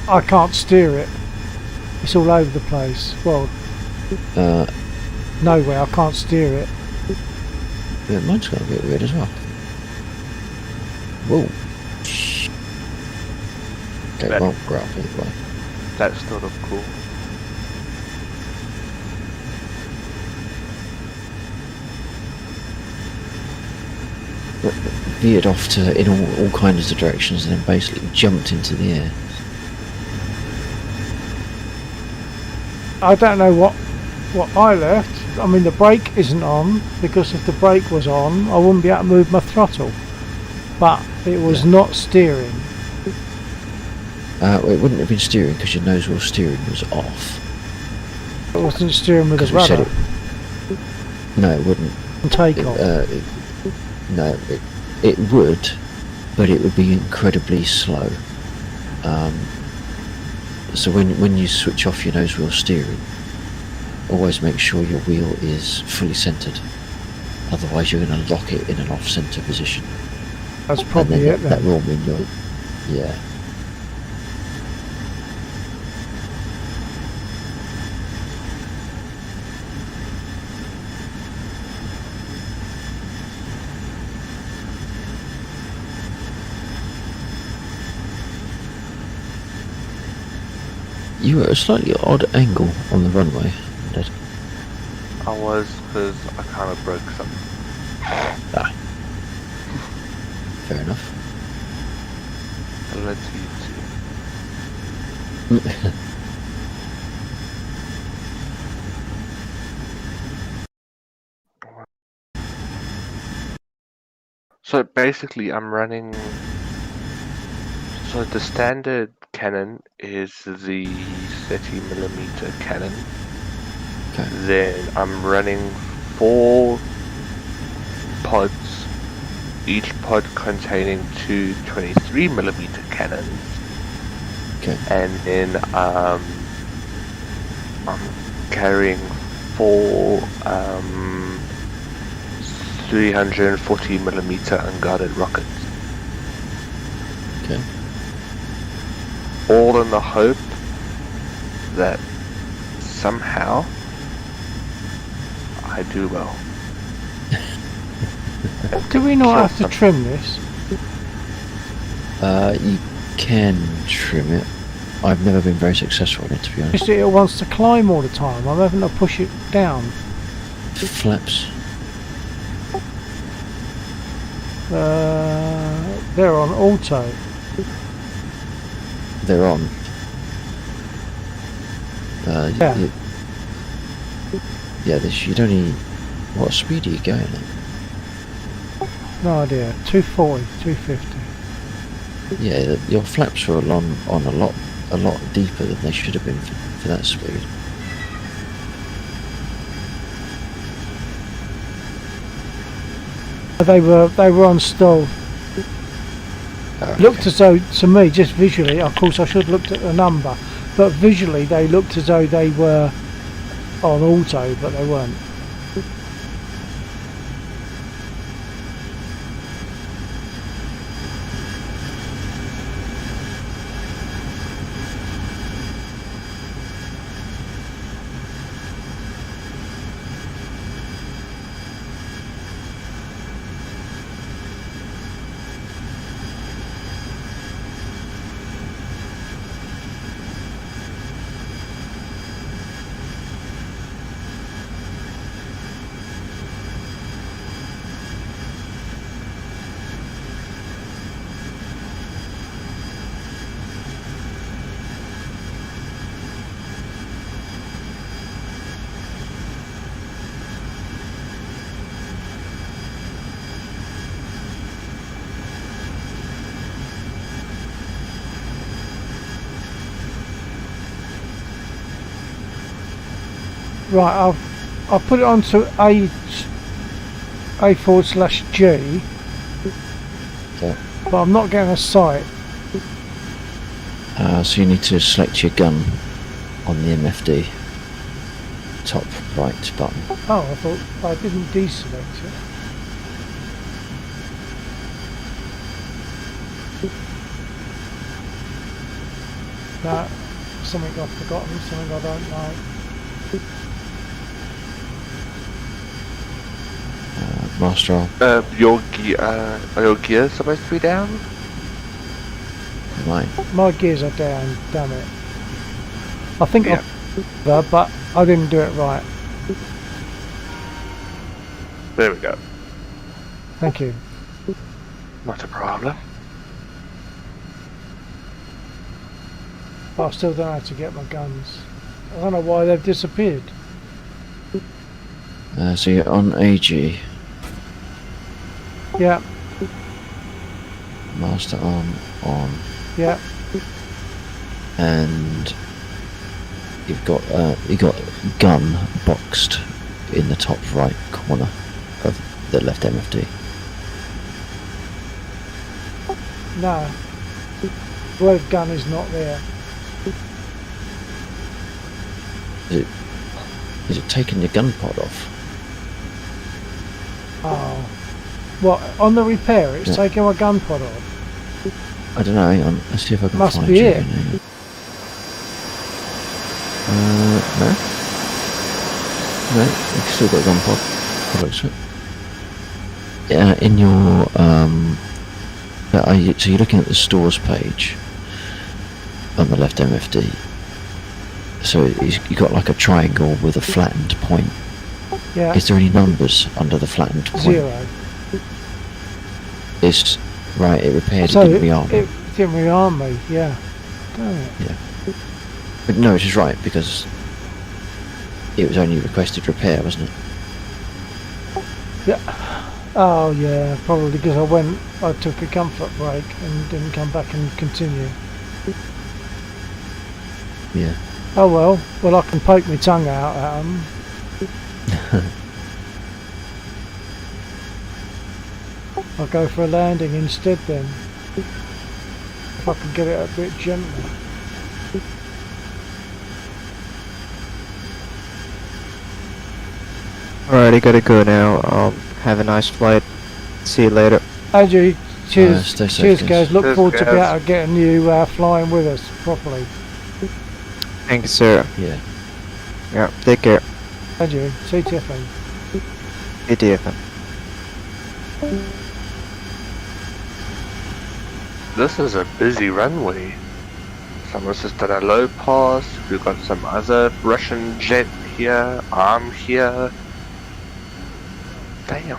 I can't steer it. It's all over the place. Well, nowhere. I can't steer it. Yeah, mine's got a bit weird as well. Whoa. Okay, That- well, we're up either way. That's sort of cool. Veered off to in all kinds of directions and then basically jumped into the air. I don't know what I left. I mean, the brake isn't on, because if the brake was on, I wouldn't be able to move my throttle. But it was Yeah. not steering. Well, it wouldn't have been steering because your nose wheel steering was off. It wasn't steering with a Because we said rudder it. No, it wouldn't. and take off. No, it would, but it would be incredibly slow. So when you switch off your nose wheel steering, always make sure your wheel is fully centered. Otherwise, you're going to lock it in an off-center position. That's And probably then it that then. will mean you're, yeah. You were at a slightly odd angle on the runway. Dad. I was, because I kind of broke something. Ah. Fair enough. I'll let you So basically, I'm running. So the standard cannon is the 30mm cannon. Okay. Then I'm running 4 pods, each pod containing 2 23mm cannons. Okay. And then I'm carrying 4 340mm unguarded rockets. Okay. All in the hope that somehow I do well. Do we not Sure, have to trim this? You can trim it. I've never been very successful in it, to be honest. Just it wants to climb all the time. I'm having to push it down. Flaps. They're on auto. They're on. Yeah. Yeah, this you'd only. What speed are you going at? No idea. 240, 250. Yeah, your flaps were on a lot deeper than they should have been for that speed. They were on stall. Looked as though, to me, just visually, of course I should have looked at the number, but visually they looked as though they were on auto, but they weren't. Right, I'll put it onto A/G, Yeah. but I'm not getting a sight. So you need to select your gun on the MFD top right button. Oh, I thought I didn't deselect it. No, something I've forgotten, something I don't know. Master arm. Are your gears supposed to be down? Right. My gears are down, damn it. I think Yeah. but I didn't do it right. There we go. Thank you. Not a problem. But I still don't know how to get my guns. I don't know why they've disappeared. So you're on AG. Yeah, Master arm on. yeah. And you got gun boxed in the top right corner of the left MFD. No. The word gun is not there. Is it taking your gun pod off? Oh. What, on the repair it's Yeah. taking my gun pod off? I don't know. Hang on. Let's see if I can Must find be you. it. No. No, you've still got a gun pod. That looks it. Yeah, in your so you're looking at the stores page on the left MFD. So you got like a triangle with a flattened point. Yeah. Is there any numbers under the flattened point? 0. It's right. It repaired. So it didn't rearm. it didn't rearm me, yeah. Damn it. But no, it is right because it was only requested repair, wasn't it? Yeah. Oh yeah, probably because I took a comfort break and didn't come back and continue. Yeah. Oh well, I can poke my tongue out at them. I'll go for a landing instead then. If I can get it a bit gentler. Alrighty, gotta go now. Have a nice flight. See you later. Andrew, cheers, stay safe, cheers guys. guys. Look Cheers, forward to guys. getting you flying with us properly. Thank you, sir. Yeah. Yeah, take care. Andrew, see Tiffany. Good day, FM. This is a busy runway. Someone's just done a low pass. We've got some other Russian jet here. I'm here. Damn.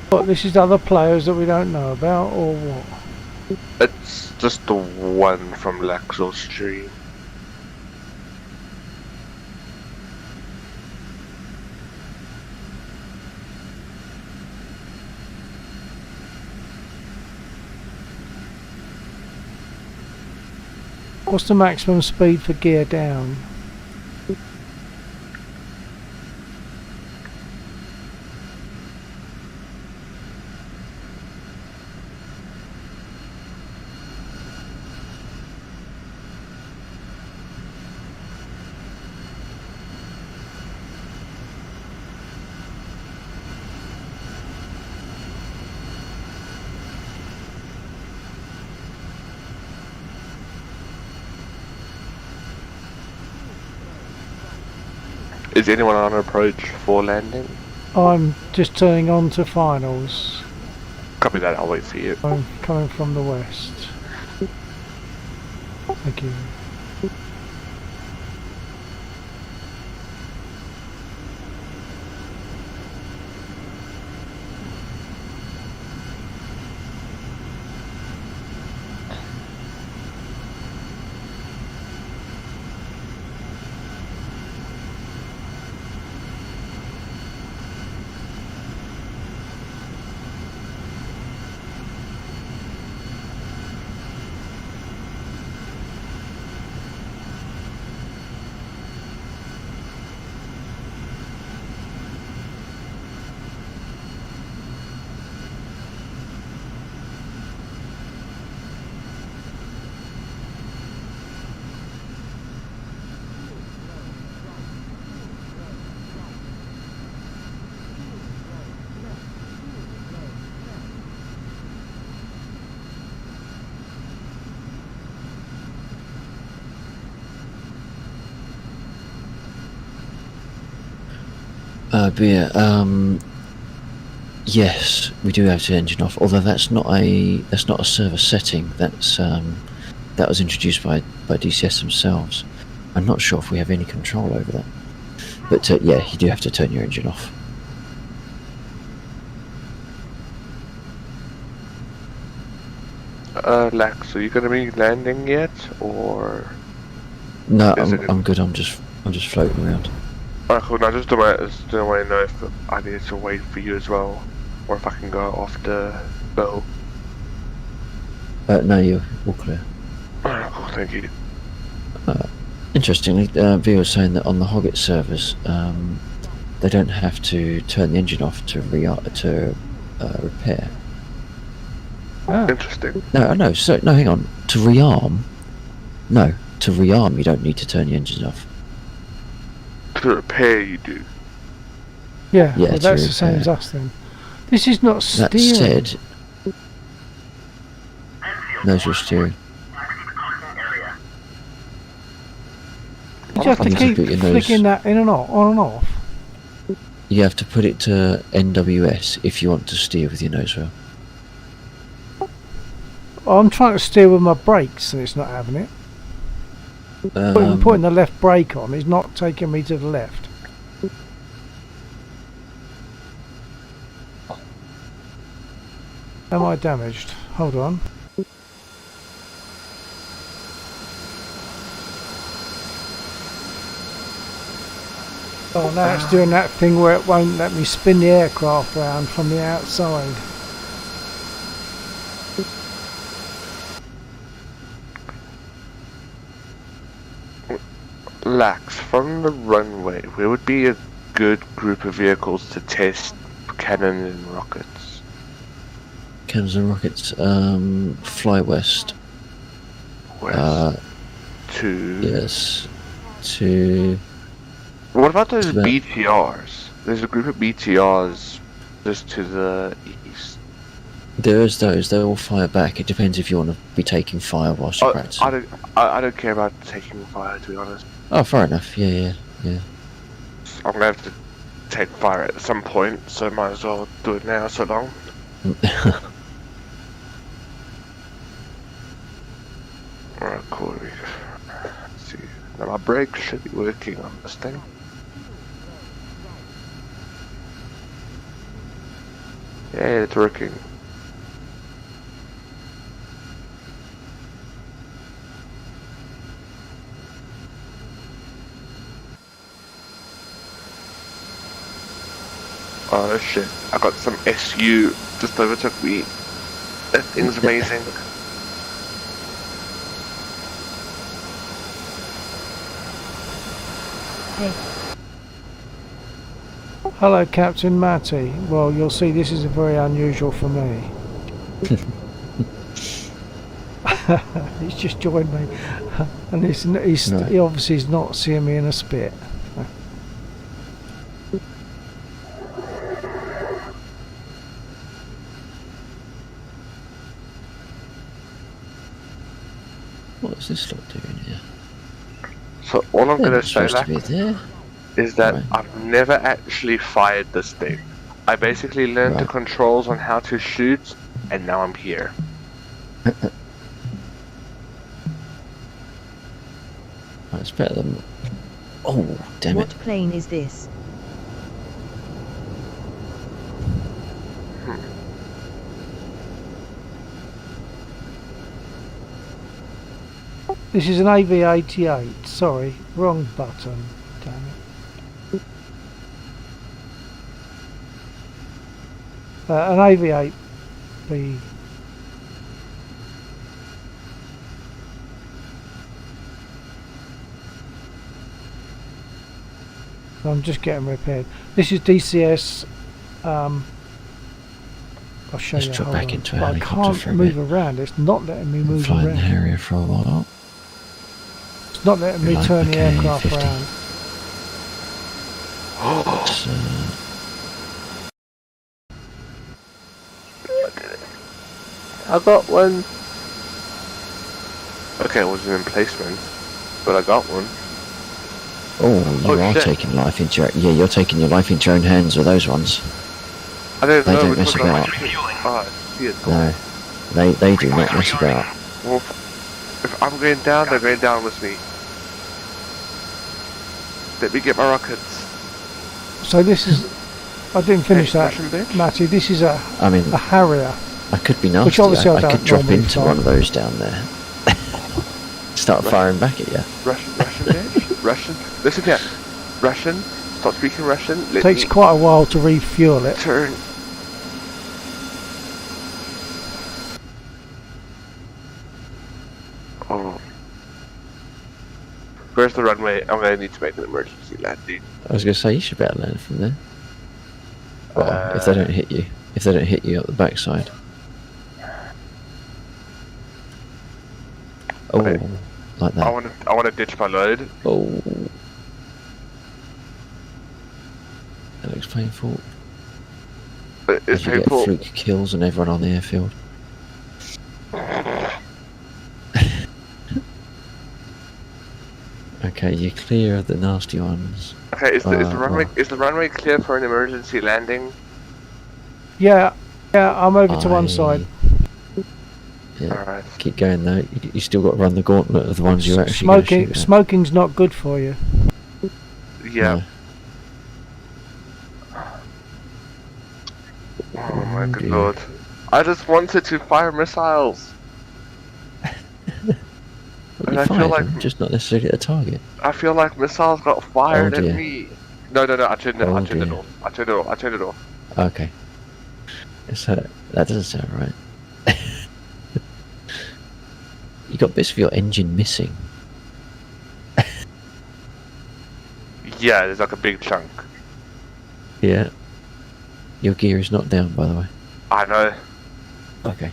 What, this is other players that we don't know about, or what? It's just the one from Laxal Stream. What's the maximum speed for gear down? Is anyone on approach for landing? I'm just turning on to finals. Copy that, I'll wait for you. I'm coming from the west. Thank you. But yeah, yes, we do have the engine off. Although that's not a server setting. That's that was introduced by DCS themselves. I'm not sure if we have any control over that. But yeah, you do have to turn your engine off. Lax, are you going to be landing yet, or? No, Is I'm good. I'm just floating around. Alright, cool. Now just don't want to know if I need to wait for you as well, or if I can go off the boat. No, you're all clear. Alright, cool. Thank you. Interestingly, V was saying that on the Hoggett servers, they don't have to turn the engine off to repair. Ah, Interesting. No, so no, hang on. To rearm, no, to rearm you don't need to turn the engines off. To repair, you do. yeah, Yeah, well, to that's the same as repair. us then. This is not That steering. said, knows your steering. You have to You keep put your flicking nose. that in and off, on and off. You have to put it to NWS if you want to steer with your nose wheel. I'm trying to steer with my brakes and it's not having it. Putting the left brake on is not taking me to the left. Am I damaged? Hold on. Oh, now it's doing that thing where it won't let me spin the aircraft round from the outside. Lax, from the runway, where would be a good group of vehicles to test cannons and rockets? Cannons and rockets. Fly west. West to... Yes. To. What about those to that. BTRs? There's a group of BTRs just to the east. There is those. They all fire back. It depends if you want to be taking fire whilst you're practicing. I don't care about taking fire, to be honest. Oh, fair enough. Yeah. I'm gonna have to take fire at some point, so might as well do it now, so long. Alright, cool. Let's see. Now my brakes should be working on this thing. Yeah, it's working. Oh shit, I got some SU just overtook me. That thing's amazing. Hey. Hello, Captain Matty. Well, you'll see this is very unusual for me. He's just joined me, and he obviously is not seeing me in a spit. What is this lot doing here? So all I'm going to say, supposed to be there. is that Right. I've never actually fired this thing. I basically learned the Right. controls on how to shoot, and now I'm here. That's better than. Oh, damn What it! plane is this? This is an AV88. Sorry, wrong button. Damn it. An AV8B. I'm just getting repaired. This is DCS. I'll show Let's you. drop hold back on. into a But I helicopter for can't a move bit. around. It's not letting me Been move flying around. the area for a while. It's not letting me Like turn the the aircraft K-50. around. Let's, I got one. Okay, it was an emplacement, but I got one. oh, you Oh, are shit. taking life into your. Yeah, you're taking your life into your own hands with those ones. I didn't They know don't which mess one I about. was shooting. Oh, I see it. No, they do not mess about. Well, if I'm going down, they're going down with me. Let me get my rockets. So this is. I didn't finish Hey, that, Russian bitch. Matty. This is a I mean, Harrier. I could be nasty. Which obviously I I don't could drop normally into fly. one of those down there. Start firing back at you. Russian bitch. Russian. Listen here. Russian. Stop speaking Russian. Let Takes me quite a while to refuel it. turn. Oh. Where's the runway? I'm gonna need to make an emergency landing. I was gonna say you should better land from there. Well, if they don't hit you, up the backside. Oh, Okay. like that. I wanna ditch my load. Oh, that looks painful. It's As you get painful. fluke kills on everyone on the airfield. Okay, you're clear of the nasty ones. Okay, is the runway well. is the runway clear for an emergency landing? Yeah, I'm over to one side. Yeah, Alright. keep going though. You still got to run the gauntlet of the ones you actually Smoking, smoking's not good for you. Yeah. No. Oh my good dear. lord. I just wanted to fire missiles. You And I feel fired like them, just not necessarily at a target. I feel like missiles got fired Oh, at dear. me. No, I turned it Oh, I turned it dear. off. I turned it off. Okay. So that doesn't sound right. You got bits of your engine missing. Yeah, there's like a big chunk. Yeah. Your gear is not down, by the way. I know. Okay.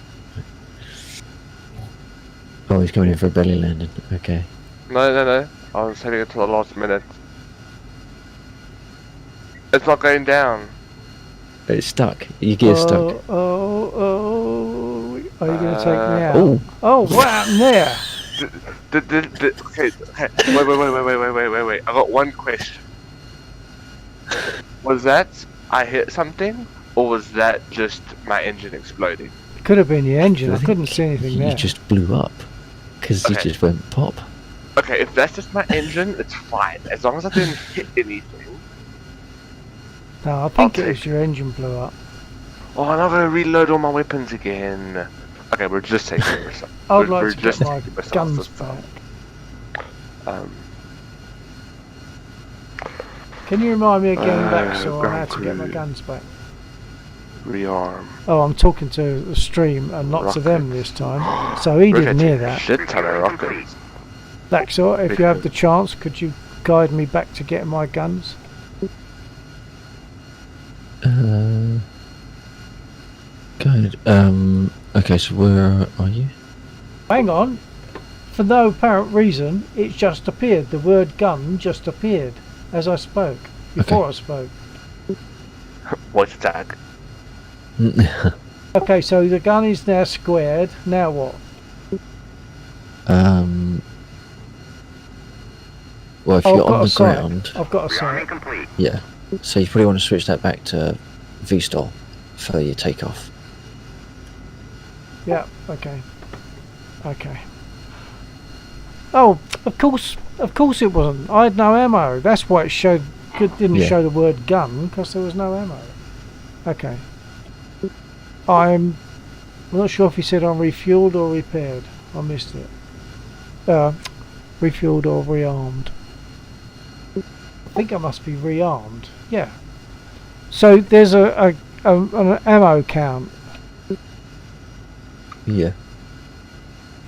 Oh, he's coming in for a belly landing. Okay. No. I was saving it till the last minute. It's not going down. It's stuck. Your gear's stuck. Oh, are you going to take me out? Oh, Oh, what happened there? Okay, wait. I got one question. Was that I hit something, or was that just my engine exploding? It could have been the engine. I think couldn't see anything you there. just blew up. Because you Okay. just went pop. Okay, if that's just my engine, it's fine. As long as I didn't hit anything. No, I think I'll it was take- your engine blew up. Oh, I'm not gonna reload all my weapons again. Okay, we're just taking missiles. I would we're like to get my taking missiles guns this time. back. Can you remind me again, back so on how Ground to get my crew. guns back? Rearm. Oh, I'm talking to the stream and lots of them this time. So he We're didn't gonna hear take a that. shit ton of rockets. Laxor, if you have the chance, could you guide me back to getting my guns? Good. Okay, so where are you? Hang on. For no apparent reason, it just appeared. The word gun just appeared as I spoke, before I spoke. Voice attack. Okay, so the gun is now squared. Now what? Well, if Oh, you're I've got on a the sight. ground, I've got a sight. Complete. yeah. So you probably want to switch that back to V-stall for your takeoff. Yeah, okay. Okay. Oh, of course it wasn't. I had no ammo. That's why it didn't Yeah. show the word gun, because there was no ammo. Okay. I'm not sure if he said I'm refueled or repaired. I missed it. Refueled or rearmed. I think I must be rearmed. Yeah. So there's an ammo count. Yeah.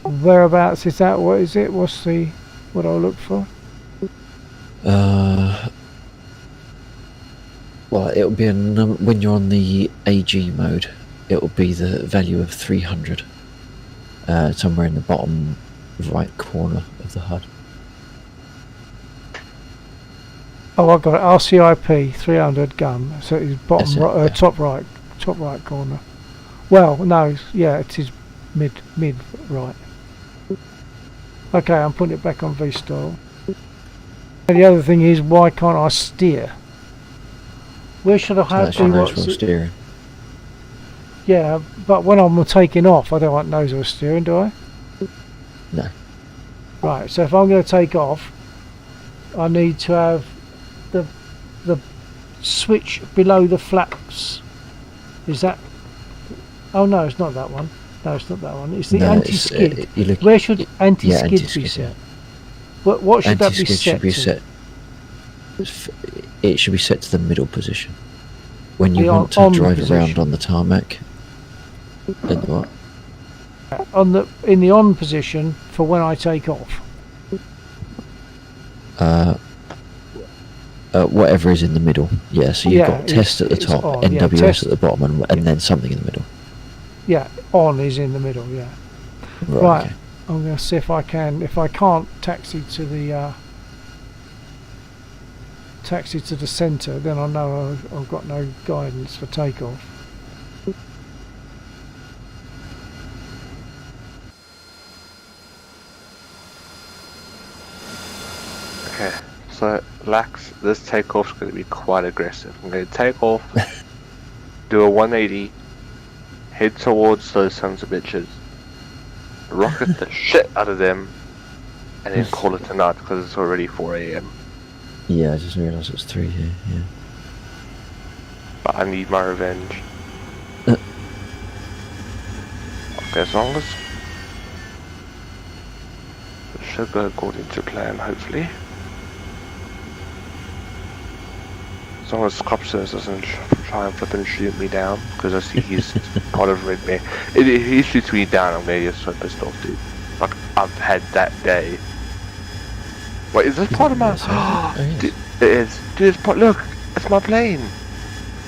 Whereabouts is that? What is it? What I look for? Well, it'll be when you're on the AG mode, it'll be the value of 300. Somewhere in the bottom right corner of the HUD. Oh, I got it. RCIP 300 gun. So it's bottom That's it, right, yeah. top right corner. Well, no, yeah, it is mid right. Okay, I'm putting it back on V-stall. And the other thing is, why can't I steer? Where should I have That's your the nose wheel steering. Yeah, but when I'm taking off, I don't want nose wheel steering, do I? No. Right. So if I'm going to take off, I need to have the switch below the flaps. Is that? Oh no, it's not that one. No, it's not that one. It's the No, anti-skid. it's, Where should anti-skid be anti-skid, set? What should that be Anti-skid set should be to? set. It should be set to the middle position. When you The want to on drive position. around on the tarmac. And what? In the on position for when I take off. Whatever is in the middle. Yeah, so you've Yeah, got test at the it's top, on, yeah, NWS test. at the bottom, and then something in the middle. Yeah, on is in the middle. Yeah. Right. Okay. I'm going to see if I can. If I can't taxi to the centre, then I know I've got no guidance for takeoff. Okay, so Lax, this takeoff's going to be quite aggressive. I'm going to take off, do a 180, head towards those sons of bitches, rocket the shit out of them, and then call it a night because it's already 4 AM. Yeah, I just realised it's 3 here, yeah. But I need my revenge. Okay, as long as it should go according to plan, hopefully. As long as Scopsters doesn't try and flip and shoot me down, because I see he's part of Red Bear. If he shoots me down, I'm gonna get so pissed off, dude. Like, I've had that day. Wait, is this part of my... Oh, yes. Dude, it is. Dude, it's part... Look, it's my plane.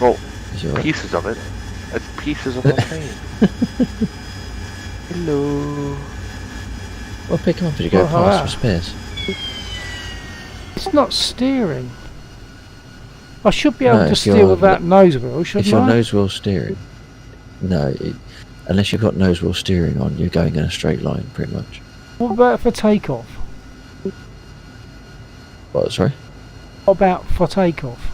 Well, Is your- pieces of it. It's pieces of my plane. Hello. Well, pick them up as you go Well, past hello. for spares. It's not steering. I should be able No, to if steer you're- without nose wheel, shouldn't If you're I? nose wheel steering, no, unless you've got nose wheel steering on, you're going in a straight line, pretty much. What about for takeoff? What, sorry? What about for takeoff?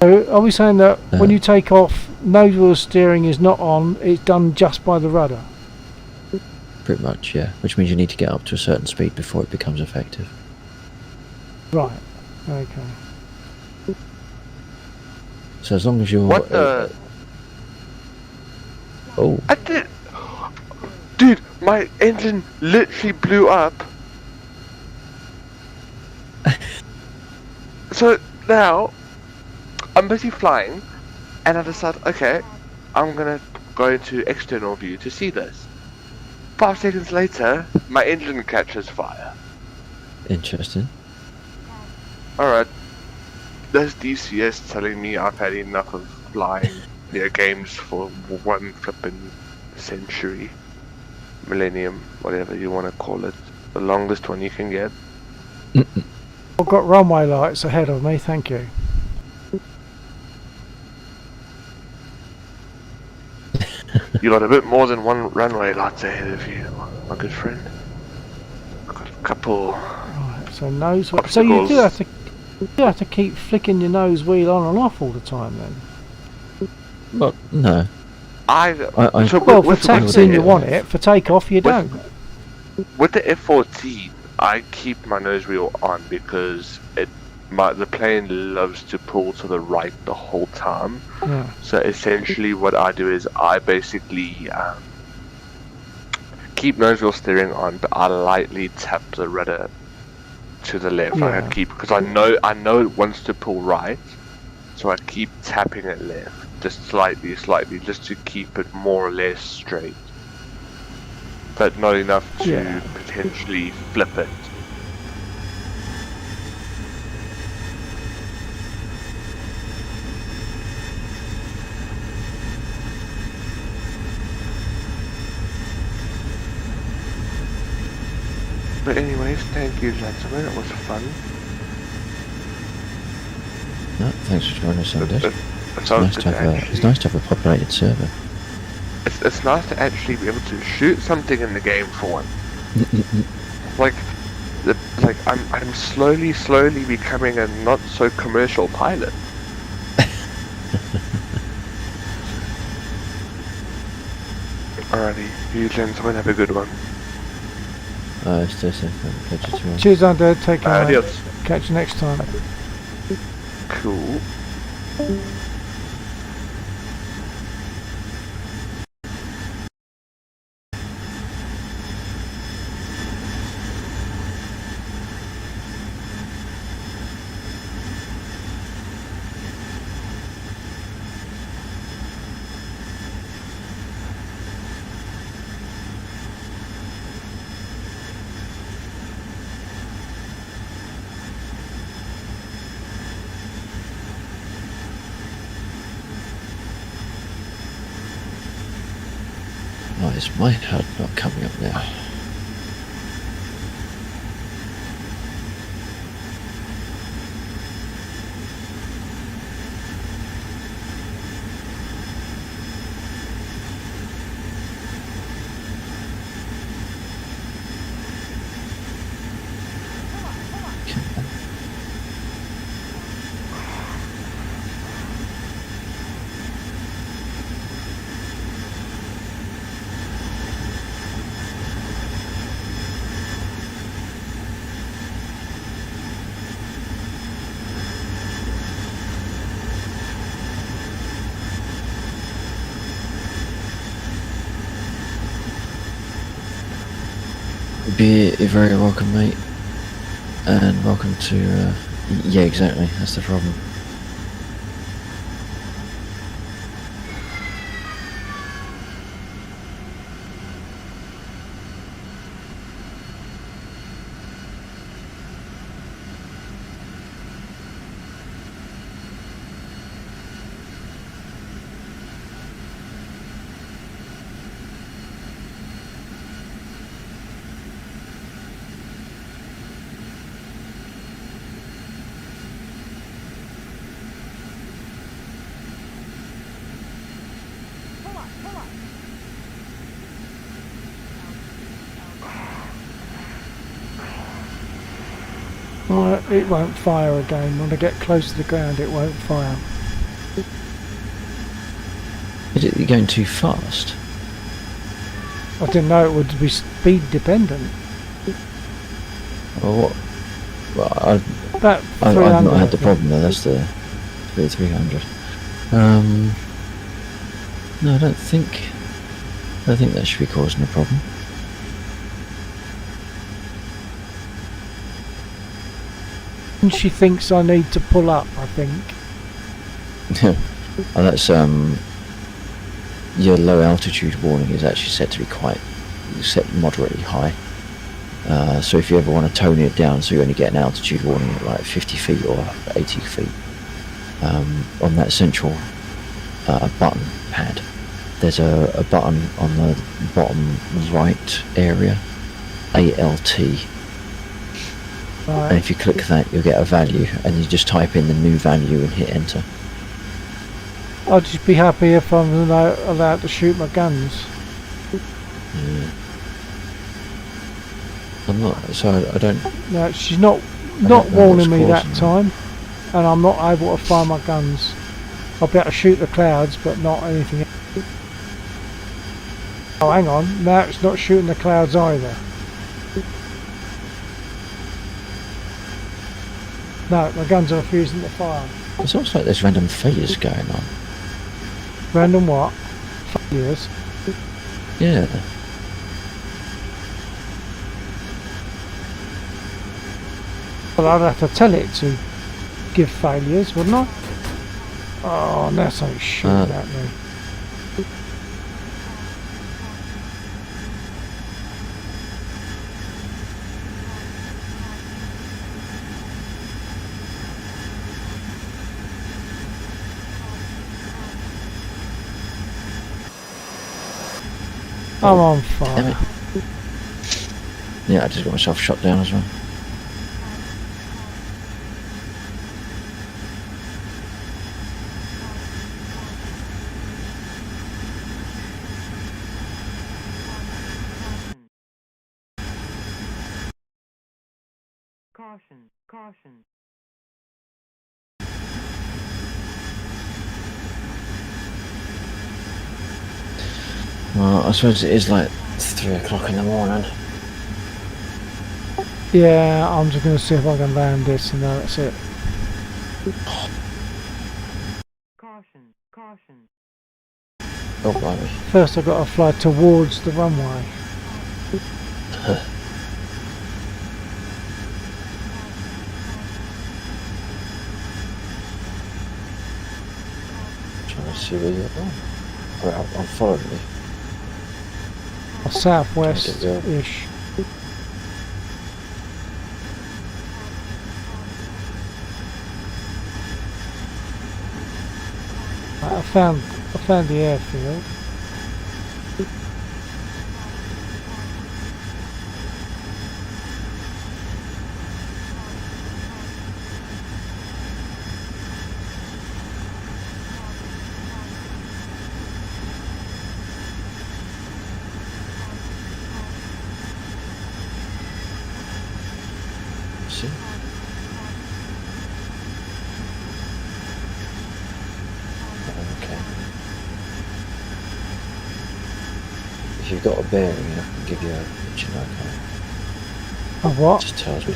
So are we saying that when you take off, nose wheel steering is not on, it's done just by the rudder? Pretty much, yeah. Which means you need to get up to a certain speed before it becomes effective. Right, okay. So as long as you're... What the... oh, I did... Dude, my engine literally blew up. So now, I'm busy flying, and I decide, okay, I'm gonna go into external view to see this. 5 seconds later, my engine catches fire. Interesting. Alright, there's DCS telling me I've had enough of flying their games for one flippin' century, millennium, whatever you want to call it. The longest one you can get. I've got runway lights ahead of me, thank you. You got a bit more than one runway lights ahead of you, my good friend. I've got a couple. Right, so nose. So you do have to keep flicking your nose wheel on and off all the time then. Well, no. So Well, with for taxiing the- you want it, for takeoff you don't. With the F-14, I keep my nose wheel on because the plane loves to pull to the right the whole time. Yeah. So essentially what I do is I basically keep nose wheel steering on, but I lightly tap the rudder to the left. Yeah. I keep, because I know it wants to pull right, so I keep tapping it left, just slightly, just to keep it more or less straight, but not enough to potentially flip it. But anyways, thank you gentlemen, it was fun. No, thanks for joining us on this. It's Nice to have a populated server. It's nice to actually be able to shoot something in the game for one. I'm slowly becoming a not so commercial pilot. Alrighty, you gentlemen have a good one. Stay safe, pleasure to all. Cheers, Under. Take care. mate. Adios. Catch you next time. Cool. Why is my HUD not coming up now? Come on. Be very welcome, mate, and welcome to. Yeah, exactly. That's the problem. It won't fire again. When I get close to the ground, it won't fire. Is it going too fast? I didn't know it would be speed dependent. Or what? Well, About I've 300. not had I the think. problem though. That's the 300. No, I don't think that should be causing a problem. And she thinks I need to pull up, I think. Oh, that's your low altitude warning is actually set to be quite set moderately high. So if you ever want to tone it down, so you only get an altitude warning at like 50 feet or 80 feet, on that central button pad, there's a button on the bottom right area, ALT, and if you click that you'll get a value, and you just type in the new value and hit enter. I'd just be happy if I'm allowed to shoot my guns. Yeah. I'm not, so I don't... No, she's not know warning me what's that causing time, and I'm not able to fire my guns. I'll be able to shoot the clouds, but not anything else. Oh, hang on. No, it's not shooting the clouds either. No, my guns are refusing to fire. It's almost like there's random failures going on. Random what? Failures? Yeah. Well, I'd have to tell it to give failures, wouldn't I? Oh, now something's shooting at me. I'm on fire. Damn it. Yeah, I just got myself shot down as well. Caution, caution. Well, I suppose it is like 3 o'clock in the morning. Yeah, I'm just going to see if I can land this and that's it. Caution, caution. Oh, blimey. First I've got to fly towards the runway. Trying to see where you're going. Right, I'm following you. Southwest-ish. I found the airfield. See? Okay. If you've got a bearing, I can give you a picture, okay? Of what? It just tells me.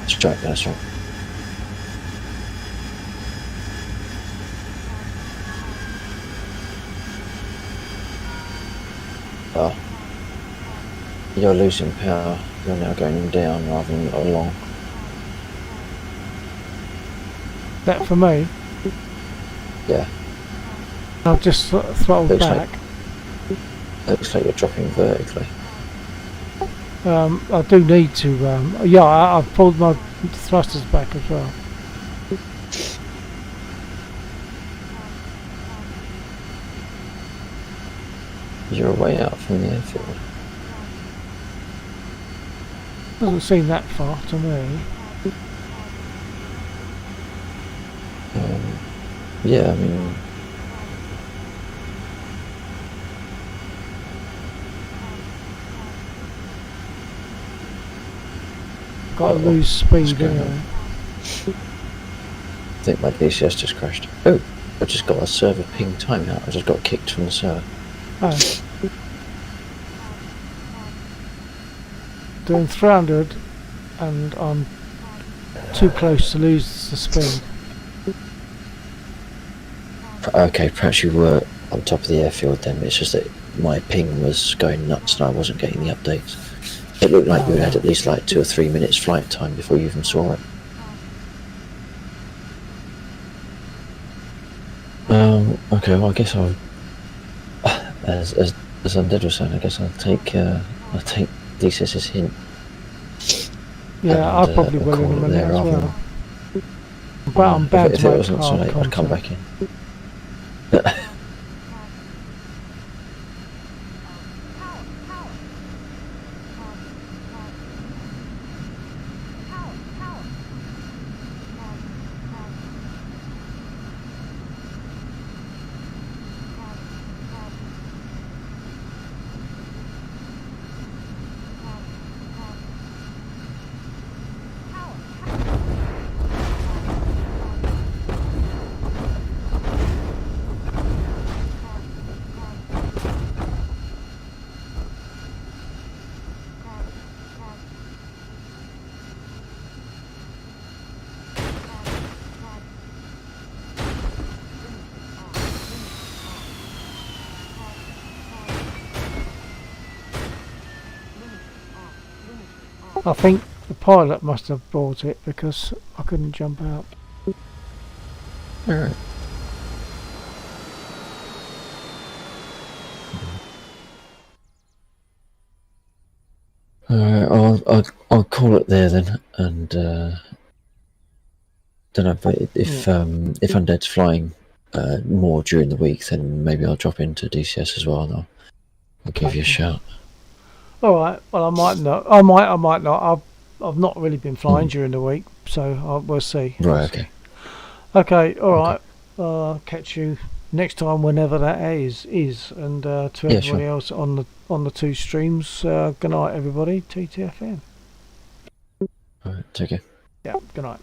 Strike, that's right. Oh. You're losing power. You're now going down rather than along. That for me? Yeah. I've just throttled Looks back. Looks like you're dropping vertically. I do need to, yeah, I've pulled my thrusters back as well. You're way out from the airfield. Doesn't seem that far to me. Yeah, I mean... Got to lose speed going anyway. on? I think my DCS just crashed. Oh, I just got a server ping timeout. I just got kicked from the server. Oh. Doing 300 and I'm too close to lose the speed. Okay, perhaps you were on top of the airfield then. It's just that my ping was going nuts and I wasn't getting the updates. It looked like you had at least like 2 or 3 minutes flight time before you even saw it. Okay, well I guess I'll... As as Undead was saying, I guess I'll take DCS's hint. Yeah, I probably I'll will call in a it minute there as rather well. But I'm bound if to it make wasn't so hard late, I'd come contact. back in. I think the pilot must have brought it because I couldn't jump out. Alright. Alright, I'll call it there then, and don't know, but if Undead's flying more during the week, then maybe I'll drop into DCS as well, and I'll give you a shout. All right. Well, I might not. I might not. I've not really been flying during the week, so we'll see. Right. Okay. Okay. All right. I'll catch you next time, whenever that is. And to everybody else on the two streams, good night, everybody. TTFN. All right. Take care. Yeah. Good night.